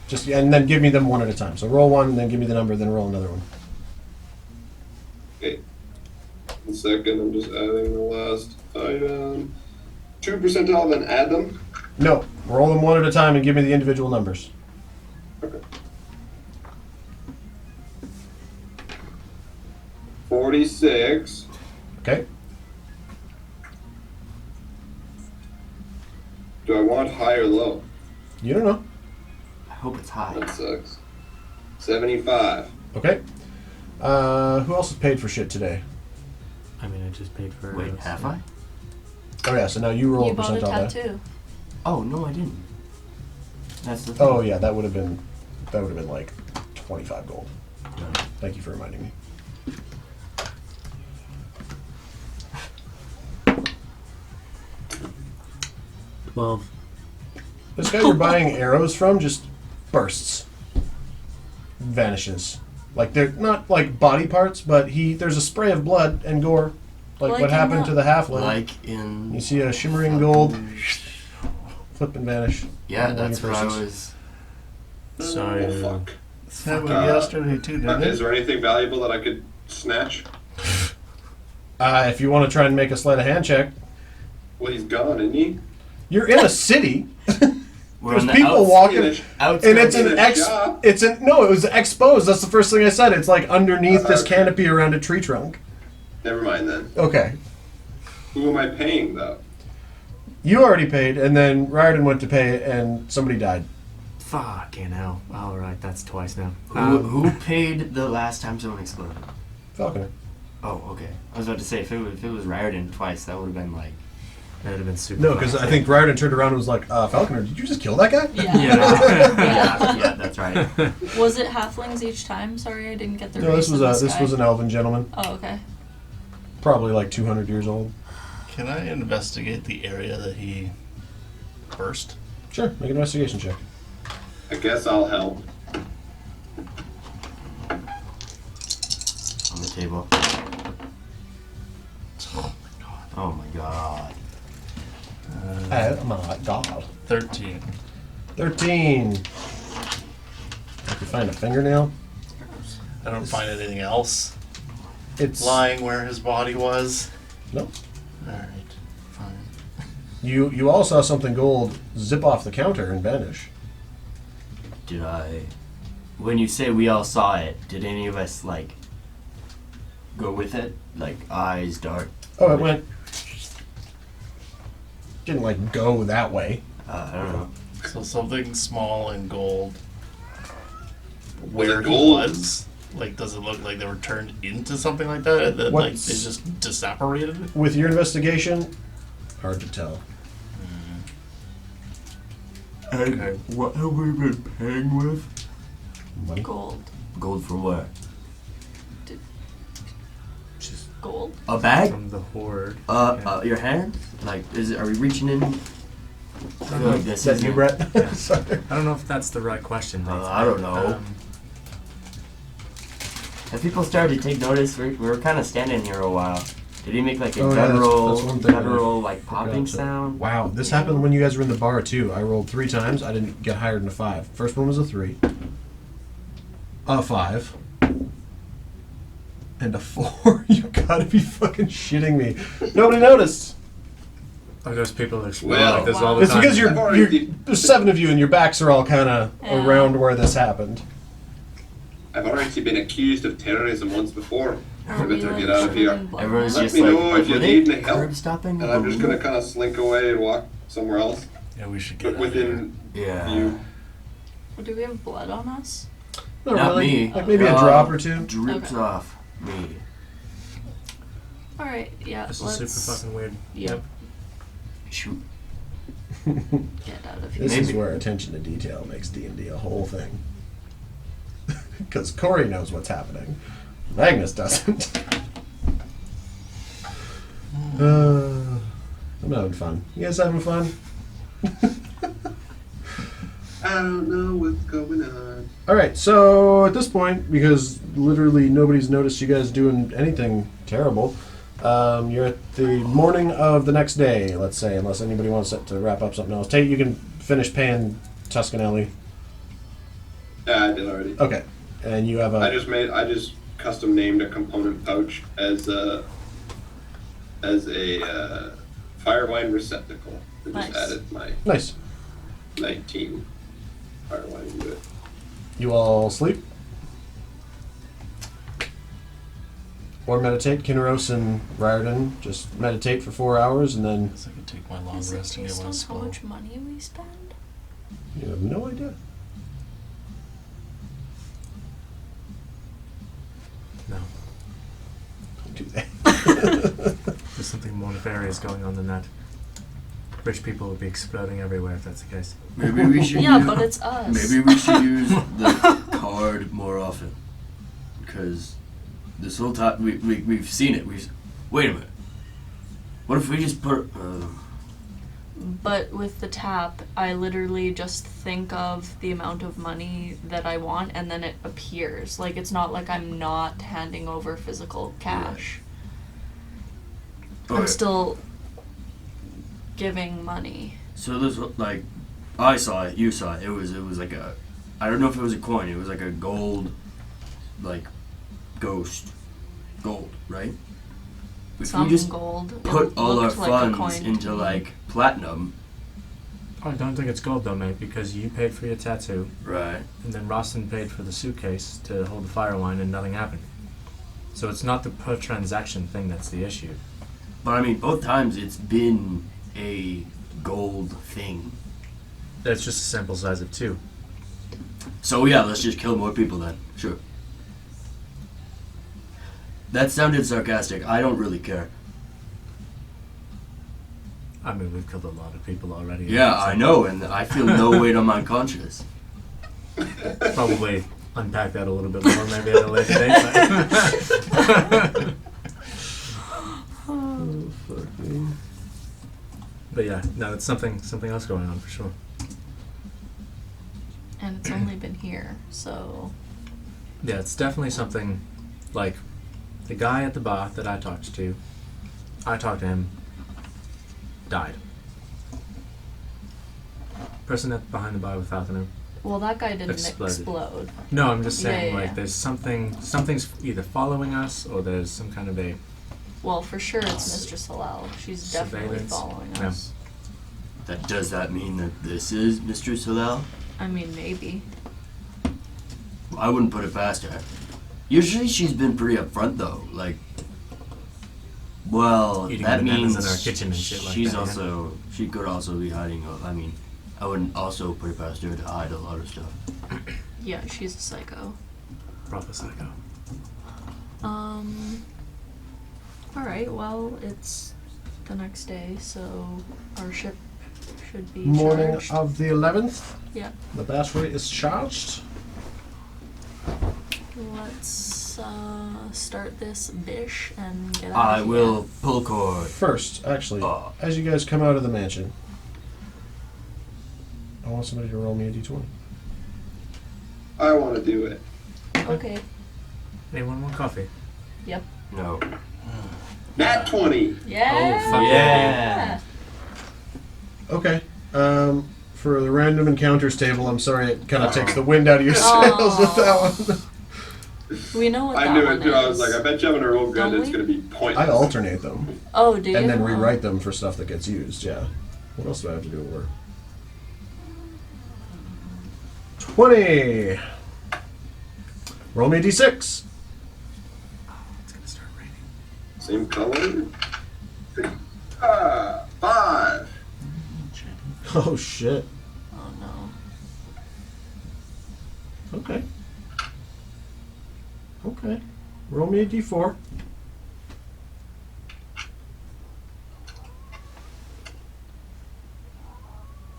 Speaker 4: Just and then give me them one at a time. So roll one, and then give me the number, then roll another one.
Speaker 1: Okay. 1 second, I'm just adding the last item. 2 percentile, then add them.
Speaker 4: No, roll them one at a time and give me the individual numbers.
Speaker 1: Okay. 46.
Speaker 4: Okay.
Speaker 1: Do I want high or low?
Speaker 4: You don't know.
Speaker 10: I hope it's high.
Speaker 1: That sucks. 75.
Speaker 4: Okay. Who else is paid for shit today?
Speaker 2: I mean, I just paid for.
Speaker 5: Wait,
Speaker 2: arrows,
Speaker 5: have
Speaker 2: so-
Speaker 5: I?
Speaker 4: Oh yeah, so now you roll
Speaker 3: You
Speaker 4: a
Speaker 3: bought a
Speaker 4: percentile die.
Speaker 3: tattoo.
Speaker 5: Oh, no, I didn't. That's the thing.
Speaker 4: Oh yeah, that would have been like 25 gold. Thank you for reminding me.
Speaker 2: Well,
Speaker 4: This guy you're buying arrows from just bursts, vanishes. Like they're not like body parts, but there's a spray of blood and gore, like
Speaker 3: Like
Speaker 4: what
Speaker 3: in
Speaker 4: happened
Speaker 3: the-
Speaker 4: to the halfling.
Speaker 5: Like in.
Speaker 4: You see a shimmering gold flip and vanish.
Speaker 5: Yeah,
Speaker 4: on
Speaker 5: that's
Speaker 4: your
Speaker 5: what I
Speaker 4: purses.
Speaker 5: was.
Speaker 2: So-
Speaker 1: Oh, fuck.
Speaker 7: Happened
Speaker 1: Uh,
Speaker 7: yesterday too, didn't
Speaker 1: Is
Speaker 7: it?
Speaker 1: there anything valuable that I could snatch?
Speaker 4: If you want to try and make a sleight of hand check,
Speaker 1: Well, he's gone, isn't he?
Speaker 4: you're in a city.
Speaker 5: We're
Speaker 4: There's
Speaker 5: on the
Speaker 4: people
Speaker 5: outs-
Speaker 4: walking,
Speaker 1: Finish.
Speaker 5: outskirts.
Speaker 4: and it's
Speaker 1: in
Speaker 4: an
Speaker 1: a shop.
Speaker 4: no, it was exposed. That's the first thing I said. It's like underneath this
Speaker 1: Okay.
Speaker 4: canopy around a tree trunk.
Speaker 1: Never mind then.
Speaker 4: Okay.
Speaker 1: Who am I paying, though?
Speaker 4: You already paid, and then Riordan went to pay, and somebody died.
Speaker 2: fucking hell. All right, that's twice now.
Speaker 5: Who paid the last time someone exploded?
Speaker 4: Falconer.
Speaker 5: Oh, okay. I was about to say, if it was Riordan twice, that would have been like.
Speaker 2: That would have been super.
Speaker 4: No, because I think Riordan turned around and was like, Falconer, did you just kill that guy?
Speaker 3: Yeah.
Speaker 5: Yeah, that's right.
Speaker 3: Was it halflings each time? Sorry, I didn't get the
Speaker 4: No,
Speaker 3: race
Speaker 4: this was
Speaker 3: of
Speaker 4: this
Speaker 3: guy.
Speaker 4: was an elven gentleman,
Speaker 3: Oh, okay.
Speaker 4: probably like 200 years old.
Speaker 8: Can I investigate the area that he burst?
Speaker 4: Sure, make an investigation check.
Speaker 1: I guess I'll help.
Speaker 5: On the table. Oh my god.
Speaker 4: Oh my god.
Speaker 8: 13.
Speaker 4: 13. If you find a fingernail,
Speaker 8: I don't find anything else
Speaker 4: it's
Speaker 8: lying where his body was.
Speaker 4: Nope.
Speaker 8: Alright, fine.
Speaker 4: You all saw something gold zip off the counter and vanish.
Speaker 5: Did I? When you say we all saw it, did any of us like go with it? Like eyes dart?
Speaker 4: Oh, it went. Didn't like go that way.
Speaker 5: I don't know.
Speaker 8: So something small and gold.
Speaker 1: Was
Speaker 8: Where
Speaker 1: it
Speaker 8: he
Speaker 1: gold?
Speaker 8: was? Like, does it look like they were turned into something like that? And then, like, they
Speaker 4: What's-
Speaker 8: just disapparated?
Speaker 4: With your investigation, hard to tell.
Speaker 8: Okay.
Speaker 5: What have we been paying with?
Speaker 4: Money.
Speaker 3: Gold.
Speaker 5: Gold from where?
Speaker 2: Just
Speaker 3: Gold.
Speaker 5: A bag?
Speaker 2: from the horde.
Speaker 5: Your hand? Like, are we reaching in? I feel like this
Speaker 4: Is that
Speaker 5: is
Speaker 4: you, Brett?
Speaker 2: Yeah.
Speaker 4: Sorry.
Speaker 2: I don't know if that's the right question. Nathan.
Speaker 5: I don't know. Have people started to take notice? We were kind of standing here a while. Did he make like a
Speaker 4: Oh, yeah,
Speaker 5: guttural,
Speaker 4: that's one thing I
Speaker 5: like popping
Speaker 4: forgot to-
Speaker 5: sound?
Speaker 4: Wow, this happened when you guys were in the bar too. I rolled 3 times. I didn't get higher than a 5. First one was a 3, a 5, and a 4. You gotta be fucking shitting me. Nobody noticed.
Speaker 2: Like those people explode
Speaker 1: Well,
Speaker 2: like this all the
Speaker 4: It's
Speaker 2: time.
Speaker 4: because
Speaker 1: I've already-
Speaker 4: there's 7 of you and your backs are all kind of
Speaker 3: Yeah.
Speaker 4: around where this happened.
Speaker 1: I've already been accused of terrorism once before. I
Speaker 3: Are we,
Speaker 1: better
Speaker 3: like,
Speaker 1: get out of here.
Speaker 3: shooting blood
Speaker 5: Everyone's
Speaker 3: now?
Speaker 1: Let
Speaker 5: just
Speaker 1: me
Speaker 5: like,
Speaker 1: know if you
Speaker 5: were they
Speaker 1: need any help.
Speaker 5: curb stopping?
Speaker 1: And I'm just gonna kind of slink away and walk somewhere else.
Speaker 8: Yeah, we should get
Speaker 1: But
Speaker 8: out of here.
Speaker 1: within
Speaker 5: Yeah.
Speaker 1: view.
Speaker 3: Well, do we have blood on us?
Speaker 4: Not,
Speaker 5: Not
Speaker 4: really.
Speaker 5: me.
Speaker 4: Like maybe a
Speaker 5: Uh,
Speaker 4: drop or 2.
Speaker 5: Drips
Speaker 3: Okay.
Speaker 5: off me.
Speaker 3: Alright, yeah,
Speaker 2: This
Speaker 3: let's
Speaker 2: is super fucking weird.
Speaker 3: Yep.
Speaker 5: Shoot.
Speaker 3: get out of here.
Speaker 4: This is
Speaker 5: Maybe.
Speaker 4: where attention to detail makes D&D a whole thing. Because Corey knows what's happening. Magnus doesn't. I'm having fun. You guys having fun?
Speaker 1: I don't know what's going on.
Speaker 4: Alright, so at this point, because literally nobody's noticed you guys doing anything terrible, you're at the morning of the next day, let's say, unless anybody wants to wrap up something else. Tate, you can finish paying Tuscanelli.
Speaker 1: I did already.
Speaker 4: Okay. And you have
Speaker 1: I
Speaker 4: a...
Speaker 1: just custom named a component pouch as a firewine receptacle. I just
Speaker 3: Nice.
Speaker 1: added my
Speaker 4: Nice.
Speaker 1: 19 firewine into it.
Speaker 4: You all sleep? Or meditate? Kinneros and Riordan just meditate for 4 hours and then
Speaker 8: I could take my long
Speaker 3: Is it
Speaker 8: rest and get
Speaker 3: based
Speaker 8: one
Speaker 3: on how
Speaker 8: skull.
Speaker 3: much money we spend?
Speaker 4: you have no idea.
Speaker 2: No.
Speaker 4: Don't do that.
Speaker 2: There's something more nefarious going on than that. Rich people would be exploding everywhere if that's the case.
Speaker 5: Maybe we should.
Speaker 3: Yeah,
Speaker 5: use,
Speaker 3: but it's us.
Speaker 5: Maybe we should use the card more often, because this whole time we've seen it. Wait a minute. What if we just put?
Speaker 3: But with the tap, I literally just think of the amount of money that I want and then it appears. Like, it's not like I'm not handing over physical cash. I'm
Speaker 5: Okay.
Speaker 3: still giving money.
Speaker 5: So this like, I saw it. You saw it. It was like a. I don't know if it was a coin. It was like a gold, like, ghost, gold, right? If
Speaker 3: Some
Speaker 5: we just
Speaker 3: gold.
Speaker 5: put
Speaker 3: It
Speaker 5: all our
Speaker 3: looked like a
Speaker 5: funds
Speaker 3: coin to
Speaker 5: into
Speaker 3: me.
Speaker 5: like platinum,
Speaker 2: I don't think it's gold though, mate, because you paid for your tattoo,
Speaker 5: right?
Speaker 2: and then Rostin paid for the suitcase to hold the firewine, and nothing happened. So it's not the per transaction thing that's the issue.
Speaker 5: But I mean, both times it's been a gold thing.
Speaker 2: It's just a sample size of 2.
Speaker 5: So yeah, let's just kill more people then. Sure. That sounded sarcastic. I don't really care.
Speaker 2: I mean, we've killed a lot of people already.
Speaker 5: Yeah, I know, and I feel no weight on my conscience.
Speaker 2: Probably unpack that a little bit more, maybe at a later date. But yeah, no, it's something else going on for sure.
Speaker 3: And it's only been here, so.
Speaker 2: Yeah, it's definitely something like the guy at the bar that I talked to him, died. Person behind the bar with Falconer.
Speaker 3: Well, that guy didn't
Speaker 2: Exploded.
Speaker 3: explode.
Speaker 2: No, I'm just saying,
Speaker 3: Yeah.
Speaker 2: like, there's something's either following us or there's some kind of a
Speaker 3: Well, for sure it's Mistress Halal. She's definitely
Speaker 2: Surveillance.
Speaker 3: following
Speaker 2: Yeah.
Speaker 3: us.
Speaker 5: Does that mean that this is Mistress Hillel?
Speaker 3: I mean, maybe.
Speaker 5: I wouldn't put it past her. Usually she's been pretty upfront though. Like, well,
Speaker 2: Eating
Speaker 5: that
Speaker 2: bananas
Speaker 5: means
Speaker 2: in our kitchen and shit like
Speaker 5: she's
Speaker 2: that, yeah.
Speaker 5: also she could also be hiding. I mean, I wouldn't also put it past her to hide a lot of stuff.
Speaker 3: Yeah, she's a psycho.
Speaker 2: Proper psycho.
Speaker 3: Alright, well, it's the next day, so our ship should be
Speaker 4: Morning
Speaker 3: charged.
Speaker 4: of the 11th.
Speaker 3: Yeah.
Speaker 4: The battery is charged.
Speaker 3: Let's start this bish and get out
Speaker 5: I
Speaker 3: of
Speaker 5: will
Speaker 3: here.
Speaker 5: pull cord.
Speaker 4: First, actually,
Speaker 5: Oh.
Speaker 4: as you guys come out of the mansion, I want somebody to roll me a d20.
Speaker 1: I want to do it.
Speaker 3: Okay.
Speaker 2: Anyone want coffee?
Speaker 3: Yep.
Speaker 5: No.
Speaker 1: Nat 20.
Speaker 3: Yeah.
Speaker 2: Oh, fuck
Speaker 5: yeah.
Speaker 4: Okay. For the random encounters table, I'm sorry it kind of takes the wind out of your sails with that one.
Speaker 3: We know what
Speaker 1: I
Speaker 3: that
Speaker 1: knew
Speaker 3: one
Speaker 1: it too. I was
Speaker 3: is.
Speaker 1: like, I bet you having a roll good,
Speaker 3: Don't
Speaker 1: it's
Speaker 3: we?
Speaker 1: going to be pointless.
Speaker 4: I alternate them
Speaker 3: Oh, do you?
Speaker 4: and then
Speaker 3: Oh.
Speaker 4: rewrite them for stuff that gets used, yeah. What else do I have to do at work? 20! Roll me a d6.
Speaker 2: It's gonna start raining.
Speaker 1: Same color. 5.
Speaker 4: Oh, shit.
Speaker 3: Oh no.
Speaker 4: Okay. Okay. Roll me a d4.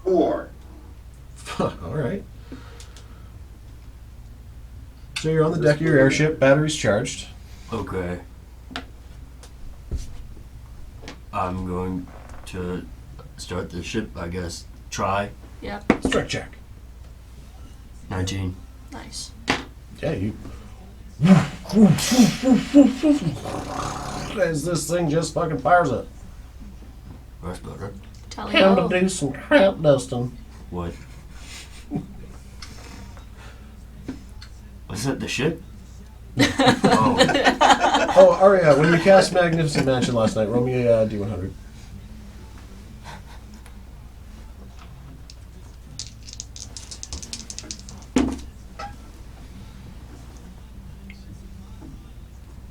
Speaker 1: Four.
Speaker 4: Alright. So you're on the deck of your airship, battery's charged.
Speaker 5: Okay. I'm going to start the ship, I guess. Try.
Speaker 3: Yep.
Speaker 4: Strike check.
Speaker 5: 19.
Speaker 3: Nice.
Speaker 4: Yeah, you. As this thing just fucking fires it.
Speaker 5: That's better.
Speaker 3: Tally
Speaker 4: Time to
Speaker 3: ho.
Speaker 4: do some crap dusting.
Speaker 5: What? Was that the ship? Oh.
Speaker 4: Oh, Arya, when you cast Magnificent Mansion last night, roll me a d100.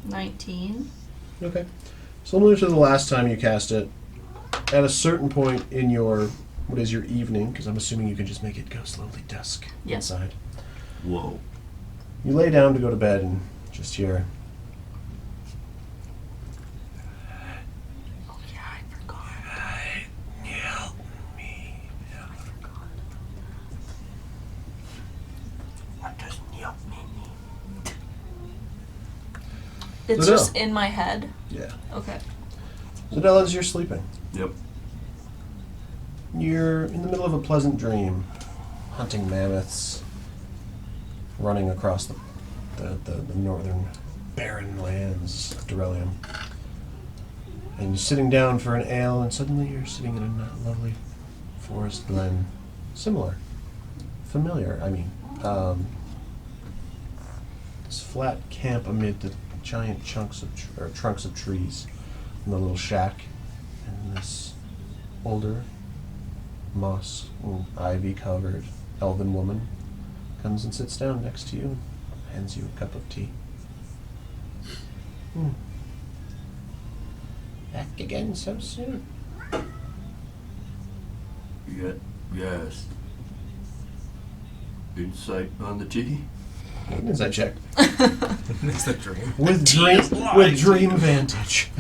Speaker 3: $19.
Speaker 4: Okay. Similar to the last time you cast it, at a certain point in your, what is your evening, because I'm assuming you can just make it go slowly dusk
Speaker 3: Yes.
Speaker 4: inside.
Speaker 5: Whoa.
Speaker 4: You lay down to go to bed and just hear.
Speaker 3: Oh yeah, I forgot.
Speaker 4: Help me.
Speaker 5: What does help me mean?
Speaker 3: It's
Speaker 4: So no.
Speaker 3: just in my head.
Speaker 4: Yeah.
Speaker 3: Okay.
Speaker 4: So Della, as you're sleeping,
Speaker 5: Yep.
Speaker 4: you're in the middle of a pleasant dream, hunting mammoths, running across the northern barren lands of Dorellium. And you're sitting down for an ale, and suddenly you're sitting in a lovely forest glen. Familiar, I mean. This flat camp amid the giant trunks of trees, and the little shack, and this older, moss and ivy covered elven woman comes and sits down next to you and hands you a cup of tea. Back again so soon.
Speaker 5: Yes. Insight on the tea?
Speaker 4: Insight check.
Speaker 2: It's a dream.
Speaker 4: With dream vantage.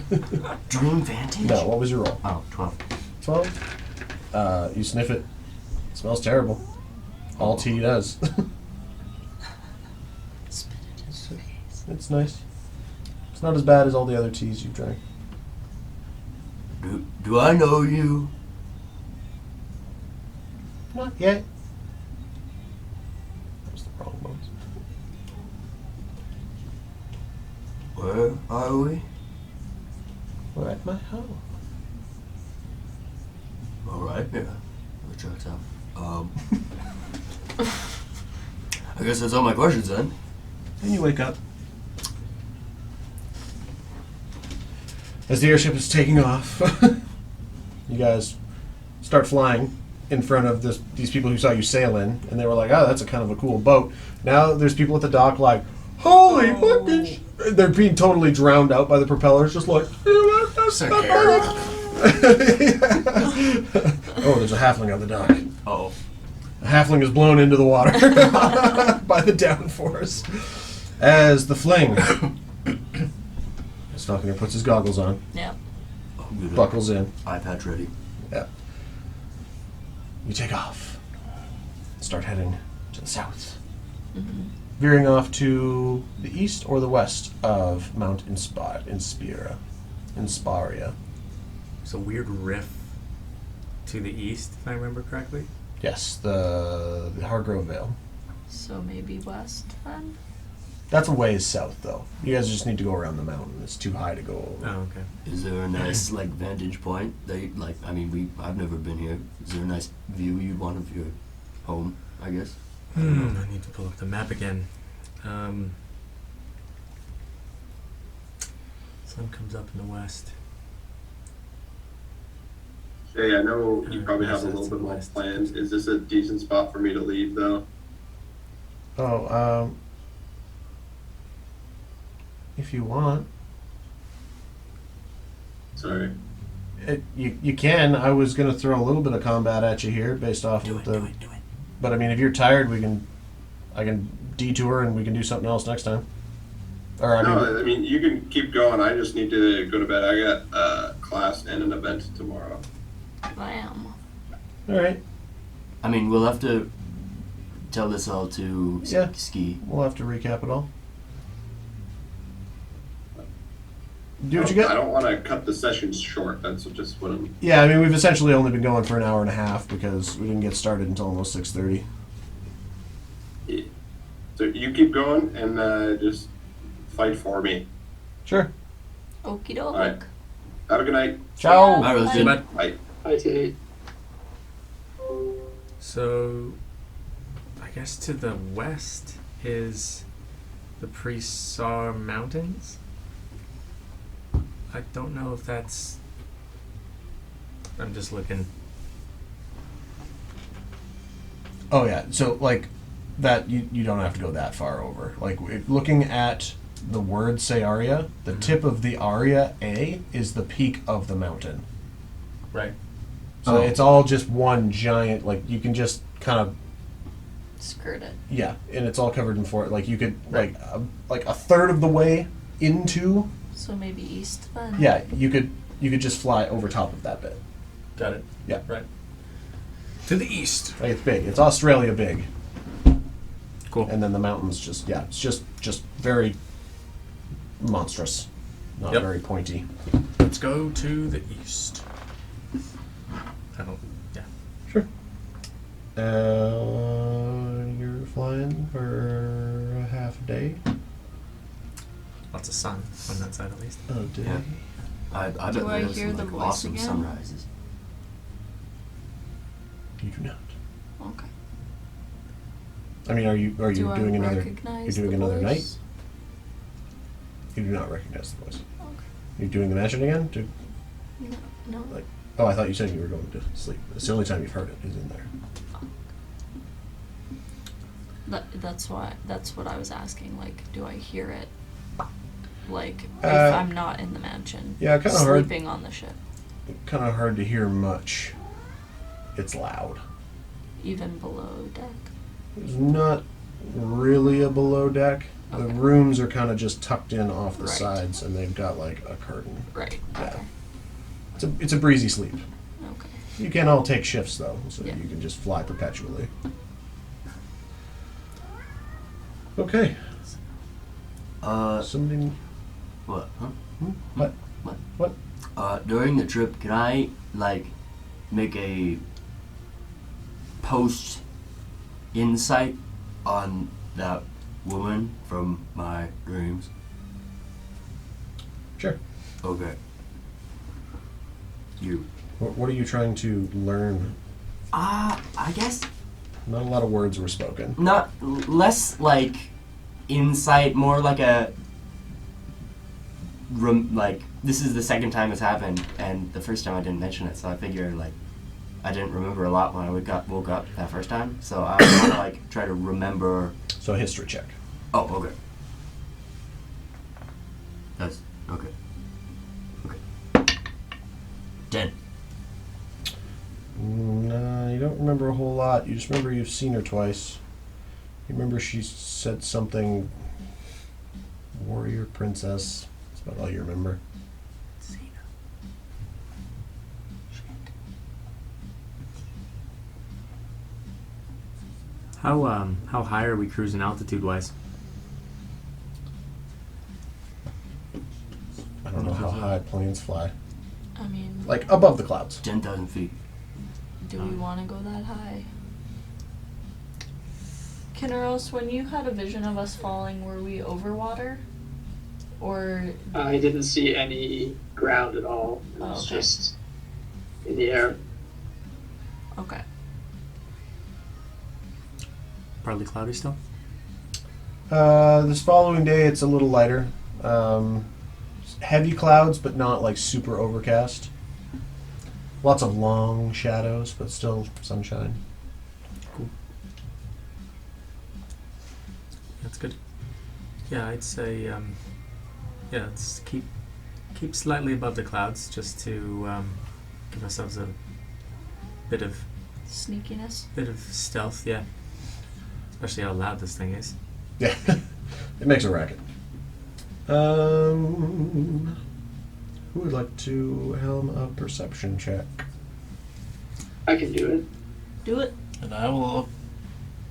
Speaker 5: Dream Vantage?
Speaker 4: No, what was your roll?
Speaker 5: Oh, 12.
Speaker 4: 12? You sniff it. It smells terrible. All tea does.
Speaker 3: Spit it in his face.
Speaker 4: It's nice. It's not as bad as all the other teas you've drank.
Speaker 5: Do I know you?
Speaker 4: Not yet. That was the wrong one.
Speaker 5: Where are we?
Speaker 4: We're at my home.
Speaker 5: Alright, yeah. That checks out. I guess that's all my questions then.
Speaker 4: And you wake up. As the airship is taking off, you guys start flying in front of these people who saw you sail in, and they were like, "Oh, that's a kind of a cool boat." Now there's people at the dock like, "Holy fucking!" They're being totally drowned out by the propellers, just like. Oh, there's a halfling on the dock.
Speaker 5: Oh.
Speaker 4: A halfling is blown into the water by the downforce. As the fling, Falconer puts his goggles on,
Speaker 3: Yeah.
Speaker 4: buckles in.
Speaker 5: iPad ready.
Speaker 4: Yeah. You take off. Start heading to the south.
Speaker 3: Mm-hmm.
Speaker 4: Veering off to the east or the west of Mount Inspiria.
Speaker 2: It's a weird riff to the east, if I remember correctly.
Speaker 4: Yes, the Hargrove Vale.
Speaker 3: So maybe west then?
Speaker 4: That's a ways south, though. You guys just need to go around the mountain. It's too high to go over.
Speaker 2: Oh, okay.
Speaker 5: Is there a nice like vantage point that you, like? I mean, I've never been here. Is there a nice view you'd want of your home? I guess.
Speaker 2: I need to pull up the map again. Sun comes up in the west.
Speaker 1: Hey, I know you probably have a
Speaker 2: Yes,
Speaker 1: little
Speaker 2: that's
Speaker 1: bit more
Speaker 2: west.
Speaker 1: plans. Is this a decent spot for me to leave, though?
Speaker 4: Oh, if you want.
Speaker 1: Sorry.
Speaker 4: You can. I was going to throw a little bit of combat at you here based off
Speaker 2: Do
Speaker 4: of
Speaker 2: it,
Speaker 4: the...
Speaker 2: do it.
Speaker 4: But I mean, if you're tired, I can detour and we can do something else next time. Or I mean,
Speaker 1: No, I mean, you can keep going. I just need to go to bed. I got class and an event tomorrow.
Speaker 3: Bam.
Speaker 4: all right.
Speaker 5: I mean, we'll have to tell this all to
Speaker 4: Yeah.
Speaker 5: Ski.
Speaker 4: We'll have to recap it all. Do what you
Speaker 1: I
Speaker 4: got.
Speaker 1: don't want to cut the sessions short. That's just what I'm.
Speaker 4: Yeah, I mean, we've essentially only been going for an hour and a half because we didn't get started until almost 6:30.
Speaker 1: So you keep going and just fight for me.
Speaker 4: Sure.
Speaker 3: Okie doke.
Speaker 1: Alright. Have a good night.
Speaker 4: Ciao.
Speaker 5: Alright, let's do
Speaker 3: Bye.
Speaker 5: it.
Speaker 1: Bye.
Speaker 6: I see.
Speaker 2: So, I guess to the west is the Presar Mountains. I don't know if that's. I'm just looking.
Speaker 4: Oh yeah, so like that you don't have to go that far over. Like looking at the word say aria, the tip of the aria A is the peak of the mountain.
Speaker 2: Right.
Speaker 4: So
Speaker 5: Oh.
Speaker 4: it's all just one giant. Like you can just kind of
Speaker 3: Skirt it.
Speaker 4: yeah, and it's all covered in forest. Like you could like a third of the way into
Speaker 3: So maybe east then?
Speaker 4: yeah, you could just fly over top of that bit.
Speaker 2: Got it.
Speaker 4: Yeah.
Speaker 2: Right. To the east.
Speaker 4: Like it's big. It's Australia big.
Speaker 2: Cool.
Speaker 4: And then the mountains just yeah, it's just very monstrous, not
Speaker 2: Yep.
Speaker 4: very pointy.
Speaker 2: Let's go to the east. I don't. Yeah.
Speaker 4: Sure. You're flying for a half a day.
Speaker 2: Lots of sun on that side at least.
Speaker 4: A day.
Speaker 5: Yeah. I bet
Speaker 3: Do I
Speaker 5: there's
Speaker 3: hear
Speaker 5: some
Speaker 3: the
Speaker 5: like
Speaker 3: voice
Speaker 5: awesome
Speaker 3: again?
Speaker 5: sunrises.
Speaker 4: You do not.
Speaker 3: Okay.
Speaker 4: I mean, are you
Speaker 3: Do I
Speaker 4: doing another?
Speaker 3: recognize
Speaker 4: You're doing
Speaker 3: the
Speaker 4: another
Speaker 3: voice?
Speaker 4: night. You do not recognize the voice.
Speaker 3: Okay.
Speaker 4: You're doing the mansion again?
Speaker 3: No.
Speaker 4: Like, oh, I thought you said you were going to sleep. It's the only time you've heard it is in there.
Speaker 3: That's what I was asking. Like, do I hear it? Like, if
Speaker 4: Uh,
Speaker 3: I'm not in the mansion,
Speaker 4: yeah, kinda hard.
Speaker 3: sleeping on the ship,
Speaker 4: Kind of hard to hear much. It's loud.
Speaker 3: even below deck.
Speaker 4: There's not really a below deck. The
Speaker 3: Okay.
Speaker 4: rooms are kind of just tucked in off the
Speaker 3: Right.
Speaker 4: sides, and they've got like a curtain.
Speaker 3: Right.
Speaker 4: Yeah. It's a breezy sleep.
Speaker 3: Okay.
Speaker 4: You can all take shifts though, so
Speaker 3: Yeah.
Speaker 4: you can just fly perpetually. Okay. Something.
Speaker 5: What? Huh?
Speaker 4: What?
Speaker 5: What?
Speaker 4: What?
Speaker 5: During the trip, can I like make a post insight on that woman from my dreams?
Speaker 4: Sure.
Speaker 5: Okay. You.
Speaker 4: What are you trying to learn?
Speaker 5: I guess
Speaker 4: Not a lot of words were spoken.
Speaker 5: not less like insight, more like a like this is the second time it's happened, and the first time I didn't mention it, so I figure like I didn't remember a lot when I woke up that first time. So I want to like try to remember.
Speaker 4: So history check.
Speaker 5: Oh, okay. That's okay. Okay. 10.
Speaker 4: Nah, you don't remember a whole lot. You just remember you've seen her twice. You remember she said something. Warrior princess. That's about all you remember.
Speaker 2: How high are we cruising altitude wise?
Speaker 4: I don't know how high planes fly.
Speaker 3: I mean,
Speaker 4: Like above the clouds.
Speaker 5: 10,000 feet.
Speaker 3: do we want to go that high? Kinneros, when you had a vision of us falling, were we over water? Or
Speaker 6: I didn't see any ground at all. It was
Speaker 3: okay.
Speaker 6: just in the air.
Speaker 3: okay.
Speaker 2: Partly cloudy still?
Speaker 4: This following day, it's a little lighter. Heavy clouds, but not like super overcast. Lots of long shadows, but still sunshine.
Speaker 2: That's good. Yeah, I'd say let's keep slightly above the clouds just to give ourselves a bit of
Speaker 3: Sneakiness.
Speaker 2: stealth. Yeah, especially how loud this thing is.
Speaker 4: Yeah, it makes a racket. Who would like to helm a perception check?
Speaker 6: I can do it.
Speaker 3: Do it.
Speaker 8: And I will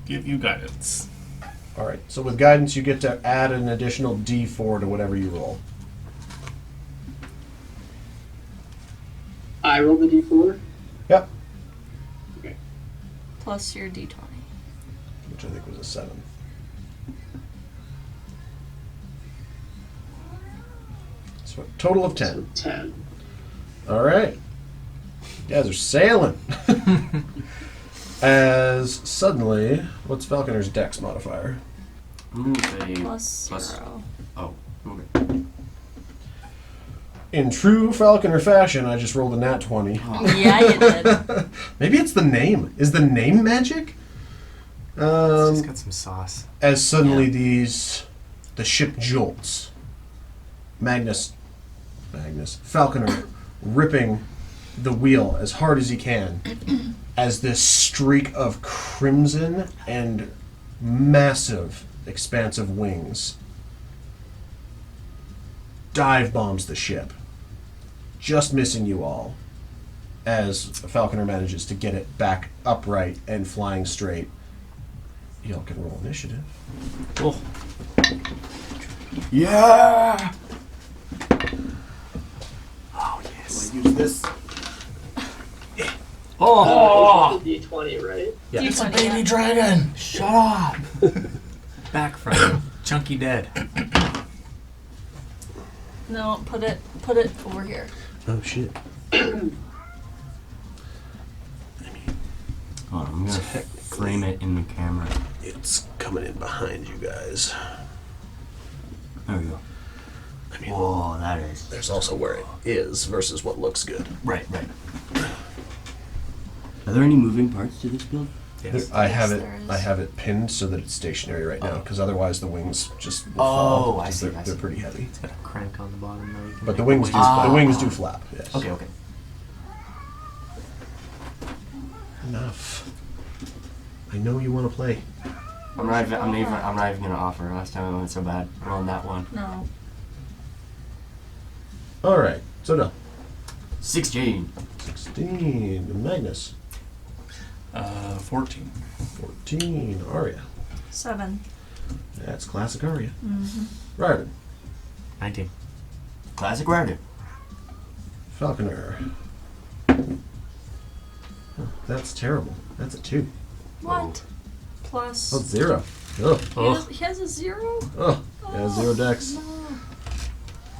Speaker 8: give you guidance.
Speaker 4: All right. So with guidance, you get to add an additional D4 to whatever you roll.
Speaker 6: I rolled the d4.
Speaker 4: Yep.
Speaker 6: Okay.
Speaker 3: Plus your d20.
Speaker 4: Which I think was a 7. So a total of 10.
Speaker 6: 10.
Speaker 4: All right. You guys are sailing. As suddenly, what's Falconer's dex modifier?
Speaker 5: I'm gonna say
Speaker 3: Plus 0.
Speaker 5: Oh, okay.
Speaker 4: In true Falconer fashion, I just rolled a nat 20.
Speaker 5: Oh.
Speaker 3: Yeah, you did.
Speaker 4: Maybe it's the name. Is the name magic?
Speaker 2: It's just got some sauce.
Speaker 4: As suddenly the ship jolts. Magnus, Falconer ripping the wheel as hard as he can as this streak of crimson and massive expansive wings dive bombs the ship, just missing you all as Falconer manages to get it back upright and flying straight. Y'all can roll initiative.
Speaker 2: Cool.
Speaker 5: Yeah!
Speaker 2: Oh yes.
Speaker 4: Use this.
Speaker 6: Oh, the d20, right?
Speaker 2: Yeah.
Speaker 8: It's a
Speaker 3: D20,
Speaker 8: baby
Speaker 3: yeah.
Speaker 8: dragon.
Speaker 5: Shut up!
Speaker 2: Back from Chunky Dead.
Speaker 3: No, put it over here.
Speaker 4: Oh shit.
Speaker 5: Hold on, I'm gonna frame it in the camera.
Speaker 4: It's coming in behind you guys.
Speaker 5: There we go.
Speaker 4: I mean,
Speaker 5: Whoa, that is.
Speaker 4: there's also where it is versus what looks good.
Speaker 5: Right. Are there any moving parts to this build?
Speaker 2: Yes.
Speaker 4: I have
Speaker 3: Yes,
Speaker 4: it.
Speaker 3: there is.
Speaker 4: I have it pinned so that it's stationary right now,
Speaker 5: Oh.
Speaker 4: because otherwise the wings just will
Speaker 5: Oh,
Speaker 4: fall.
Speaker 5: I
Speaker 4: 'cause
Speaker 5: see,
Speaker 4: They're,
Speaker 5: I
Speaker 4: they're
Speaker 5: see.
Speaker 4: pretty heavy.
Speaker 2: It's got a crank on the bottom though. You can
Speaker 4: But the
Speaker 2: make
Speaker 4: wings do.
Speaker 5: Ah.
Speaker 4: The wings do flap. Yes.
Speaker 5: Okay.
Speaker 4: Enough. I know you want to play.
Speaker 5: I'm not even gonna offer. Last time I went so bad. We're on that one.
Speaker 3: No.
Speaker 4: All right. So done.
Speaker 5: 16.
Speaker 4: 16. Magnus.
Speaker 8: 14.
Speaker 4: 14. Arya.
Speaker 3: 7.
Speaker 4: That's classic Arya.
Speaker 3: Mm-hmm.
Speaker 4: Ryden.
Speaker 2: 19.
Speaker 5: Classic rider.
Speaker 4: Falconer. Oh, that's terrible. That's a 2.
Speaker 3: What? Plus.
Speaker 4: Oh, 0. Ugh.
Speaker 3: He has a 0?
Speaker 4: Oh, yeah, 0 dex.
Speaker 3: No.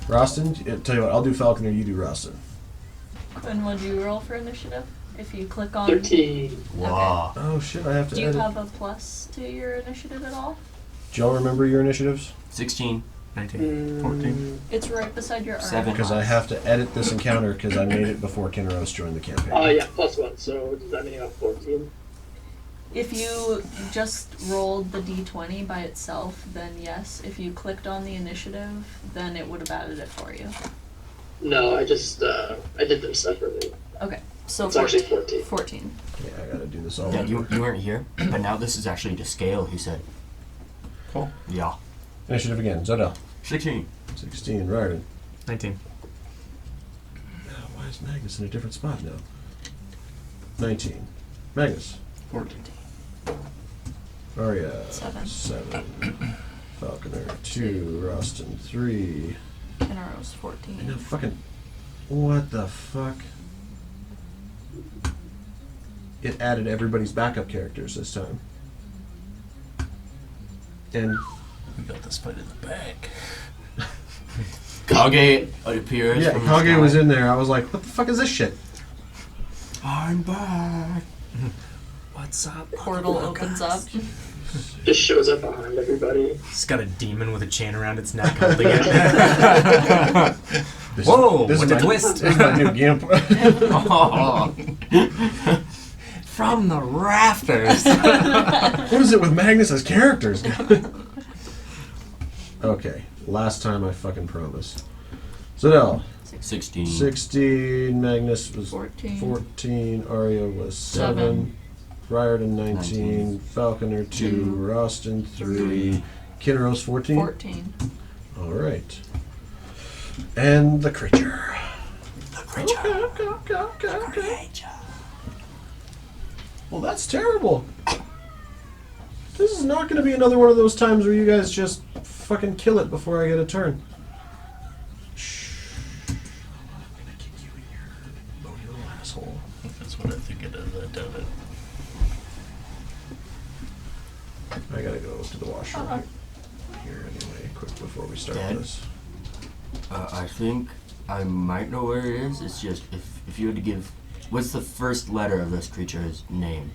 Speaker 4: Rostin, tell you what, I'll do Falconer, you do Rostin.
Speaker 3: And what do you roll for initiative? If you click on.
Speaker 6: 13.
Speaker 5: Wow.
Speaker 4: Oh shit, I have to
Speaker 3: Do you
Speaker 4: edit.
Speaker 3: have a plus to your initiative at all?
Speaker 4: Do y'all remember your initiatives?
Speaker 5: 16.
Speaker 2: 19. 14.
Speaker 3: It's right beside your armor
Speaker 10: 7.
Speaker 4: Because I have to edit this encounter because I made it before Kinross joined the campaign.
Speaker 6: Yeah, +1. So does that mean you have 14?
Speaker 3: If you just rolled the d20 by itself, then yes. If you clicked on the initiative, then it would have added it for you.
Speaker 6: No, I just I did them separately.
Speaker 3: Okay, so
Speaker 6: It's actually 14.
Speaker 3: 14.
Speaker 4: Yeah, I gotta do this all
Speaker 5: Yeah,
Speaker 4: over.
Speaker 5: you weren't here, but now this is actually to scale, he said.
Speaker 8: Cool.
Speaker 5: Yeah.
Speaker 4: Initiative again. Zodell.
Speaker 5: 16.
Speaker 4: 16. Ryden.
Speaker 2: 19.
Speaker 4: Why is Magnus in a different spot now? 19. Magnus.
Speaker 8: 14.
Speaker 4: Arya.
Speaker 3: 7.
Speaker 4: 7. Falconer. 2. Rostin. 3.
Speaker 3: Kinnaros 14.
Speaker 4: And now fucking... What the fuck? It added everybody's backup characters this time. And...
Speaker 8: We got this fight in the bag.
Speaker 5: Kage appears.
Speaker 4: Yeah,
Speaker 5: from the
Speaker 4: Kage
Speaker 5: sky.
Speaker 4: was in there. I was like, what the fuck is this shit?
Speaker 5: I'm back.
Speaker 8: What's up?
Speaker 3: Portal opens up.
Speaker 6: Just shows up behind everybody.
Speaker 2: It's got a demon with a chain around its neck holding it.
Speaker 4: This
Speaker 2: Whoa,
Speaker 4: is
Speaker 2: what a
Speaker 4: my-
Speaker 2: twist.
Speaker 4: This is my new gimp.
Speaker 5: Oh.
Speaker 2: From the rafters.
Speaker 4: What is it with Magnus as characters? Okay, last time I fucking promise. Zodell,
Speaker 5: 16.
Speaker 4: 16. Magnus was
Speaker 3: 14.
Speaker 4: 14. Arya was 7.
Speaker 3: 7.
Speaker 4: Riordan 19.
Speaker 5: 19.
Speaker 4: Falconer 2.
Speaker 3: 2.
Speaker 4: Rostin 3. Kinneros 14.
Speaker 3: 14.
Speaker 4: All right. And the creature.
Speaker 5: The creature.
Speaker 4: Okay. Well, that's terrible. This is not going to be another one of those times where you guys just fucking kill it before I get a turn. Shh. I'm going to kick you in your bony little asshole.
Speaker 8: That's what I think it is. I doubt it.
Speaker 4: I got to go to the washroom here anyway, quick before we start
Speaker 5: Dad?
Speaker 4: this.
Speaker 5: I think I might know where it is. It's just if you had to give, what's the first letter of this creature's name?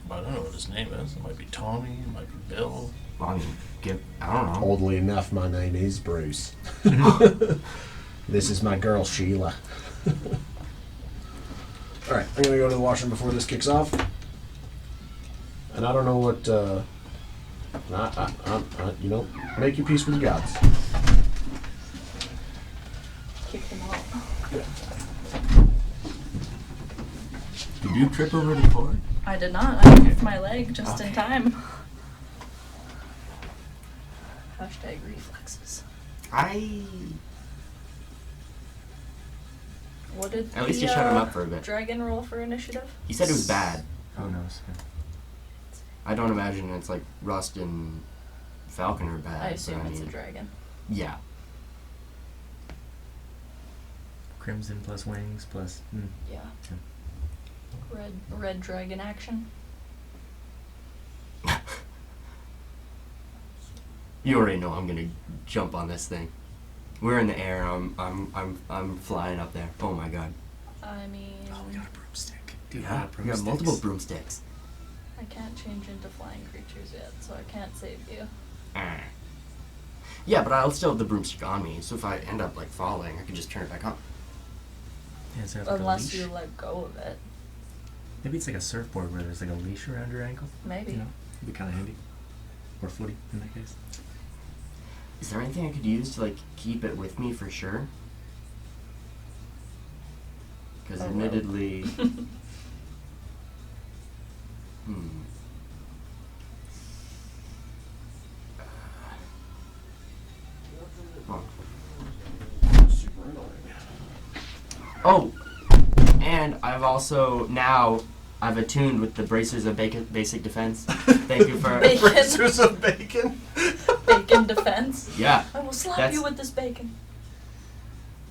Speaker 8: I don't know what his name is. It might be Tommy. It might be Bill.
Speaker 5: Well, I mean, I don't know.
Speaker 4: Oddly enough, my name is Bruce. This is my girl, Sheila. Alright, I'm going to go to the washroom before this kicks off. And I don't know what, you know, make your peace with your gods.
Speaker 3: Kick them out.
Speaker 5: Did you trip over the cord?
Speaker 3: I did not. I moved my leg just in time. Hashtag reflexes. What did
Speaker 5: At least
Speaker 3: the,
Speaker 5: you shut him up for a bit.
Speaker 3: dragon roll for initiative?
Speaker 5: He said it was bad.
Speaker 2: Who knows?
Speaker 5: I don't imagine it's like Rust and Falcon are bad.
Speaker 3: I assume
Speaker 5: but
Speaker 3: it's a
Speaker 5: mean,
Speaker 3: dragon.
Speaker 5: Yeah.
Speaker 2: Crimson plus wings plus...
Speaker 3: Yeah. Red dragon action.
Speaker 5: You already know I'm gonna jump on this thing. We're in the air. I'm flying up there. Oh my god.
Speaker 3: I mean,
Speaker 2: Oh, we got a broomstick. Dude,
Speaker 5: Yeah, we got multiple broomsticks.
Speaker 3: I can't change into flying creatures yet, so I can't save you.
Speaker 5: Ah. Yeah, but I'll still have the broomstick on me. So if I end up like falling, I can just turn it back on.
Speaker 2: Yeah, is there like
Speaker 3: Unless
Speaker 2: a leash?
Speaker 3: you let go of it.
Speaker 2: Maybe it's like a surfboard where there's like a leash around your ankle.
Speaker 3: Maybe.
Speaker 2: You know, it'd be kind of handy. Or footy in that case.
Speaker 5: Is there anything I could use to like keep it with me for sure? Because
Speaker 3: A rope.
Speaker 5: admittedly, Oh, and I've also now I've attuned with the bracers of basic defense. Thank you for
Speaker 3: Bacon.
Speaker 4: Bracers of bacon.
Speaker 3: Bacon defense.
Speaker 5: yeah.
Speaker 3: I will slap
Speaker 5: That's-
Speaker 3: you with this bacon.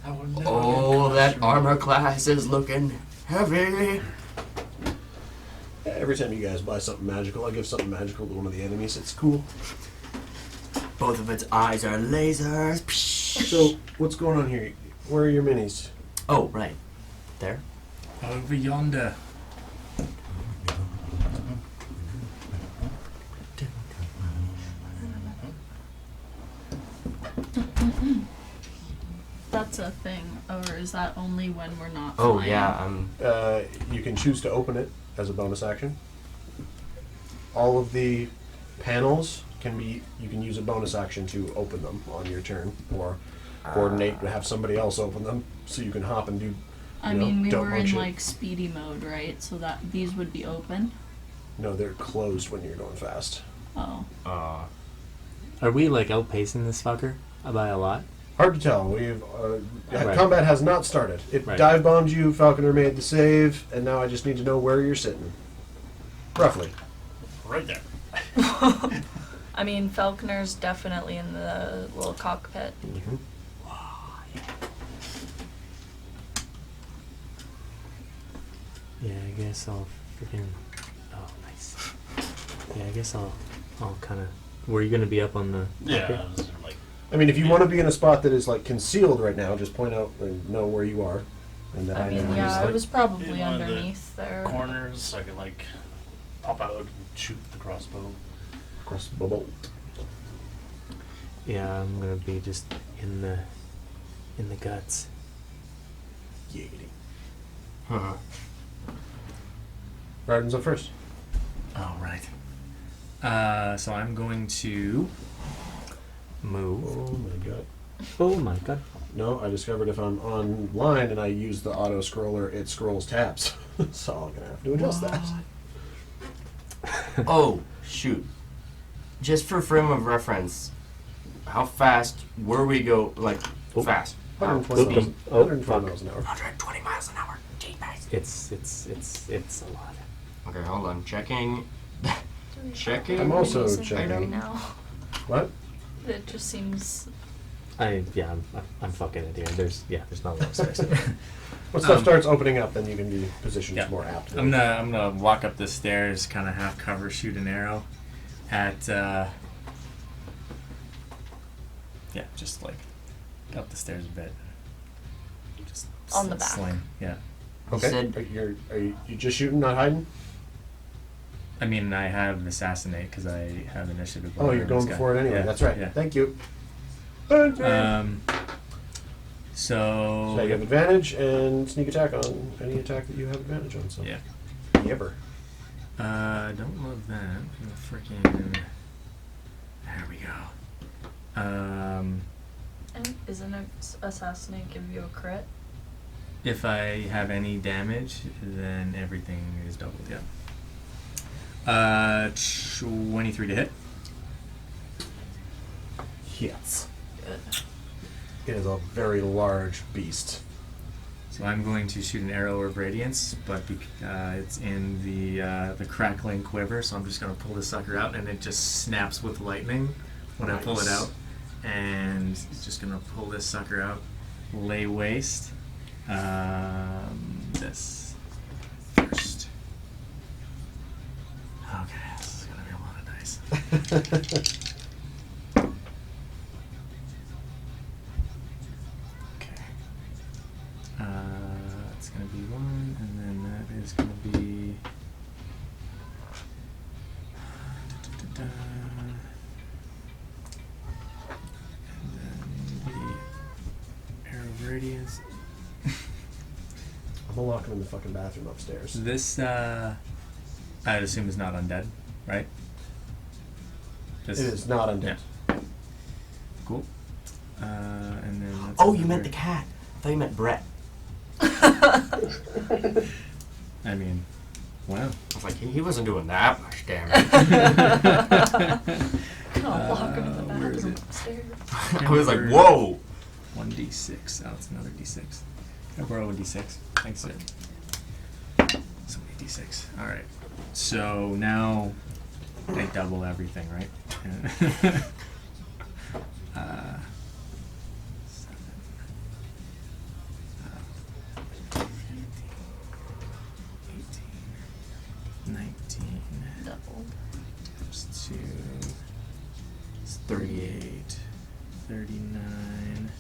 Speaker 8: I will never
Speaker 5: Oh,
Speaker 8: get
Speaker 5: that
Speaker 8: caught.
Speaker 5: armor class is looking heavy.
Speaker 4: Every time you guys buy something magical, I give something magical to one of the enemies. It's cool.
Speaker 5: Both of its eyes are lasers.
Speaker 4: So, what's going on here? Where are your minis?
Speaker 5: Oh, right. There.
Speaker 8: Over yonder.
Speaker 3: That's a thing, or is that only when we're not
Speaker 5: Oh
Speaker 3: flying?
Speaker 5: yeah,
Speaker 4: You can choose to open it as a bonus action. All of the panels can be. You can use a bonus action to open them on your turn, or coordinate to have somebody else open them, so you can hop and do.
Speaker 3: I
Speaker 4: you know,
Speaker 3: mean, we
Speaker 4: dope
Speaker 3: were
Speaker 4: punk
Speaker 3: in
Speaker 4: shit.
Speaker 3: like speedy mode, right? So that these would be open.
Speaker 4: No, they're closed when you're going fast.
Speaker 3: Oh.
Speaker 2: Are we like outpacing this fucker by a lot?
Speaker 4: Hard to tell. We've
Speaker 2: Right.
Speaker 4: combat has not started. It
Speaker 2: Right.
Speaker 4: dive bombed you. Falconer made the save, and now I just need to know where you're sitting, roughly.
Speaker 8: Right there.
Speaker 3: I mean, Falconer's definitely in the little cockpit.
Speaker 4: Mm-hmm.
Speaker 2: Yeah, I guess I'll freaking. Oh, nice. Yeah, I guess I'll kind of. Were you gonna be up on the?
Speaker 8: Yeah,
Speaker 2: Okay.
Speaker 8: I was like,
Speaker 4: I mean, if you want to be in a spot that is like concealed right now, just point out and know where you are. And
Speaker 3: I mean,
Speaker 4: know
Speaker 3: yeah,
Speaker 4: like,
Speaker 3: it was probably
Speaker 8: in one of the
Speaker 3: underneath there.
Speaker 8: corners, so I could like pop out and shoot the crossbow.
Speaker 4: across the bolt.
Speaker 2: Yeah, I'm gonna be just in the guts.
Speaker 4: Giggity.
Speaker 5: huh.
Speaker 4: Rarden's up first.
Speaker 2: All right. So I'm going to move.
Speaker 4: Oh my god.
Speaker 2: Oh my god.
Speaker 4: No, I discovered if I'm online and I use the auto scroller, it scrolls tabs. So I'm gonna have to adjust that.
Speaker 5: Oh shoot! Just for frame of reference, how fast were we go? Like
Speaker 2: Oh.
Speaker 5: fast?
Speaker 4: 120 miles,
Speaker 2: Oh,
Speaker 4: 120
Speaker 2: fuck.
Speaker 4: miles an hour.
Speaker 5: 120 miles an hour. Jeepers.
Speaker 2: It's a lot.
Speaker 5: Okay, hold on. Checking. Checking.
Speaker 4: I'm also
Speaker 3: Reason
Speaker 4: checking.
Speaker 3: right now.
Speaker 4: What?
Speaker 3: It just seems.
Speaker 2: I'm fucking it here. There's no real space.
Speaker 4: When stuff starts opening up, then you can be positioned
Speaker 2: Yeah.
Speaker 4: more apt.
Speaker 2: I'm gonna walk up the stairs, kind of half cover, shoot an arrow at just like up the stairs a bit. Just
Speaker 3: On the back.
Speaker 2: sling. Yeah.
Speaker 4: Okay.
Speaker 5: said-
Speaker 4: Are you just shooting, not hiding?
Speaker 2: I mean, I have assassinate because I have initiative.
Speaker 4: Oh, you're
Speaker 2: over
Speaker 4: going
Speaker 2: this guy.
Speaker 4: before it anyway.
Speaker 2: Yeah,
Speaker 4: That's right.
Speaker 2: Yeah.
Speaker 4: Thank you.
Speaker 2: So
Speaker 4: So you have advantage and sneak attack on any attack that you have advantage on. So
Speaker 2: yeah.
Speaker 4: Yipper.
Speaker 2: Don't love that. The freaking. There we go.
Speaker 3: And isn't assassinate give you a crit?
Speaker 2: If I have any damage, then everything is doubled. Yeah. 23 to hit.
Speaker 4: Yes.
Speaker 3: Good.
Speaker 4: It is a very large beast.
Speaker 2: So I'm going to shoot an arrow of radiance, but it's in the crackling quiver, so I'm just going to pull this sucker out, and it just snaps with lightning when I pull it
Speaker 4: Nice.
Speaker 2: out. And just going to pull this sucker out, lay waste. This first. Okay, this is going to be a lot of dice. Okay. It's going to be 1, and then that is going to be. And then the arrow of radiance.
Speaker 4: I'm gonna lock him in the fucking bathroom upstairs.
Speaker 2: This, I'd assume is not undead, right?
Speaker 4: It is not undead.
Speaker 2: Yeah. Cool. And then. That's
Speaker 5: Oh, you meant the
Speaker 2: another-
Speaker 5: cat. I thought you meant Brett.
Speaker 2: I mean, wow.
Speaker 5: I was like, he wasn't doing that much damage.
Speaker 3: I'll lock him in the
Speaker 2: Where is
Speaker 3: bathroom
Speaker 2: it?
Speaker 3: upstairs.
Speaker 5: I was like, whoa.
Speaker 2: 1d6. Oh, it's another d6. Can I borrow a d6? Thanks, sir. So many d6. Alright. So now I double everything, right? 7. 18. 19.
Speaker 3: Doubled.
Speaker 2: Times 2. It's 38. 39.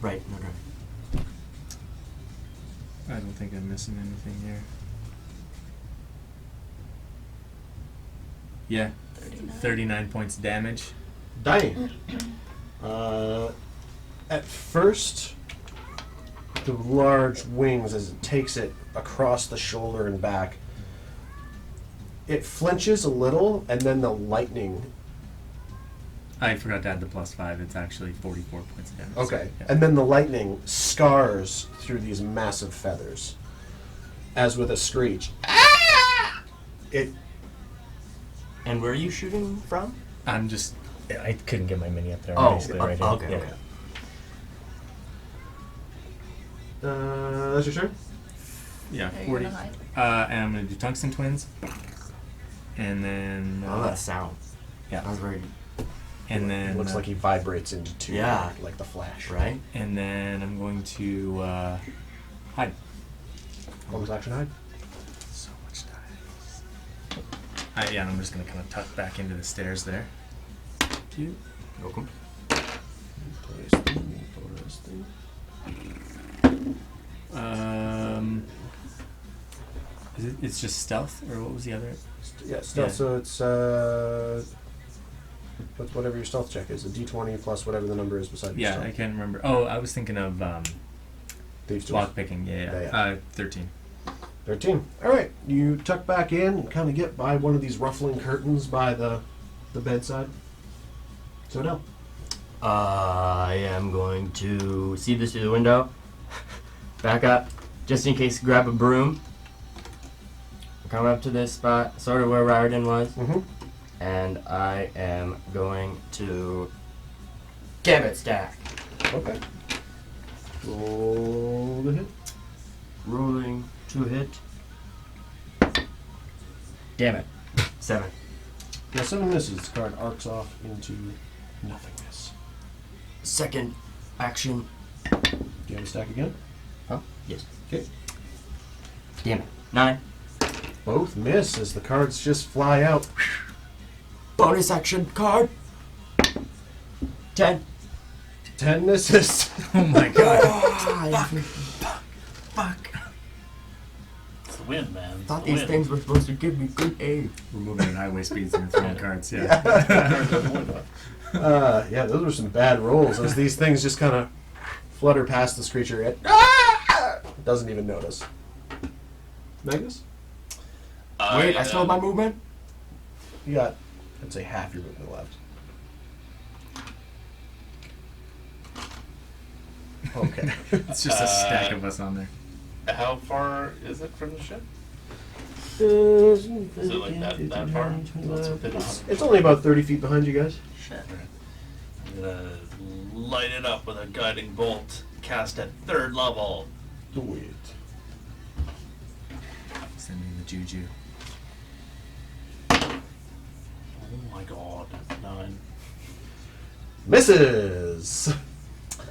Speaker 5: Right, no driving.
Speaker 2: I don't think I'm missing anything here. Yeah,
Speaker 3: 39.
Speaker 2: 39 points damage.
Speaker 4: Dying. At first, the large wings, as it takes it across the shoulder and back, it flinches a little, and then the lightning.
Speaker 2: I forgot to add the +5. It's actually 44 points of damage.
Speaker 4: Okay.
Speaker 2: So, yeah.
Speaker 4: And then the lightning scars through these massive feathers. As with a screech. It.
Speaker 5: And where are you shooting from?
Speaker 2: I'm just. I couldn't get my mini up there.
Speaker 5: Oh,
Speaker 2: basically, right here.
Speaker 5: okay,
Speaker 2: Yeah.
Speaker 5: okay.
Speaker 4: That's your turn?
Speaker 2: Yeah,
Speaker 3: Are you
Speaker 2: 40.
Speaker 3: gonna hide?
Speaker 2: And I'm going to do Tungsten Twins. And then.
Speaker 5: Oh, that sound.
Speaker 2: Yeah.
Speaker 5: I was worried.
Speaker 2: And then.
Speaker 4: Looks like he vibrates into two.
Speaker 5: Yeah.
Speaker 4: Like the Flash.
Speaker 5: Right?
Speaker 2: And then I'm going to hide.
Speaker 4: Bonus action hide.
Speaker 2: So much dice. Yeah, and I'm just going to kind of tuck back into the stairs there. 2.
Speaker 5: Welcome.
Speaker 2: It's just stealth, or what was the other?
Speaker 4: Yeah, stealth.
Speaker 2: Yeah.
Speaker 4: So it's what's whatever your stealth check is, a D20 plus whatever the number is beside your
Speaker 2: Yeah,
Speaker 4: stealth.
Speaker 2: I can't remember. Oh, I was thinking of
Speaker 4: Thieves' tools.
Speaker 2: lock picking. Yeah. 13.
Speaker 4: 13. All right, you tuck back in and kind of get by one of these ruffling curtains by the bedside. So no.
Speaker 5: I am going to see this through the window. Back up, just in case. Grab a broom. Come up to this spot, sort of where Riordan was,
Speaker 4: Mm-hmm.
Speaker 5: and I am going to gambit stack.
Speaker 4: Okay. Roll the hit.
Speaker 5: Rolling to hit. Damn it. 7.
Speaker 4: Yeah, 7 misses. The card arcs off into nothingness.
Speaker 5: Second action.
Speaker 4: Do you have a stack again?
Speaker 5: Huh? Yes.
Speaker 4: Okay.
Speaker 5: Damn it. 9.
Speaker 4: Both miss as the cards just fly out.
Speaker 5: Bonus action card. 10.
Speaker 4: 10 misses.
Speaker 2: Oh my god.
Speaker 5: Fuck.
Speaker 8: It's the wind, man. It's
Speaker 5: Thought
Speaker 8: the
Speaker 5: these
Speaker 8: wind.
Speaker 5: things were supposed to give me good aim.
Speaker 2: We're moving at highway speeds and throwing cards, yeah.
Speaker 4: Yeah, those were some bad rolls as these things just kind of flutter past this creature. It doesn't even notice. Magnus?
Speaker 5: Wait, I still have my movement?
Speaker 4: You got, I'd say, half your movement left. Okay.
Speaker 2: It's just a stack of us on there.
Speaker 8: How far is it from the ship? Is it like that far? That's a bit off.
Speaker 4: It's only about 30 feet behind you guys.
Speaker 8: Shit. I'm gonna light it up with a guiding bolt cast at 3rd level.
Speaker 4: Do it.
Speaker 2: Sending the juju.
Speaker 8: Oh my god. 9.
Speaker 4: Misses!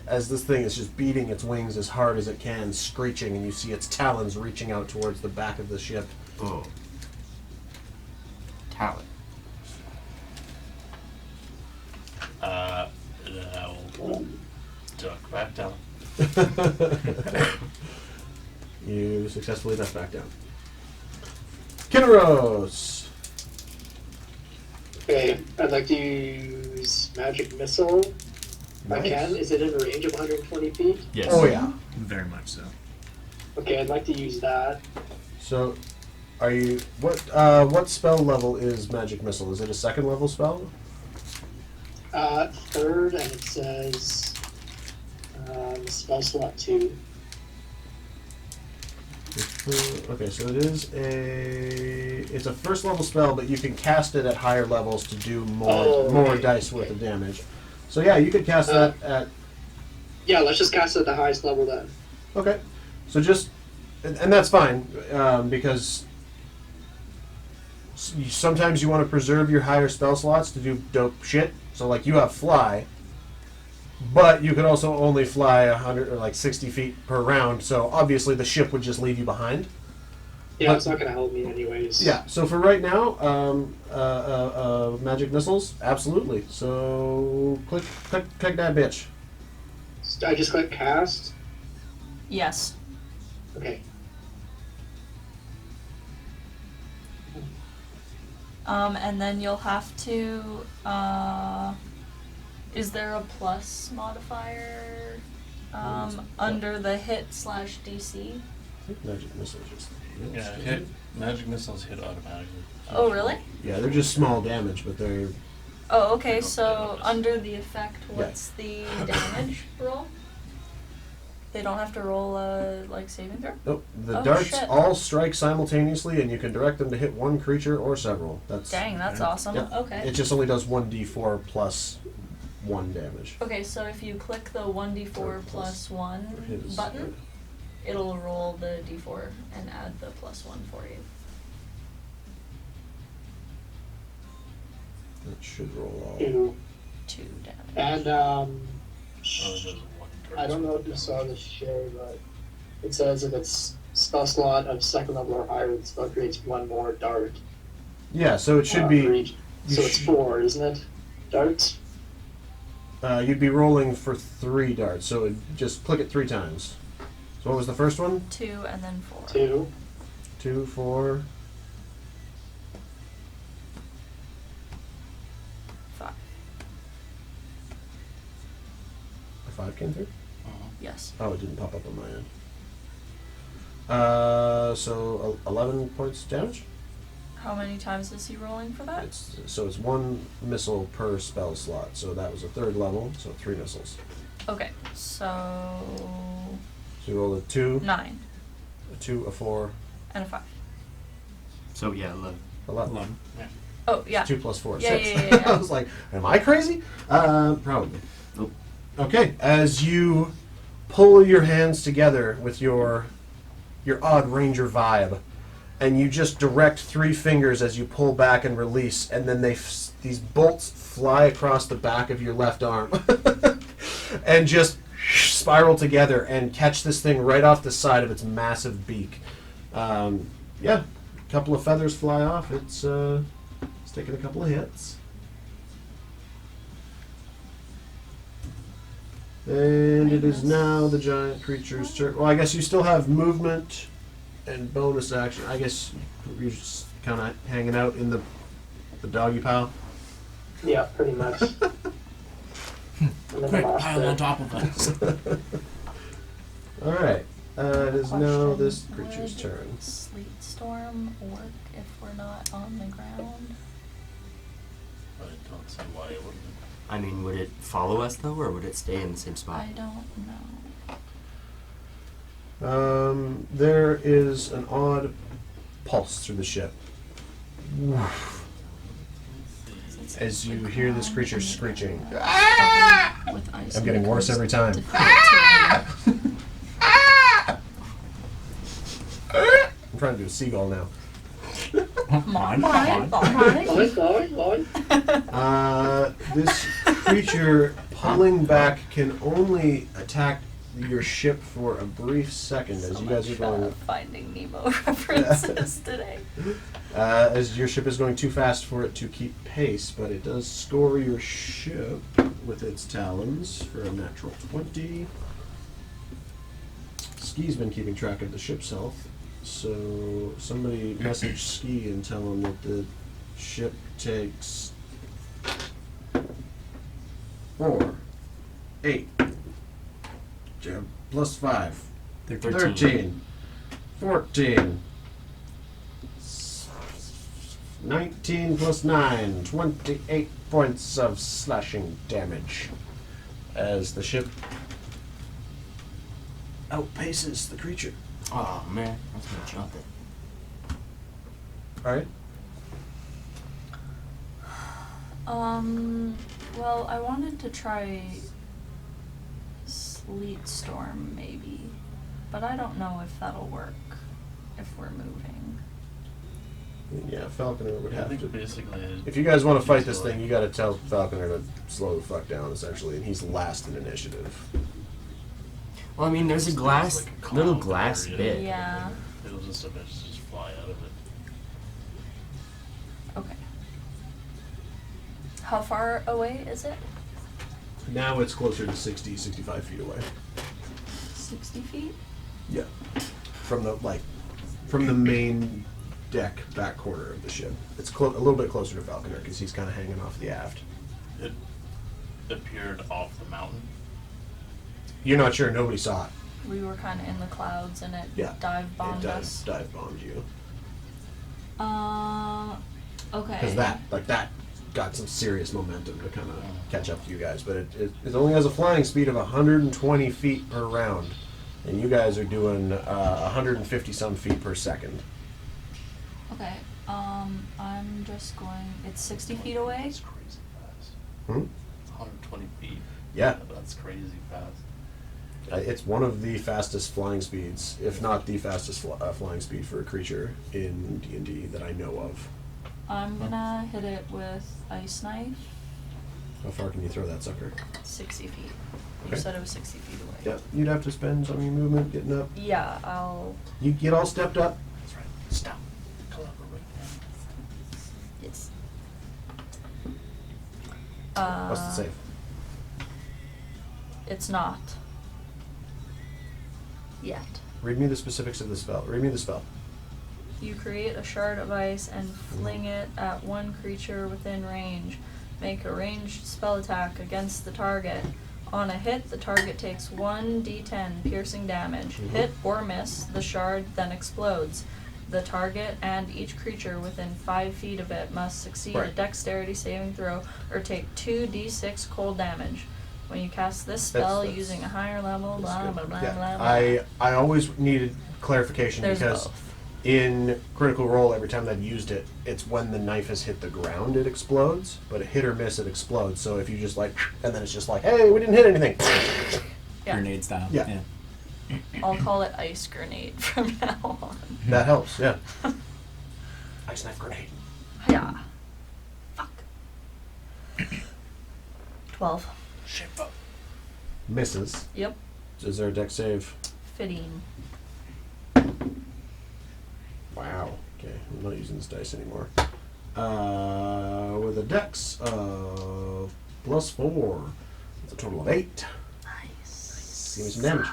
Speaker 4: As this thing is just beating its wings as hard as it can, screeching, and you see its talons reaching out towards the back of the ship.
Speaker 5: Oh. Talent.
Speaker 8: And then I will duck back down.
Speaker 4: You successfully duck back down. Kinneros!
Speaker 6: Okay, I'd like to use magic missile. If I can. Is it in a range of 120 feet?
Speaker 2: Yes.
Speaker 4: Oh yeah.
Speaker 2: Very much so.
Speaker 6: Okay, I'd like to use that.
Speaker 4: So, are you what spell level is magic missile? Is it a 2nd level spell?
Speaker 6: 3rd, and it says spell slot 2.
Speaker 4: Okay, so it's a 1st level spell, but you can cast it at higher levels to do more
Speaker 6: okay,
Speaker 4: dice worth
Speaker 6: okay.
Speaker 4: of damage. So yeah, you could cast that at.
Speaker 6: Yeah, let's just cast it at the highest level then.
Speaker 4: Okay, so just and that's fine because sometimes you want to preserve your higher spell slots to do dope shit. So like you have fly, but you could also only fly 100 or like 60 feet per round. So obviously the ship would just leave you behind.
Speaker 6: Yeah, it's not going to help me anyways.
Speaker 4: Yeah. So for right now, magic missiles, absolutely. So click that bitch.
Speaker 6: I just click cast.
Speaker 3: Yes.
Speaker 6: Okay.
Speaker 3: And then you'll have to Is there a plus modifier under the hit/DC?
Speaker 4: Magic missiles just.
Speaker 8: Yeah, hit. Magic missiles hit automatically.
Speaker 3: Oh, really?
Speaker 4: Yeah, they're just small damage, but they're.
Speaker 3: Oh, okay, so under the effect, what's the damage roll? They don't have to roll a, saving throw?
Speaker 4: Nope. The
Speaker 3: Oh,
Speaker 4: darts
Speaker 3: shit.
Speaker 4: all strike simultaneously, and you can direct them to hit one creature or several. That's.
Speaker 3: Dang, that's awesome.
Speaker 4: Yep.
Speaker 3: Okay.
Speaker 4: It just only does 1d4 plus 1 damage.
Speaker 3: Okay, so if you click the 1d4 plus 1
Speaker 4: His-
Speaker 3: button, it'll roll the d4 and add the plus 1 for you.
Speaker 4: That should roll all.
Speaker 6: 2.
Speaker 3: 2 damage.
Speaker 6: And
Speaker 8: Oh, there's one
Speaker 6: I don't know if you saw this share, but it says if it's spell slot of 2nd level or higher, the spell creates 1 more dart.
Speaker 4: Yeah, so it should
Speaker 6: for
Speaker 4: be.
Speaker 6: each. So it's 4, isn't it? Darts?
Speaker 4: You'd be rolling for 3 darts, so just click it 3 times. So what was the first one?
Speaker 3: 2 and then 4.
Speaker 6: 2.
Speaker 4: 2, 4.
Speaker 3: 5.
Speaker 4: A 5 came through?
Speaker 3: Yes.
Speaker 4: Oh, it didn't pop up on my end. So 11 points damage?
Speaker 3: How many times is he rolling for that?
Speaker 4: It's 1 missile per spell slot, so that was a 3rd level, so 3 missiles.
Speaker 3: Okay, so
Speaker 4: So you roll a 2,
Speaker 3: 9
Speaker 4: a 2, a 4,
Speaker 3: and a 5.
Speaker 10: So yeah, 11.
Speaker 4: 11.
Speaker 3: Oh, yeah.
Speaker 4: 2 plus 4,
Speaker 3: Yeah,
Speaker 4: 6.
Speaker 3: yeah, yeah, yeah.
Speaker 4: I was like, am I crazy? Probably.
Speaker 10: Nope.
Speaker 4: Okay, as you pull your hands together with your odd ranger vibe, and you just direct 3 fingers as you pull back and release, and then these bolts fly across the back of your left arm and just spiral together and catch this thing right off the side of its massive beak. Yeah, a couple of feathers fly off. It's taking a couple of hits. And it is now the giant creature's turn. Well, I guess you still have movement and bonus action. I guess you're just kind of hanging out in the doggy pile.
Speaker 6: Yeah, pretty much. And then the
Speaker 8: Quick,
Speaker 6: boss
Speaker 8: pile
Speaker 6: there.
Speaker 8: on top of us.
Speaker 4: All right. It is now
Speaker 3: Question,
Speaker 4: this creature's
Speaker 3: would
Speaker 4: turn.
Speaker 3: Sleet storm work if we're not on the ground?
Speaker 8: I don't see why it wouldn't.
Speaker 5: I mean, would it follow us though, or would it stay in the same spot?
Speaker 3: I don't know.
Speaker 4: There is an odd pulse through the ship. As you hear this creature screeching.
Speaker 3: With ice
Speaker 4: I'm getting worse every time.
Speaker 3: Defeat
Speaker 4: I'm trying to do a seagull now.
Speaker 3: Come on,
Speaker 6: Fine, fine.
Speaker 4: This creature pulling back can only attack your ship for a brief second as you guys are going.
Speaker 3: Finding Nemo references today.
Speaker 4: As your ship is going too fast for it to keep pace, but it does score your ship with its talons for a natural 20. Ski's been keeping track of the ship's health, so somebody message Ski and tell him that the ship takes 4, 8, plus 5, 13, 14, 19 plus 9, 28 points of slashing damage as the ship outpaces the creature.
Speaker 5: Oh man, that's gonna jump it.
Speaker 4: Alright.
Speaker 3: Well, I wanted to try Sleet Storm maybe, but I don't know if that'll work if we're moving.
Speaker 4: Yeah, Falconer would
Speaker 8: I
Speaker 4: have
Speaker 8: think
Speaker 4: to.
Speaker 8: basically.
Speaker 4: If you guys want to fight this thing, you gotta tell Falconer to slow the fuck down, essentially, and he's last in initiative.
Speaker 5: Well, I mean, there's a glass,
Speaker 8: Like a cloud
Speaker 5: little glass
Speaker 8: area.
Speaker 5: bit.
Speaker 3: Yeah.
Speaker 8: It'll just eventually just fly out of it.
Speaker 3: Okay. How far away is it?
Speaker 4: Now it's closer to 60, 65 feet away.
Speaker 3: 60 feet?
Speaker 4: Yeah. From the main deck back corner of the ship. It's a little bit closer to Falconer because he's kind of hanging off the aft.
Speaker 8: appeared off the mountain?
Speaker 4: You're not sure. Nobody saw it.
Speaker 3: We were kind of in the clouds and it
Speaker 4: Yeah.
Speaker 3: dive bombed us.
Speaker 4: Dive bombed you.
Speaker 3: Okay.
Speaker 4: Because that got some serious momentum to kind of catch up to you guys. But it only has a flying speed of 120 feet per round. And you guys are doing 150 some feet per second.
Speaker 3: Okay. I'm just going. It's 60 feet away.
Speaker 8: That's crazy fast.
Speaker 4: Hmm?
Speaker 8: 120 feet.
Speaker 4: Yeah.
Speaker 8: That's crazy fast.
Speaker 4: It's one of the fastest flying speeds, if not the fastest flying speed for a creature in D&D that I know of.
Speaker 3: I'm gonna hit it with ice knife.
Speaker 4: How far can you throw that sucker?
Speaker 3: 60 feet.
Speaker 4: Okay.
Speaker 3: You said it was 60 feet away.
Speaker 4: Yep, you'd have to spend some of your movement getting up.
Speaker 3: Yeah, I'll.
Speaker 4: You get all stepped up.
Speaker 8: That's right. Stop. Collaborate.
Speaker 3: Yes.
Speaker 4: What's the save?
Speaker 3: It's not. Yet.
Speaker 4: Read me the specifics of the spell. Read me the spell.
Speaker 3: You create a shard of ice and fling it at one creature within range. Make a ranged spell attack against the target. On a hit, the target takes 1d10 piercing damage. Hit or miss, the shard then explodes. The target and each creature within 5 feet of it must succeed a
Speaker 4: Right.
Speaker 3: dexterity saving throw or take 2d6 cold damage. When you cast this spell
Speaker 4: That's-
Speaker 3: using a higher level, blah,
Speaker 4: That's
Speaker 3: blah,
Speaker 4: good.
Speaker 3: blah,
Speaker 4: Yeah.
Speaker 3: blah, blah.
Speaker 4: I always needed clarification
Speaker 3: There's
Speaker 4: because
Speaker 3: both.
Speaker 4: in Critical Role, every time I've used it, it's when the knife has hit the ground it explodes, but a hit or miss it explodes. So if you just like, and then it's just like, hey, we didn't hit anything.
Speaker 3: Yeah.
Speaker 2: Grenade style.
Speaker 4: Yeah.
Speaker 3: I'll call it ice grenade from now on.
Speaker 4: That helps, yeah. Ice knife grenade.
Speaker 3: Yeah. Fuck. 12.
Speaker 8: Shape up.
Speaker 4: Misses.
Speaker 3: Yep.
Speaker 4: Is there a dex save?
Speaker 3: Fitting.
Speaker 4: Wow. Okay, I'm not using this dice anymore. With a dex of +4. That's a total of 8.
Speaker 3: Nice.
Speaker 4: Give me some damage.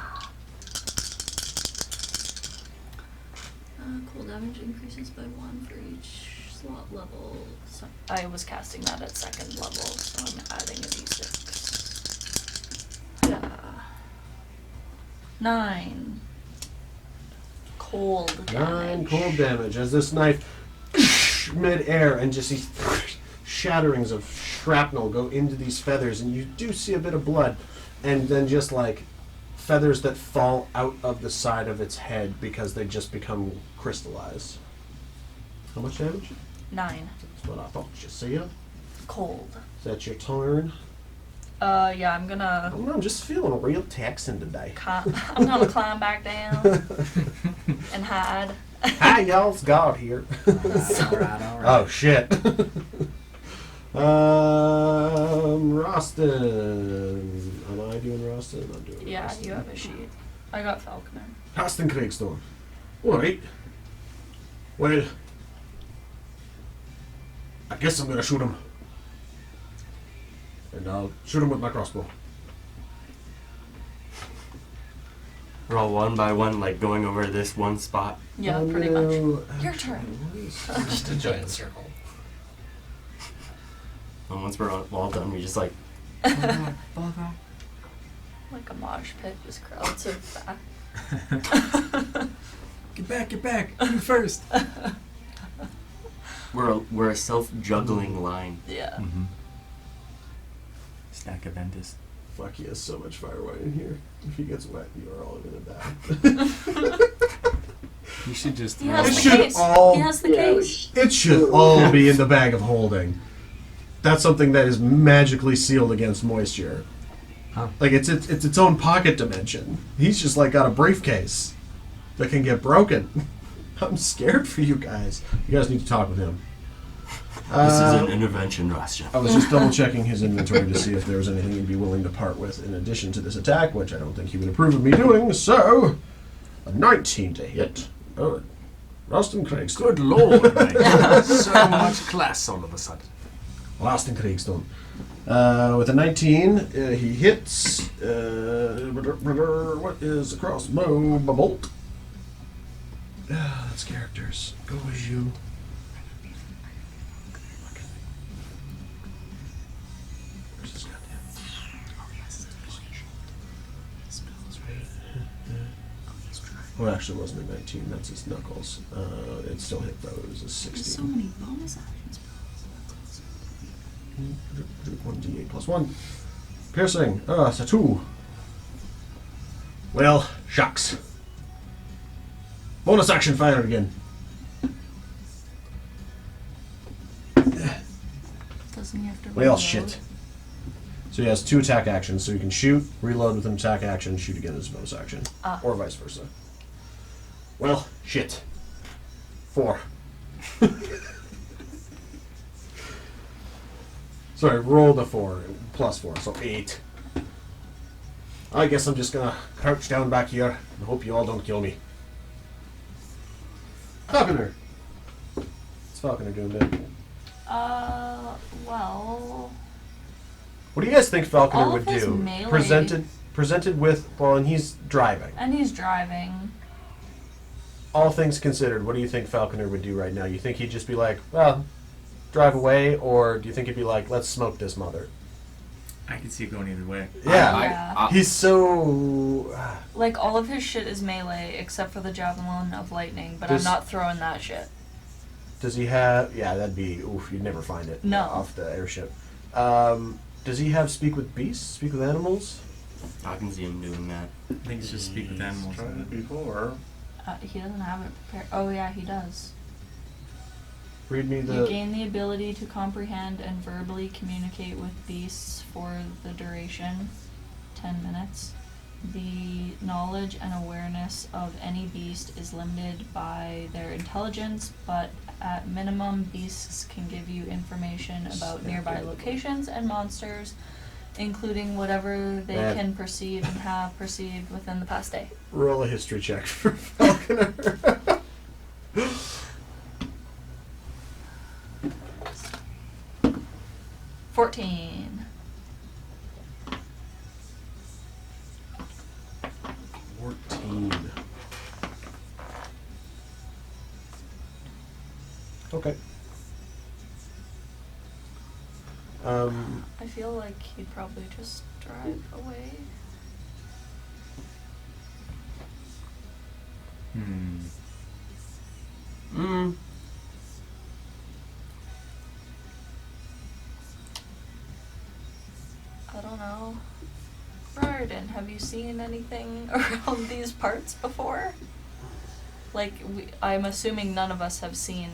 Speaker 3: Cool damage increases by 1 for each slot level. So I was casting that at 2nd level, so I'm adding a d6. Yeah. 9. Cold damage.
Speaker 4: 9 cold damage as this knife mid-air and just these shatterings of shrapnel go into these feathers, and you do see a bit of blood, and then just like feathers that fall out of the side of its head because they just become crystallized. How much damage?
Speaker 3: 9.
Speaker 4: That's what I thought you said.
Speaker 3: Cold.
Speaker 4: Is that your turn?
Speaker 3: Yeah, I'm
Speaker 4: I
Speaker 3: gonna.
Speaker 4: don't know, I'm just feeling real Texan today.
Speaker 3: I'm gonna climb back down and hide.
Speaker 4: Hi, y'all, it's God here.
Speaker 2: Alright.
Speaker 4: Oh, shit. Roston. Am I doing Roston? I'm doing
Speaker 3: Yeah,
Speaker 4: Roston.
Speaker 3: you have a sheet. I got Falconer.
Speaker 4: Roston Craigstorm. Alright. Well, I guess I'm gonna shoot him. And I'll shoot him with my crossbow.
Speaker 5: We're all one by one, like going over this one spot.
Speaker 3: Yeah,
Speaker 4: Oh,
Speaker 3: pretty
Speaker 4: no.
Speaker 3: much. Your turn.
Speaker 8: Just a giant circle.
Speaker 5: And once we're all done, we just like
Speaker 3: Like a mosh pit, just crowds are back.
Speaker 2: Get back! You first!
Speaker 5: we're a self-juggling line.
Speaker 3: Yeah.
Speaker 2: Mm-hmm. Stack of Ventis.
Speaker 4: Fuck, he has so much firewire in here. If he gets wet, you are all gonna die.
Speaker 2: You should just
Speaker 3: He
Speaker 2: throw
Speaker 3: has
Speaker 4: It
Speaker 3: the
Speaker 2: one.
Speaker 4: should
Speaker 3: case.
Speaker 4: all-
Speaker 3: He has the
Speaker 6: Yeah,
Speaker 3: case.
Speaker 4: It should all be in the bag of holding. That's something that is magically sealed against moisture.
Speaker 2: Huh.
Speaker 4: Like it's its own pocket dimension. He's just like got a briefcase that can get broken. I'm scared for you guys. You guys need to talk with him.
Speaker 5: This is an intervention, Rasha.
Speaker 4: I was just double checking his inventory to see if there was anything he'd be willing to part with in addition to this attack, which I don't think he would approve of me doing. So, a 19 to hit. Oh, Roston Craigston.
Speaker 2: Good lord, mate. So much class all of a sudden.
Speaker 4: Roston Craigston. With a 19, he hits. What is a crossbow? A bolt. That's characters. Go with you. Where's this goddamn? Well, actually, it wasn't a 19. That's his knuckles. It still hit though. It was a 16.
Speaker 3: There's so many bonus actions.
Speaker 4: 1d8 plus 1. Piercing. It's a 2. Well, shucks. Bonus action fire again.
Speaker 3: Doesn't he have to
Speaker 4: Well,
Speaker 3: reload?
Speaker 4: shit. So he has 2 attack actions, so he can shoot, reload with an attack action, shoot again as a bonus action. Or vice versa. Well, shit. 4. Sorry, rolled a 4, plus 4, so 8. I guess I'm just gonna crouch down back here and hope you all don't kill me. Falconer! What's Falconer doing there?
Speaker 3: Well...
Speaker 4: What do you guys think Falconer
Speaker 3: All
Speaker 4: would
Speaker 3: of his
Speaker 4: do?
Speaker 3: melee-
Speaker 4: Presented with, well, and he's driving.
Speaker 3: And he's driving.
Speaker 4: All things considered, what do you think Falconer would do right now? You think he'd just be like, well, drive away, or do you think he'd be like, let's smoke this mother?
Speaker 2: I can see it going either way.
Speaker 4: Yeah,
Speaker 3: Yeah.
Speaker 4: he's so...
Speaker 3: Like, all of his shit is melee, except for the Javelin of Lightning, but I'm
Speaker 4: Does-
Speaker 3: not throwing that shit.
Speaker 4: Does he have... Yeah, that'd be... Oof, you'd never find it
Speaker 3: No.
Speaker 4: off the airship. Does he have speak with beasts? Speak with animals?
Speaker 5: I can see him doing that.
Speaker 2: I think it's just speak with animals.
Speaker 8: Tried it before.
Speaker 3: He doesn't have it prepared. Oh, yeah, he does.
Speaker 4: Read me
Speaker 3: You
Speaker 4: the...
Speaker 3: gain the ability to comprehend and verbally communicate with beasts for the duration, 10 minutes. The knowledge and awareness of any beast is limited by their intelligence, but at minimum, beasts can give you information about nearby locations and monsters, including whatever they
Speaker 4: Man.
Speaker 3: can perceive and have perceived within the past day.
Speaker 4: Roll a history check for Falconer.
Speaker 3: 14.
Speaker 4: 14. Okay.
Speaker 3: I feel like he'd probably just drive away. I don't know. Raridan, have you seen anything around these parts before? Like, I'm assuming none of us have seen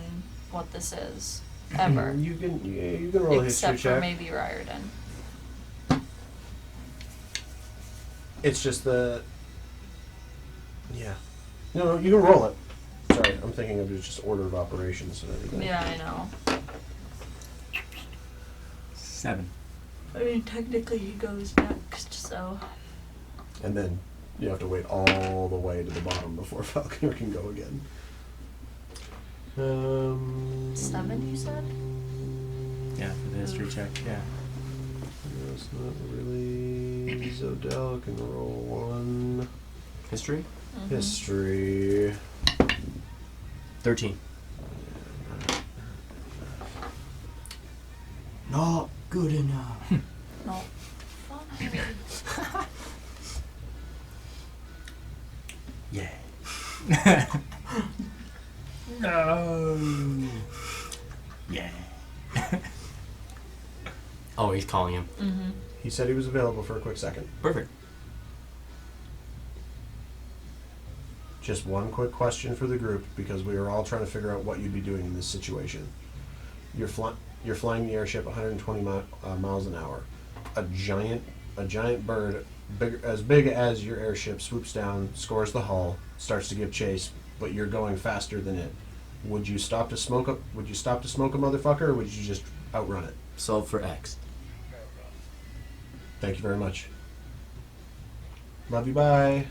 Speaker 3: what this is, ever.
Speaker 4: You can roll a history
Speaker 3: Except for
Speaker 4: check.
Speaker 3: maybe Raridan.
Speaker 4: It's just the... Yeah. No, you can roll it. Sorry, I'm thinking of just order of operations and everything.
Speaker 3: Yeah, I know.
Speaker 2: 7.
Speaker 3: I mean, technically he goes next, so...
Speaker 4: And then you have to wait all the way to the bottom before Falconer can go again.
Speaker 3: 7, you said?
Speaker 2: Yeah, for the history check, yeah.
Speaker 4: No, it's not really... Zodell can roll 1.
Speaker 5: History?
Speaker 3: Mhm.
Speaker 4: History.
Speaker 5: 13. Not good enough.
Speaker 3: No. Fine.
Speaker 2: Yeah. No. Yeah.
Speaker 5: Oh, he's calling him.
Speaker 3: Mm-hmm.
Speaker 4: He said he was available for a quick second.
Speaker 5: Perfect.
Speaker 4: Just one quick question for the group, because we are all trying to figure out what you'd be doing in this situation. You're flying the airship 120 miles an hour. A giant bird, as big as your airship, swoops down, scores the hull, starts to give chase, but you're going faster than it. Would you stop to smoke a motherfucker, or would you just outrun it?
Speaker 5: Solve for X.
Speaker 4: Thank you very much. Love you. Bye.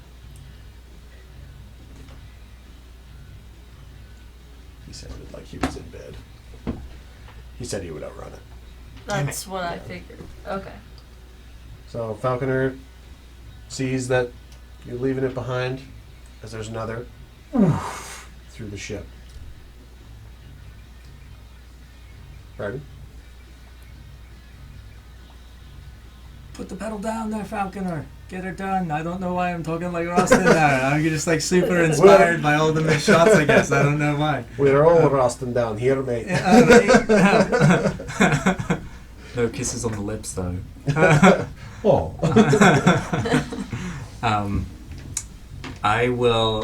Speaker 4: He sounded like he was in bed. He said he would outrun it.
Speaker 3: That's what I figured. Okay.
Speaker 4: So Falconer sees that you're leaving it behind, as there's another through the ship. Right?
Speaker 7: Put the pedal down there, Falconer.
Speaker 2: Get her done. I don't know why I'm talking like Rostin now. I'm just like super inspired by all the missed shots, I guess. I don't know why.
Speaker 4: We're all Rostin down here, mate.
Speaker 2: No kisses on the lips, though.
Speaker 4: Oh.
Speaker 2: I will.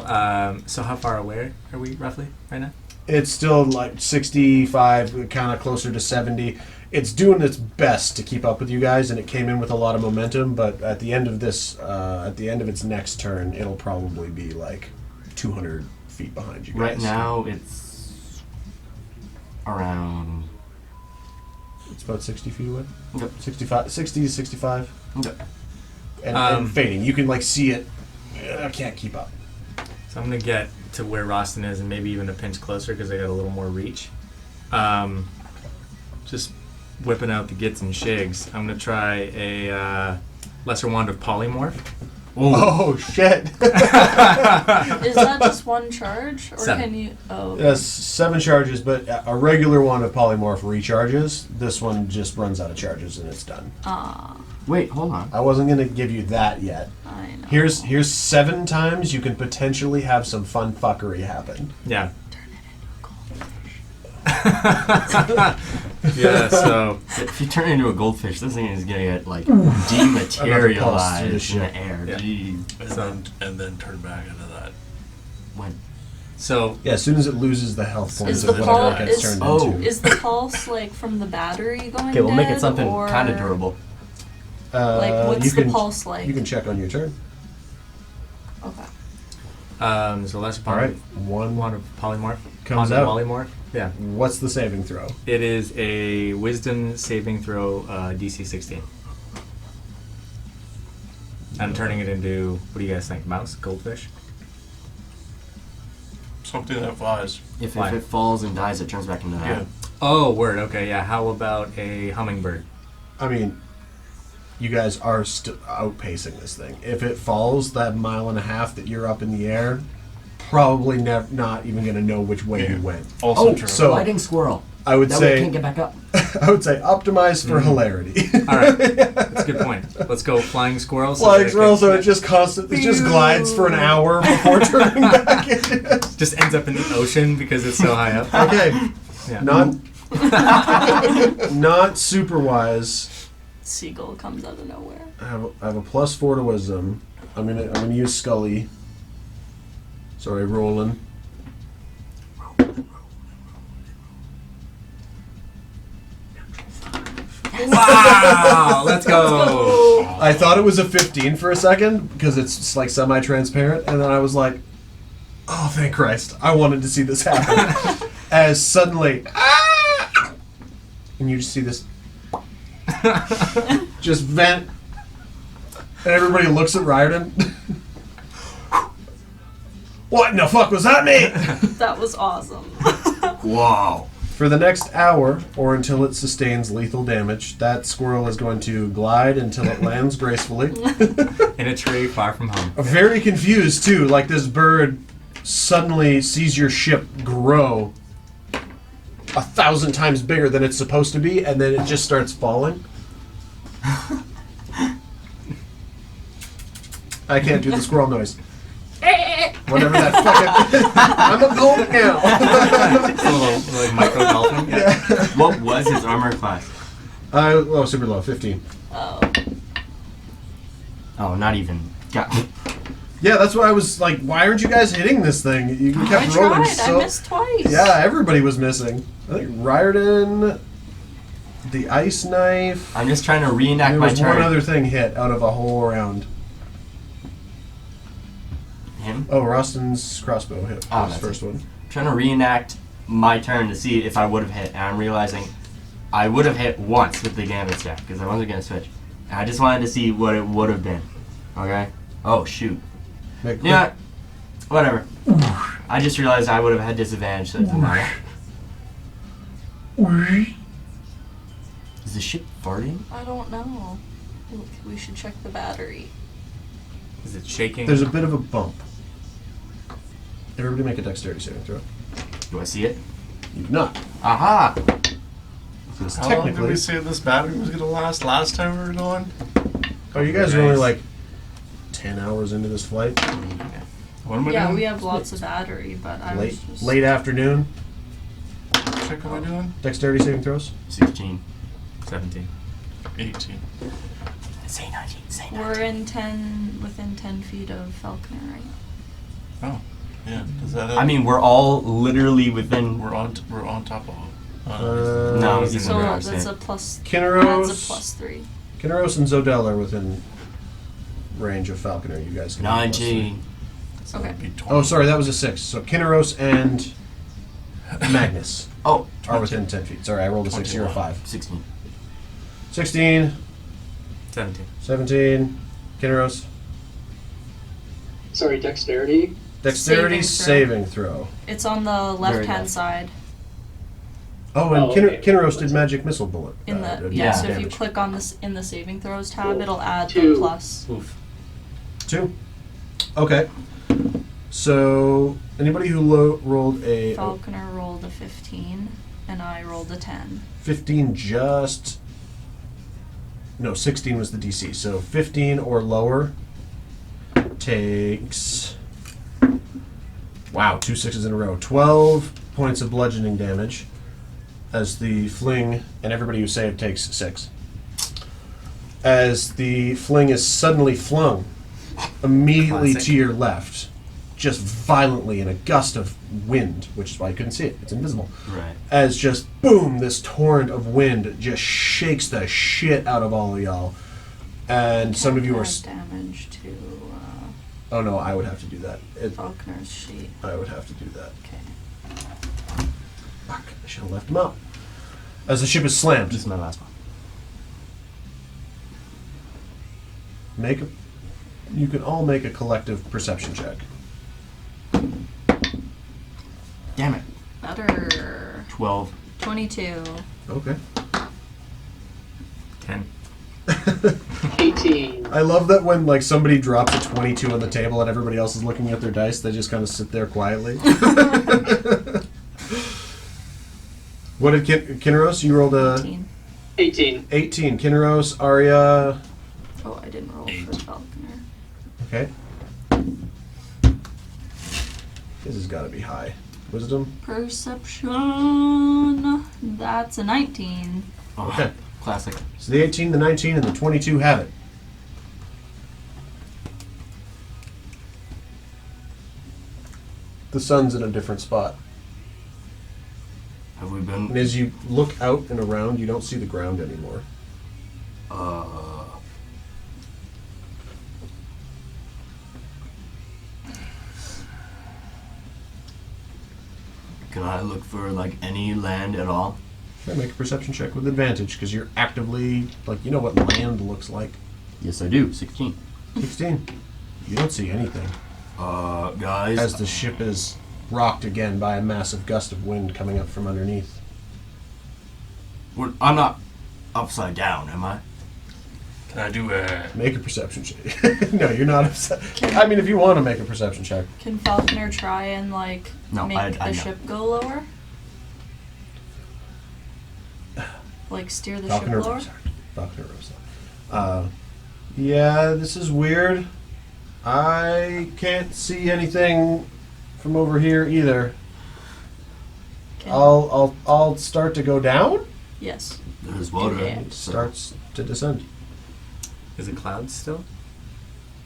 Speaker 2: So, how far away are we roughly right now?
Speaker 4: It's still like 65, kind of closer to 70. It's doing its best to keep up with you guys, and it came in with a lot of momentum. But at the end of this, at the end of its next turn, it'll probably be like 200 feet behind you guys.
Speaker 5: Right now, it's around.
Speaker 4: It's about 60 feet away.
Speaker 5: Yep.
Speaker 4: 60 to 65.
Speaker 5: Yep.
Speaker 4: And fading. You can like see it. I can't keep up.
Speaker 2: So I'm gonna get to where Rostin is, and maybe even a pinch closer because I got a little more reach. Just whipping out the gits and shigs. I'm gonna try a lesser wand of polymorph.
Speaker 4: Oh shit!
Speaker 3: Is that just one charge, or
Speaker 2: 7.
Speaker 3: can you? Oh.
Speaker 4: Yes, 7 charges, but a regular one of polymorph recharges. This one just runs out of charges and it's done.
Speaker 3: Ah,
Speaker 5: Wait, hold on.
Speaker 4: I wasn't gonna give you that yet.
Speaker 3: I know.
Speaker 4: Here's 7 times you can potentially have some fun fuckery happen.
Speaker 2: Yeah. Yeah. So
Speaker 5: If you turn into a goldfish, this thing is gonna get like
Speaker 4: Another pulse through the
Speaker 5: dematerialized in
Speaker 4: ship.
Speaker 5: the air.
Speaker 2: Yeah.
Speaker 5: Jeez.
Speaker 8: And then turn back into that.
Speaker 5: When?
Speaker 2: so
Speaker 4: Yeah, as soon as it loses the health points
Speaker 3: Is
Speaker 4: of
Speaker 3: the
Speaker 4: whatever
Speaker 3: pul-
Speaker 4: it gets
Speaker 3: is-
Speaker 4: turned
Speaker 5: Oh.
Speaker 4: into.
Speaker 3: Is the pulse like from the battery going?
Speaker 5: Okay, we'll make it
Speaker 3: dead,
Speaker 5: something
Speaker 3: or
Speaker 5: kind of durable.
Speaker 3: Like, what's
Speaker 4: you
Speaker 3: the
Speaker 4: can,
Speaker 3: pulse like?
Speaker 4: You can check on your turn.
Speaker 3: Okay.
Speaker 2: so lesser
Speaker 4: All right,
Speaker 2: wand
Speaker 4: one
Speaker 2: of polymorph
Speaker 4: comes
Speaker 2: on the
Speaker 4: out.
Speaker 2: polymorph. Yeah.
Speaker 4: What's the saving throw?
Speaker 2: It is a wisdom saving throw, DC 16. I'm turning it into, what do you guys think? Mouse? Goldfish?
Speaker 8: Something that flies.
Speaker 5: If
Speaker 2: Why?
Speaker 5: it falls and dies, it turns back into that.
Speaker 8: Yeah.
Speaker 2: Oh, word. Okay, yeah. How about a hummingbird?
Speaker 4: I mean, you guys are still outpacing this thing. If it falls that 1.5 miles that you're up in the air, probably not even going to know which way you went.
Speaker 8: Also
Speaker 5: Oh,
Speaker 8: true.
Speaker 4: so-
Speaker 5: Gliding squirrel.
Speaker 4: I would
Speaker 5: That way it
Speaker 4: say
Speaker 5: can't get back up.
Speaker 4: I would say optimize for hilarity.
Speaker 2: All right. That's a good point. Let's go flying squirrel.
Speaker 4: Flying
Speaker 2: that it
Speaker 4: squirrel, so
Speaker 2: can-
Speaker 4: it just glides for an hour before turning back.
Speaker 2: just ends up in the ocean because it's so high up.
Speaker 4: Okay,
Speaker 2: Yeah.
Speaker 4: not super wise.
Speaker 3: Seagull comes out of nowhere.
Speaker 4: I have a +4 to wisdom. I'm gonna use Scully. Sorry, rolling.
Speaker 2: Wow! Let's go.
Speaker 4: I thought it was a 15 for a second because it's like semi-transparent, and then I was like, "Oh, thank Christ! I wanted to see this happen." As suddenly, and you just see this, just vent, and everybody looks at Riordan. What in the fuck was that, mate?
Speaker 3: That was awesome.
Speaker 5: Wow.
Speaker 4: For the next hour, or until it sustains lethal damage, that squirrel is going to glide until it lands gracefully.
Speaker 2: In a tree far from home.
Speaker 4: Very confused, too. Like this bird suddenly sees your ship grow 1,000 times bigger than it's supposed to be, and then it just starts falling. I can't do the squirrel noise. Whatever that fucking... I'm a goat now.
Speaker 2: It's a little like micro dolphin. Yeah.
Speaker 5: What was his armor class?
Speaker 4: Super low, 15.
Speaker 3: Oh.
Speaker 5: Oh, not even. God.
Speaker 4: Yeah, that's why I was like, why aren't you guys hitting this thing? You kept
Speaker 3: I
Speaker 4: rolling
Speaker 3: tried.
Speaker 4: so...
Speaker 3: I missed twice.
Speaker 4: Yeah, everybody was missing. I think Riordan, the ice knife...
Speaker 5: I'm just trying to reenact
Speaker 4: There
Speaker 5: my
Speaker 4: was
Speaker 5: turn.
Speaker 4: one other thing hit out of a whole round.
Speaker 5: Him?
Speaker 4: Oh, Rostin's crossbow hit.
Speaker 5: Oh,
Speaker 4: was
Speaker 5: that's
Speaker 4: the first
Speaker 5: it.
Speaker 4: one.
Speaker 5: Trying to reenact my turn to see if I would have hit, and I'm realizing I would have hit once with the gambit stack because I wasn't gonna switch. And I just wanted to see what it would have been. Okay. Oh shoot.
Speaker 4: Make
Speaker 5: Yeah. Whatever. I just realized I would have had disadvantage, so it doesn't matter. Is the ship farting?
Speaker 3: I don't know. We should check the battery.
Speaker 2: Is it shaking?
Speaker 4: There's a bit of a bump. Everybody make a dexterity saving throw.
Speaker 5: Do I see it?
Speaker 4: You do not.
Speaker 5: Aha!
Speaker 4: Because
Speaker 8: How long did
Speaker 4: technically...
Speaker 8: we say this battery was going to last time we were going?
Speaker 4: Oh, you guys are only like 10 hours into this flight.
Speaker 8: What am I
Speaker 3: Yeah,
Speaker 8: doing?
Speaker 3: we have lots of battery, but I was just...
Speaker 4: Late afternoon.
Speaker 8: What check am I doing?
Speaker 4: Dexterity saving throws.
Speaker 5: 16.
Speaker 2: 17.
Speaker 8: 18.
Speaker 5: Say 19. Say 19.
Speaker 3: We're within 10 feet of Falconer, right?
Speaker 8: Oh, yeah. Does that?
Speaker 5: I mean, we're all literally within.
Speaker 8: we're on top of him.
Speaker 5: No,
Speaker 2: he's
Speaker 5: he's
Speaker 3: So
Speaker 5: in the
Speaker 3: that's
Speaker 5: house,
Speaker 3: a plus...
Speaker 4: Kinneros.
Speaker 3: That's a plus 3.
Speaker 4: Kinneros and Zodell are within range of Falconer. You guys can.
Speaker 5: 19.
Speaker 8: So
Speaker 3: Okay.
Speaker 8: that'd be 20.
Speaker 4: Oh, sorry, that was a 6. So Kinneros and Magnus
Speaker 5: Oh,
Speaker 4: are within 10 feet. Sorry, I rolled a 6. You're a 5.
Speaker 5: 16.
Speaker 4: 16,
Speaker 2: 17.
Speaker 4: 17. Kinneros.
Speaker 6: Sorry, dexterity.
Speaker 4: Dexterity
Speaker 3: Saving
Speaker 4: throw.
Speaker 3: It's on the left-hand
Speaker 5: left.
Speaker 3: side.
Speaker 4: Oh, and
Speaker 6: Oh, okay.
Speaker 4: Kinneros did magic missile bullet.
Speaker 3: In the
Speaker 4: did
Speaker 3: yeah, so if you
Speaker 4: damage.
Speaker 3: click on this in the saving throws tab, it'll add the
Speaker 6: 2.
Speaker 3: plus.
Speaker 5: Oof.
Speaker 4: 2. Okay. So anybody who rolled a
Speaker 3: Falconer rolled a 15, and I rolled a 10.
Speaker 4: 15 just. No, 16 was the DC. So 15 or lower takes. Wow, 2 6s in a row. 12 points of bludgeoning damage as the fling, and everybody who saved takes 6. As the fling is suddenly flung immediately
Speaker 2: Classic.
Speaker 4: to your left, just violently in a gust of wind, which is why you couldn't see it. It's invisible.
Speaker 5: Right.
Speaker 4: As just boom, this torrent of wind just shakes the shit out of all of y'all. And some of you are.
Speaker 3: Add damage to
Speaker 4: Oh no, I would have to do that.
Speaker 3: Falconer's sheet.
Speaker 4: I would have to do that.
Speaker 3: Okay.
Speaker 4: Fuck, I should have left him out. As the ship is slammed,
Speaker 5: This is my last one.
Speaker 4: you can all make a collective perception check.
Speaker 5: Damn it.
Speaker 3: Better.
Speaker 5: 12.
Speaker 3: 22.
Speaker 4: Okay.
Speaker 2: 10.
Speaker 6: 18.
Speaker 4: I love that when like somebody drops a 22 on the table and everybody else is looking at their dice, they just kind of sit there quietly. What did Kinneros? You rolled a
Speaker 3: 18.
Speaker 6: 18.
Speaker 4: 18. Kinneros, Arya.
Speaker 3: Oh, I didn't roll
Speaker 8: 8.
Speaker 3: for Falconer.
Speaker 4: Okay. This has got to be high. Wisdom.
Speaker 3: Perception. That's a 19.
Speaker 5: Oh,
Speaker 4: Okay.
Speaker 5: Classic.
Speaker 4: So the 18, the 19, and the 22 have it. The sun's in a different spot.
Speaker 5: Have we
Speaker 4: And
Speaker 5: been?
Speaker 4: as you look out and around, you don't see the ground anymore.
Speaker 5: Can I look for like any land at all?
Speaker 4: Okay, make a perception check with advantage because you're actively, like, you know what land looks like.
Speaker 5: Yes, I do. 16.
Speaker 4: 16. You don't see anything.
Speaker 5: Guys.
Speaker 4: As the ship is rocked again by a massive gust of wind coming up from underneath.
Speaker 5: I'm not upside down, am I?
Speaker 8: Can I do a?
Speaker 4: Make a perception check. No, you're not upset. I mean, if you want to make a perception check.
Speaker 3: Can Falconer try and like
Speaker 5: No,
Speaker 3: make
Speaker 5: I
Speaker 3: the
Speaker 5: know.
Speaker 3: ship go lower? Like steer the
Speaker 4: Falconer
Speaker 3: ship lower?
Speaker 4: Rose. Falconer Rose. Yeah, this is weird. I can't see anything from over here either.
Speaker 3: Can-
Speaker 4: I'll start to go down.
Speaker 3: Yes.
Speaker 5: There's water.
Speaker 3: Yeah.
Speaker 4: It starts to descend.
Speaker 2: Is it clouds still?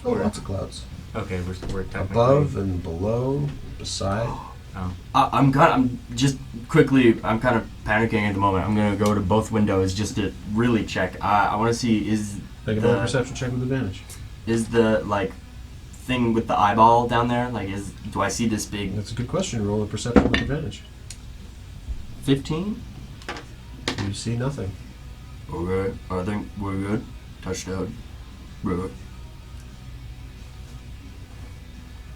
Speaker 4: Oh, lots of clouds.
Speaker 2: Okay, we're technically
Speaker 4: Above and below, beside.
Speaker 2: Oh.
Speaker 5: I'm just quickly. I'm kind of panicking at the moment. I'm gonna go to both windows just to really check. I want to see
Speaker 4: Make another perception check with advantage.
Speaker 5: is the like thing with the eyeball down there like do I see this big
Speaker 4: That's a good question. Roll a perception with advantage.
Speaker 5: 15?
Speaker 4: You see nothing.
Speaker 5: Okay, I think we're good. Touchdown. We're good.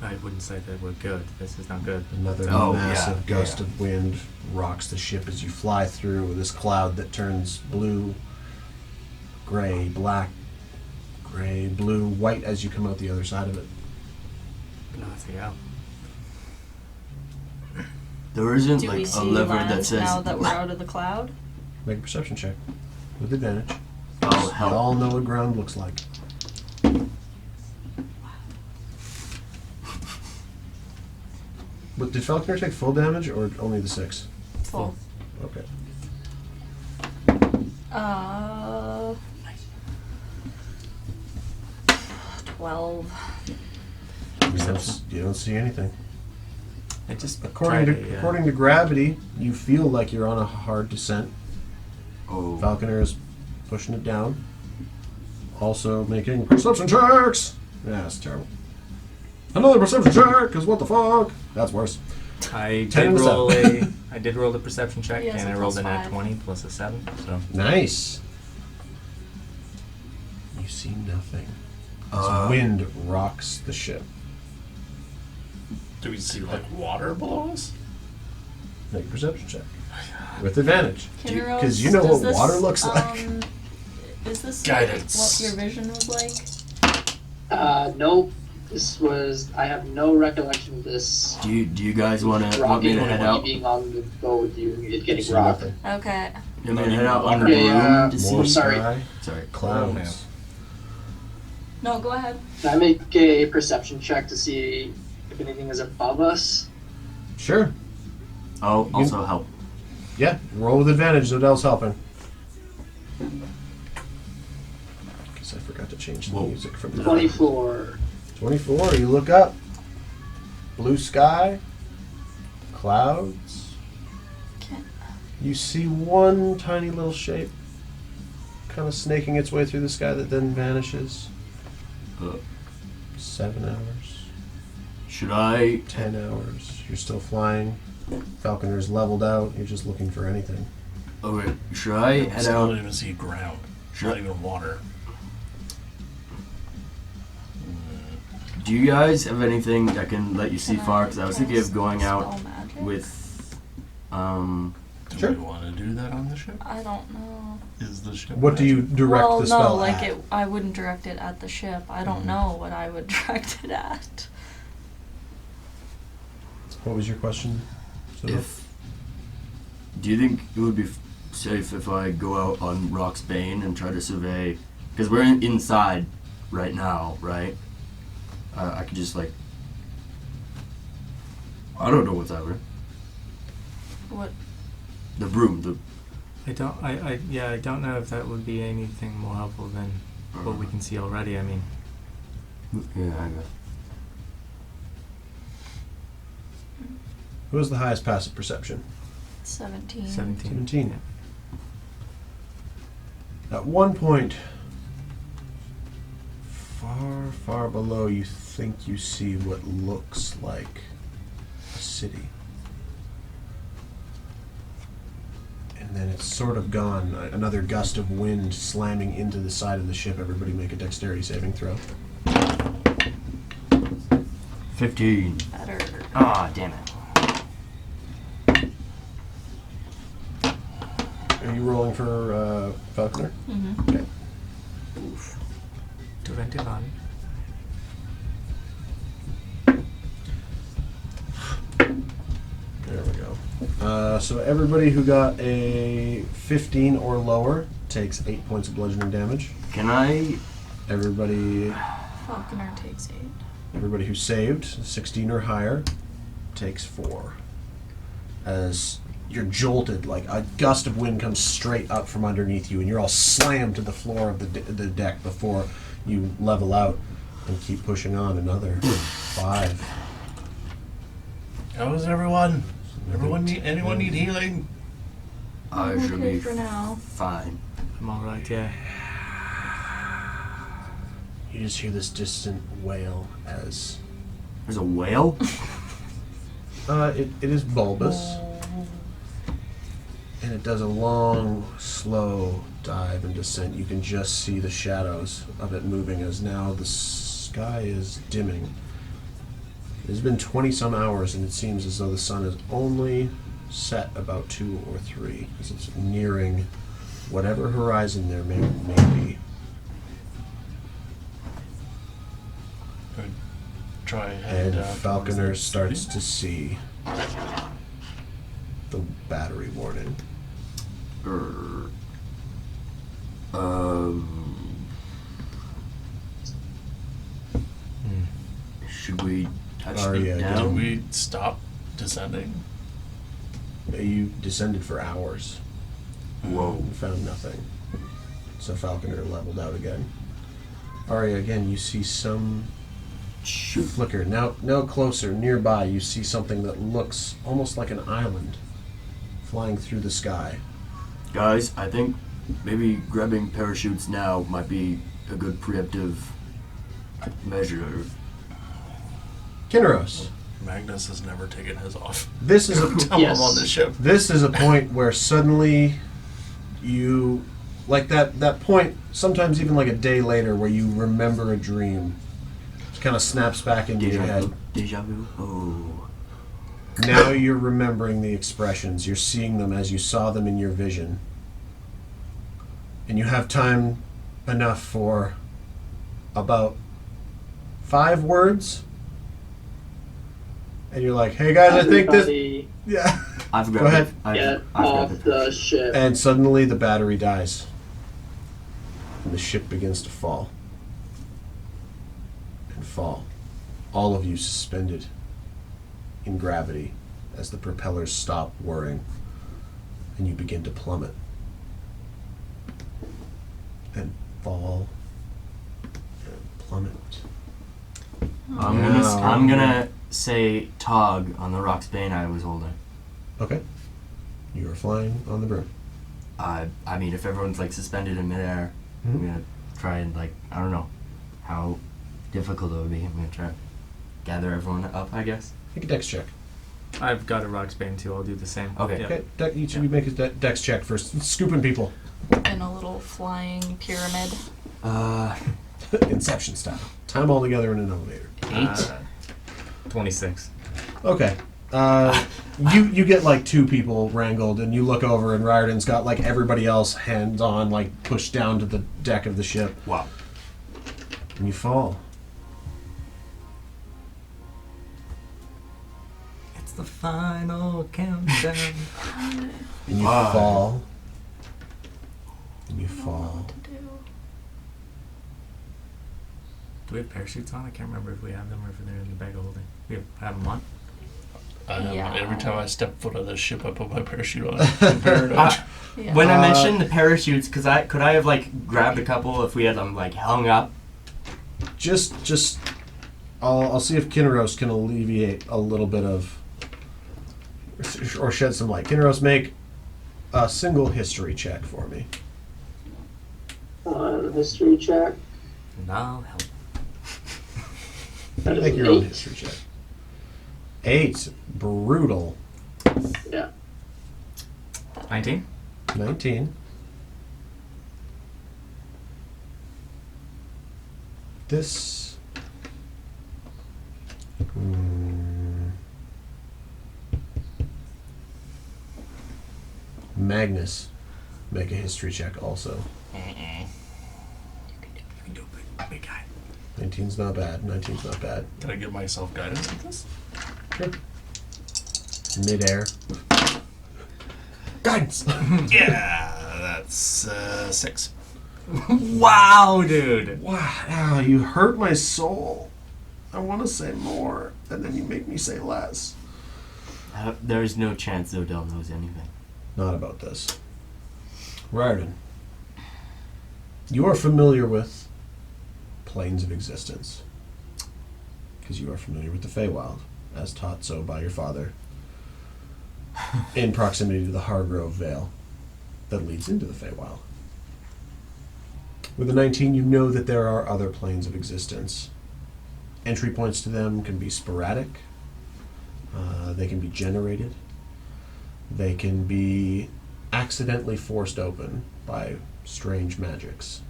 Speaker 2: I wouldn't say that we're good. This is not good.
Speaker 4: Another
Speaker 5: Oh,
Speaker 4: massive
Speaker 5: yeah,
Speaker 4: gust
Speaker 5: yeah.
Speaker 4: of wind rocks the ship as you fly through this cloud that turns blue, gray, black, gray, blue, white as you come out the other side of it.
Speaker 2: Bloody hell.
Speaker 5: There isn't
Speaker 3: Do we
Speaker 5: like a
Speaker 3: see
Speaker 5: lever
Speaker 3: land
Speaker 5: that says
Speaker 3: now that we're out of the cloud?
Speaker 4: Make a perception check with advantage.
Speaker 5: oh
Speaker 4: You
Speaker 5: hell.
Speaker 4: all know what ground looks like.
Speaker 3: Wow.
Speaker 4: But did Falconer take full damage or only the 6?
Speaker 3: Full.
Speaker 4: Okay.
Speaker 3: 12.
Speaker 4: You don't see anything.
Speaker 2: I just
Speaker 4: According to gravity, you feel like you're on a hard descent.
Speaker 5: Oh.
Speaker 4: Falconer is pushing it down. Also making perception checks. Yeah, that's terrible. Another perception check, because what the fuck? That's worse.
Speaker 2: I
Speaker 4: 10
Speaker 2: did
Speaker 4: and
Speaker 2: roll
Speaker 4: 7.
Speaker 2: I did roll the perception check,
Speaker 3: He has
Speaker 2: and
Speaker 3: a
Speaker 2: I rolled
Speaker 3: plus
Speaker 2: an at
Speaker 3: 5.
Speaker 2: 20 plus a 7. So
Speaker 4: Nice. You see nothing. As
Speaker 5: Uh,
Speaker 4: wind rocks the ship.
Speaker 8: Do we see like water below us?
Speaker 4: Make a perception check. With advantage.
Speaker 3: Kinneros,
Speaker 4: Because you know
Speaker 3: does
Speaker 4: what
Speaker 3: this,
Speaker 4: water looks like.
Speaker 3: Is this
Speaker 8: Guidance.
Speaker 3: what your vision was like?
Speaker 6: Nope. This was. I have no recollection of this.
Speaker 5: Do you guys want me
Speaker 6: Rocking
Speaker 5: to
Speaker 6: or
Speaker 5: head
Speaker 6: me
Speaker 5: out?
Speaker 6: being on the boat with you and it
Speaker 4: You
Speaker 6: getting
Speaker 4: see
Speaker 6: rocked.
Speaker 4: nothing.
Speaker 3: Okay.
Speaker 5: You want me to head out on the
Speaker 6: Okay,
Speaker 5: room to
Speaker 4: More
Speaker 5: see?
Speaker 6: sorry.
Speaker 4: sky,
Speaker 5: Sorry.
Speaker 4: clouds.
Speaker 3: No, go ahead.
Speaker 6: Can I make a perception check to see if anything is above us?
Speaker 4: Sure.
Speaker 5: I'll also help.
Speaker 4: Yeah, roll with advantage. Zodell's helping. Because I forgot to change the
Speaker 5: Whoa.
Speaker 4: music from the
Speaker 6: 24.
Speaker 4: 24. You look up. Blue sky. Clouds.
Speaker 3: Okay.
Speaker 4: You see one tiny little shape kind of snaking its way through the sky that then vanishes. 7 hours.
Speaker 5: Should I?
Speaker 4: 10 hours. You're still flying. Falconer's leveled out. You're just looking for anything.
Speaker 5: Okay. Should I head
Speaker 8: I don't
Speaker 5: out?
Speaker 8: even see ground.
Speaker 5: Sure.
Speaker 8: Not even water.
Speaker 5: Do you guys have anything that can let you see
Speaker 3: Can
Speaker 5: far? Because I was thinking of going
Speaker 3: spell
Speaker 5: out
Speaker 3: magic?
Speaker 5: with,
Speaker 8: Do
Speaker 4: Sure.
Speaker 8: we want to do that on the ship?
Speaker 3: I don't know.
Speaker 8: Is the ship?
Speaker 4: What do you
Speaker 8: magic?
Speaker 4: direct
Speaker 3: well,
Speaker 4: the spell
Speaker 3: no, like
Speaker 4: at?
Speaker 3: it. I wouldn't direct it at the ship. I don't know what I would direct it at.
Speaker 4: What was your question?
Speaker 5: if. Do you think it would be safe if I go out on Rock's Bane and try to survey? Because we're inside right now, right? I could just like. I don't know what's happening.
Speaker 3: What?
Speaker 5: The broom.
Speaker 2: I don't know if that would be anything more helpful than what we can see already. I mean,
Speaker 5: Yeah, I guess.
Speaker 4: Who has the highest passive perception?
Speaker 3: 17.
Speaker 2: 17.
Speaker 4: 17. At one point, far, far below, you think you see what looks like a city. And then it's sort of gone. Another gust of wind slamming into the side of the ship. Everybody make a dexterity saving throw.
Speaker 5: 15.
Speaker 3: Better.
Speaker 5: Ah, damn it.
Speaker 4: Are you rolling for Falconer?
Speaker 3: Mm-hmm.
Speaker 4: Okay.
Speaker 2: 21.
Speaker 4: There we go. So everybody who got a 15 or lower takes 8 points of bludgeoning damage.
Speaker 5: Can I?
Speaker 4: Everybody
Speaker 3: Falconer takes 8.
Speaker 4: Everybody who saved 16 or higher takes 4. As you're jolted, like a gust of wind comes straight up from underneath you, and you're all slammed to the floor of the deck before you level out and keep pushing on. Another 5.
Speaker 8: How is everyone? Anyone need healing?
Speaker 5: I
Speaker 3: I'm
Speaker 5: should
Speaker 3: okay
Speaker 5: be
Speaker 3: for now.
Speaker 5: fine.
Speaker 2: I'm alright, yeah.
Speaker 4: You just hear this distant wail as
Speaker 5: There's a whale?
Speaker 4: it is bulbous, and it does a long, slow dive and descent. You can just see the shadows of it moving as now the sky is dimming. It's been 20-some hours, and it seems as though the sun is only set about 2 or 3, as it's nearing whatever horizon there may be.
Speaker 8: Try
Speaker 4: And
Speaker 8: head
Speaker 4: Falconer starts to see the battery warning.
Speaker 5: Should we touch
Speaker 4: Oh,
Speaker 5: it
Speaker 4: yeah,
Speaker 8: Do
Speaker 5: down?
Speaker 8: we stop descending?
Speaker 4: You descended for hours.
Speaker 5: Whoa.
Speaker 4: And found nothing. So Falconer leveled out again. Arya, again, you see some flicker. Now closer, nearby, you see something that looks almost like an island flying through the sky.
Speaker 5: Guys, I think maybe grabbing parachutes now might be a good preemptive measure.
Speaker 4: Kinneros,
Speaker 8: Magnus has never taken his off.
Speaker 4: this is a
Speaker 8: Tell
Speaker 6: Yes.
Speaker 8: him on the ship.
Speaker 4: this is a point where suddenly you, like that point, sometimes even like a day later, where you remember a dream. It kind of snaps back into your head.
Speaker 5: Deja vu? Oh.
Speaker 4: Now you're remembering the expressions. You're seeing them as you saw them in your vision. And you have time enough for about 5 words. And you're like, hey guys, I think this...
Speaker 6: Everybody
Speaker 4: Yeah.
Speaker 5: I've
Speaker 4: Go
Speaker 5: grabbed
Speaker 4: ahead.
Speaker 5: it. I've
Speaker 6: get
Speaker 5: grabbed
Speaker 6: off
Speaker 5: it.
Speaker 6: the ship.
Speaker 4: And suddenly the battery dies. And the ship begins to fall. And fall. All of you suspended in gravity as the propellers stop whirring. And you begin to plummet. And fall. And plummet.
Speaker 5: I'm gonna say Tog on the rock's bane I was holding.
Speaker 4: Okay. You are flying on the broom.
Speaker 5: I mean, if everyone's like suspended in midair,
Speaker 4: Mhm.
Speaker 5: I'm gonna try and like, I don't know how difficult it would be. I'm gonna try to gather everyone up, I guess.
Speaker 4: Make a dex check.
Speaker 2: I've got a rock's bane too. I'll do the same.
Speaker 5: Okay.
Speaker 2: Yeah.
Speaker 4: Okay, each of you make a dex check for scooping people.
Speaker 3: In a little flying pyramid.
Speaker 4: Inception style. Tie them all together in an elevator.
Speaker 5: 8.
Speaker 2: 26.
Speaker 4: Okay. You get like 2 people wrangled, and you look over, and Riordan's got like everybody else hands on, like pushed down to the deck of the ship,
Speaker 5: Wow.
Speaker 4: and you fall.
Speaker 2: It's the final countdown.
Speaker 4: And you
Speaker 5: Wow.
Speaker 4: fall. And you
Speaker 3: I don't know
Speaker 4: fall.
Speaker 3: what to do.
Speaker 2: Do we have parachutes on? I can't remember if we have them or if they're in the bag of holding. We have them on?
Speaker 3: Yeah.
Speaker 8: Every time I step foot on this ship, I put my parachute on. I'm paranoid.
Speaker 3: Yeah.
Speaker 5: When I mentioned the parachutes, could I have like grabbed a couple if we had them like hung up?
Speaker 4: Just, I'll see if Kinneros can alleviate a little bit of, or shed some light. Kinneros, make a single history check for me.
Speaker 6: History check.
Speaker 2: And I'll help.
Speaker 6: That is
Speaker 4: Make
Speaker 6: an
Speaker 4: your own
Speaker 6: 8.
Speaker 4: history check. 8. Brutal.
Speaker 6: Yeah.
Speaker 2: 19?
Speaker 4: 19. This. Magnus, make a history check also.
Speaker 2: You can do it, big guy.
Speaker 4: 19's not bad. 19's not bad.
Speaker 8: Can I give myself guidance with this?
Speaker 4: Sure. Midair. Guidance!
Speaker 8: Yeah, that's 6.
Speaker 2: Wow, dude!
Speaker 4: Wow, you hurt my soul. I want to say more, and then you make me say less.
Speaker 5: There's no chance Odell knows anything.
Speaker 4: Not about this. Riordan, you are familiar with planes of existence. Because you are familiar with the Feywild, as taught so by your father, in proximity to the Hargrove Vale that leads into the Feywild. With a 19, you know that there are other planes of existence. Entry points to them can be sporadic. They can be generated. They can be accidentally forced open by strange magics.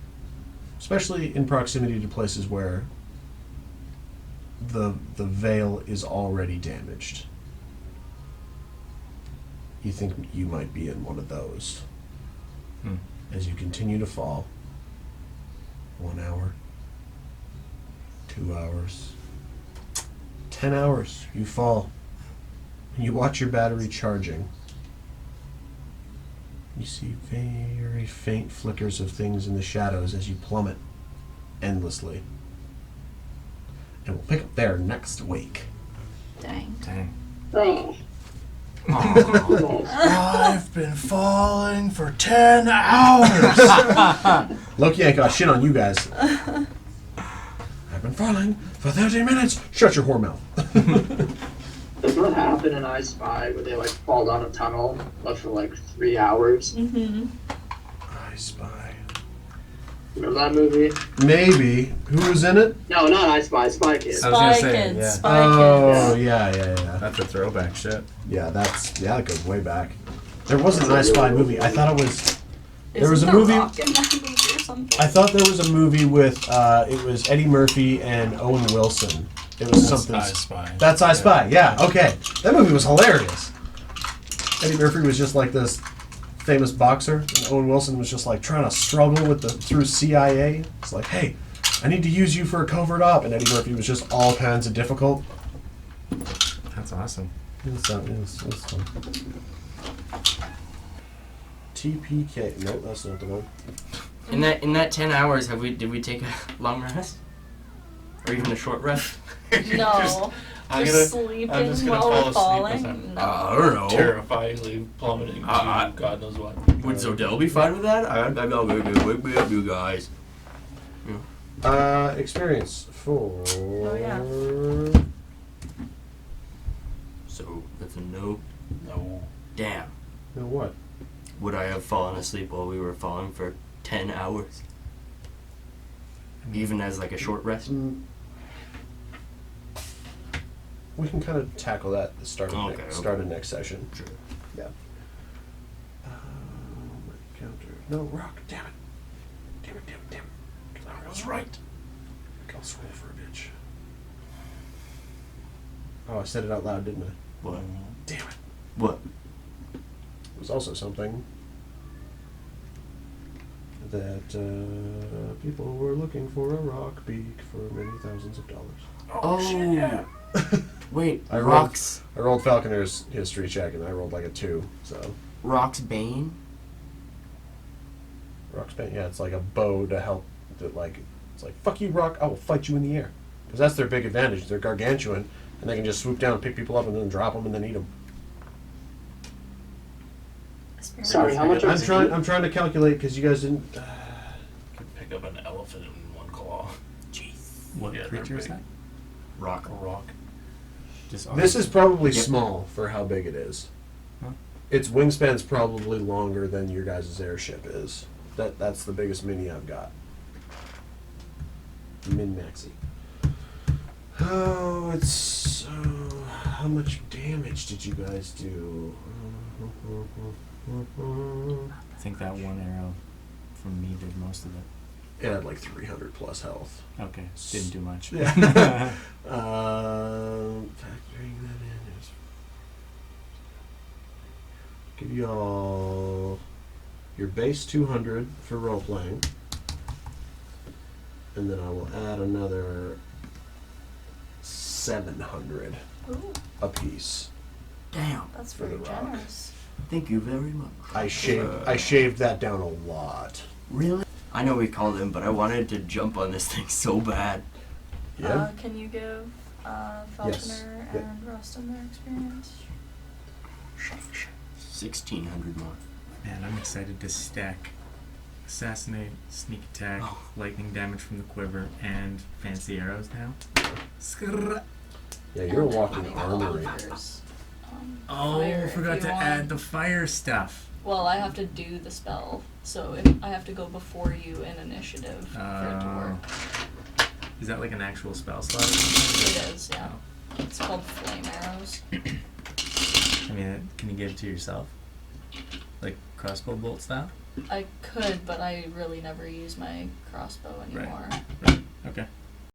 Speaker 4: Especially in proximity to places where the veil is already damaged. You think you might be in one of those. As you continue to fall, 1 hour, 2 hours, 10 hours, you fall. And you watch your battery charging. You see very faint flickers of things in the shadows as you plummet endlessly. And we'll pick up there next week.
Speaker 3: Dang.
Speaker 2: Dang.
Speaker 6: Oh.
Speaker 8: I've been falling for 10 hours.
Speaker 4: Loki ain't got shit on you guys. I've been falling for 30 minutes. Shut your whore mouth.
Speaker 6: Does that happen in I Spy where they like fall down a tunnel but for like 3 hours?
Speaker 3: Mm-hmm.
Speaker 4: I Spy.
Speaker 6: Remember that movie?
Speaker 4: Maybe. Who was in it?
Speaker 6: No, not I Spy, Spy Kids.
Speaker 2: I was gonna
Speaker 3: Spy
Speaker 2: say,
Speaker 3: Kids.
Speaker 2: yeah.
Speaker 3: Spy
Speaker 4: Oh,
Speaker 3: Kids.
Speaker 4: yeah.
Speaker 2: That's a throwback shit.
Speaker 4: Yeah, that goes way back. There was an I Spy movie. I thought it was. There was a
Speaker 3: Isn't The
Speaker 4: movie.
Speaker 3: Rock in that movie or something?
Speaker 4: I thought there was a movie with. It was Eddie Murphy and Owen Wilson. It was something.
Speaker 8: I Spy.
Speaker 4: That's I Spy. Yeah. Okay. That movie was hilarious. Eddie Murphy was just like this famous boxer, and Owen Wilson was just like trying to struggle with through CIA. It's like, hey, I need to use you for a covert op, and Eddie Murphy was just all kinds of difficult.
Speaker 2: That's awesome.
Speaker 4: It was fun. TPK. Nope, that's not the one.
Speaker 5: In that 10 hours, did we take a long rest, or even a short rest?
Speaker 3: No.
Speaker 7: I'm
Speaker 3: Just
Speaker 7: gonna-
Speaker 3: sleeping
Speaker 7: I'm just gonna
Speaker 3: while
Speaker 7: fall
Speaker 3: we're
Speaker 7: asleep
Speaker 3: falling?
Speaker 7: as I'm
Speaker 3: No.
Speaker 5: I don't know.
Speaker 7: terrifyingly plummeting to God knows what.
Speaker 5: Would Zodell be fine with that? I'm gonna wake me up, you guys.
Speaker 4: Experience for.
Speaker 3: Oh, yeah.
Speaker 5: So that's a no.
Speaker 8: No.
Speaker 5: Damn.
Speaker 4: No what?
Speaker 5: Would I have fallen asleep while we were falling for 10 hours? Even as like a short rest?
Speaker 4: We can kind of tackle that at the start of next session.
Speaker 5: Sure.
Speaker 4: Yeah. Counter. No, rock. Damn it.
Speaker 8: I was right.
Speaker 4: I'll scroll for a bitch. Oh, I said it out loud, didn't I?
Speaker 5: What?
Speaker 4: Damn it.
Speaker 5: What?
Speaker 4: It was also something that people were looking for a rock beak for many thousands of dollars.
Speaker 5: Oh,
Speaker 8: shit, yeah.
Speaker 5: Wait,
Speaker 4: I
Speaker 5: Rock's
Speaker 4: rolled Falconer's history check and I rolled like a 2, so.
Speaker 5: Rock's Bane?
Speaker 4: Rock's bane, yeah, it's like a bow to help, it's like, fuck you, Rock, I will fight you in the air. Because that's their big advantage, they're gargantuan, and they can just swoop down and pick people up and then drop them and then eat them.
Speaker 6: Sorry, how much?
Speaker 4: I'm trying to calculate because you guys didn't.
Speaker 8: Could pick up an elephant in one claw.
Speaker 5: Jeez.
Speaker 2: What
Speaker 8: Yeah,
Speaker 2: creature is
Speaker 8: they're
Speaker 2: that?
Speaker 5: Rock.
Speaker 8: A rock.
Speaker 2: Just
Speaker 4: This is probably
Speaker 5: Yep.
Speaker 4: small for how big it is.
Speaker 2: Huh?
Speaker 4: Its wingspan's probably longer than your guys' airship is. That's the biggest mini I've got. Min maxi. Oh, it's how much damage did you guys do?
Speaker 2: I think that one arrow from me did most of it.
Speaker 4: It had like 300 plus health.
Speaker 2: Okay, didn't do much.
Speaker 4: Yeah. Factoring that in is give you all your base 200 for role playing, and then I will add another 700
Speaker 3: Ooh,
Speaker 4: a piece.
Speaker 5: Damn.
Speaker 3: that's
Speaker 4: For the
Speaker 3: very
Speaker 4: rock.
Speaker 3: generous.
Speaker 5: Thank you very much.
Speaker 4: I shaved that down a lot.
Speaker 5: Really? I know we called him, but I wanted to jump on this thing so bad.
Speaker 4: Yeah.
Speaker 3: Can you give Falconer
Speaker 4: Yes. Yeah.
Speaker 3: and Rustin their experience?
Speaker 5: 1,600 more.
Speaker 2: Man, I'm excited to stack assassinate, sneak attack,
Speaker 5: Oh.
Speaker 2: lightning damage from the quiver, and fancy arrows now. Skrrr.
Speaker 4: Yeah, you're a
Speaker 3: And
Speaker 4: walking
Speaker 3: then
Speaker 4: armory.
Speaker 3: offers,
Speaker 2: Oh,
Speaker 3: fire if
Speaker 2: forgot
Speaker 3: you
Speaker 2: to
Speaker 3: want.
Speaker 2: add the fire stuff.
Speaker 3: Well, I have to do the spell, so if I have to go before you in initiative for it to work.
Speaker 2: Is that like an actual spell slot? Or something?
Speaker 3: It is, yeah. It's called flame arrows.
Speaker 2: I mean, can you give it to yourself? Like crossbow bolt style?
Speaker 3: I could, but I really never use my crossbow anymore.
Speaker 2: Okay.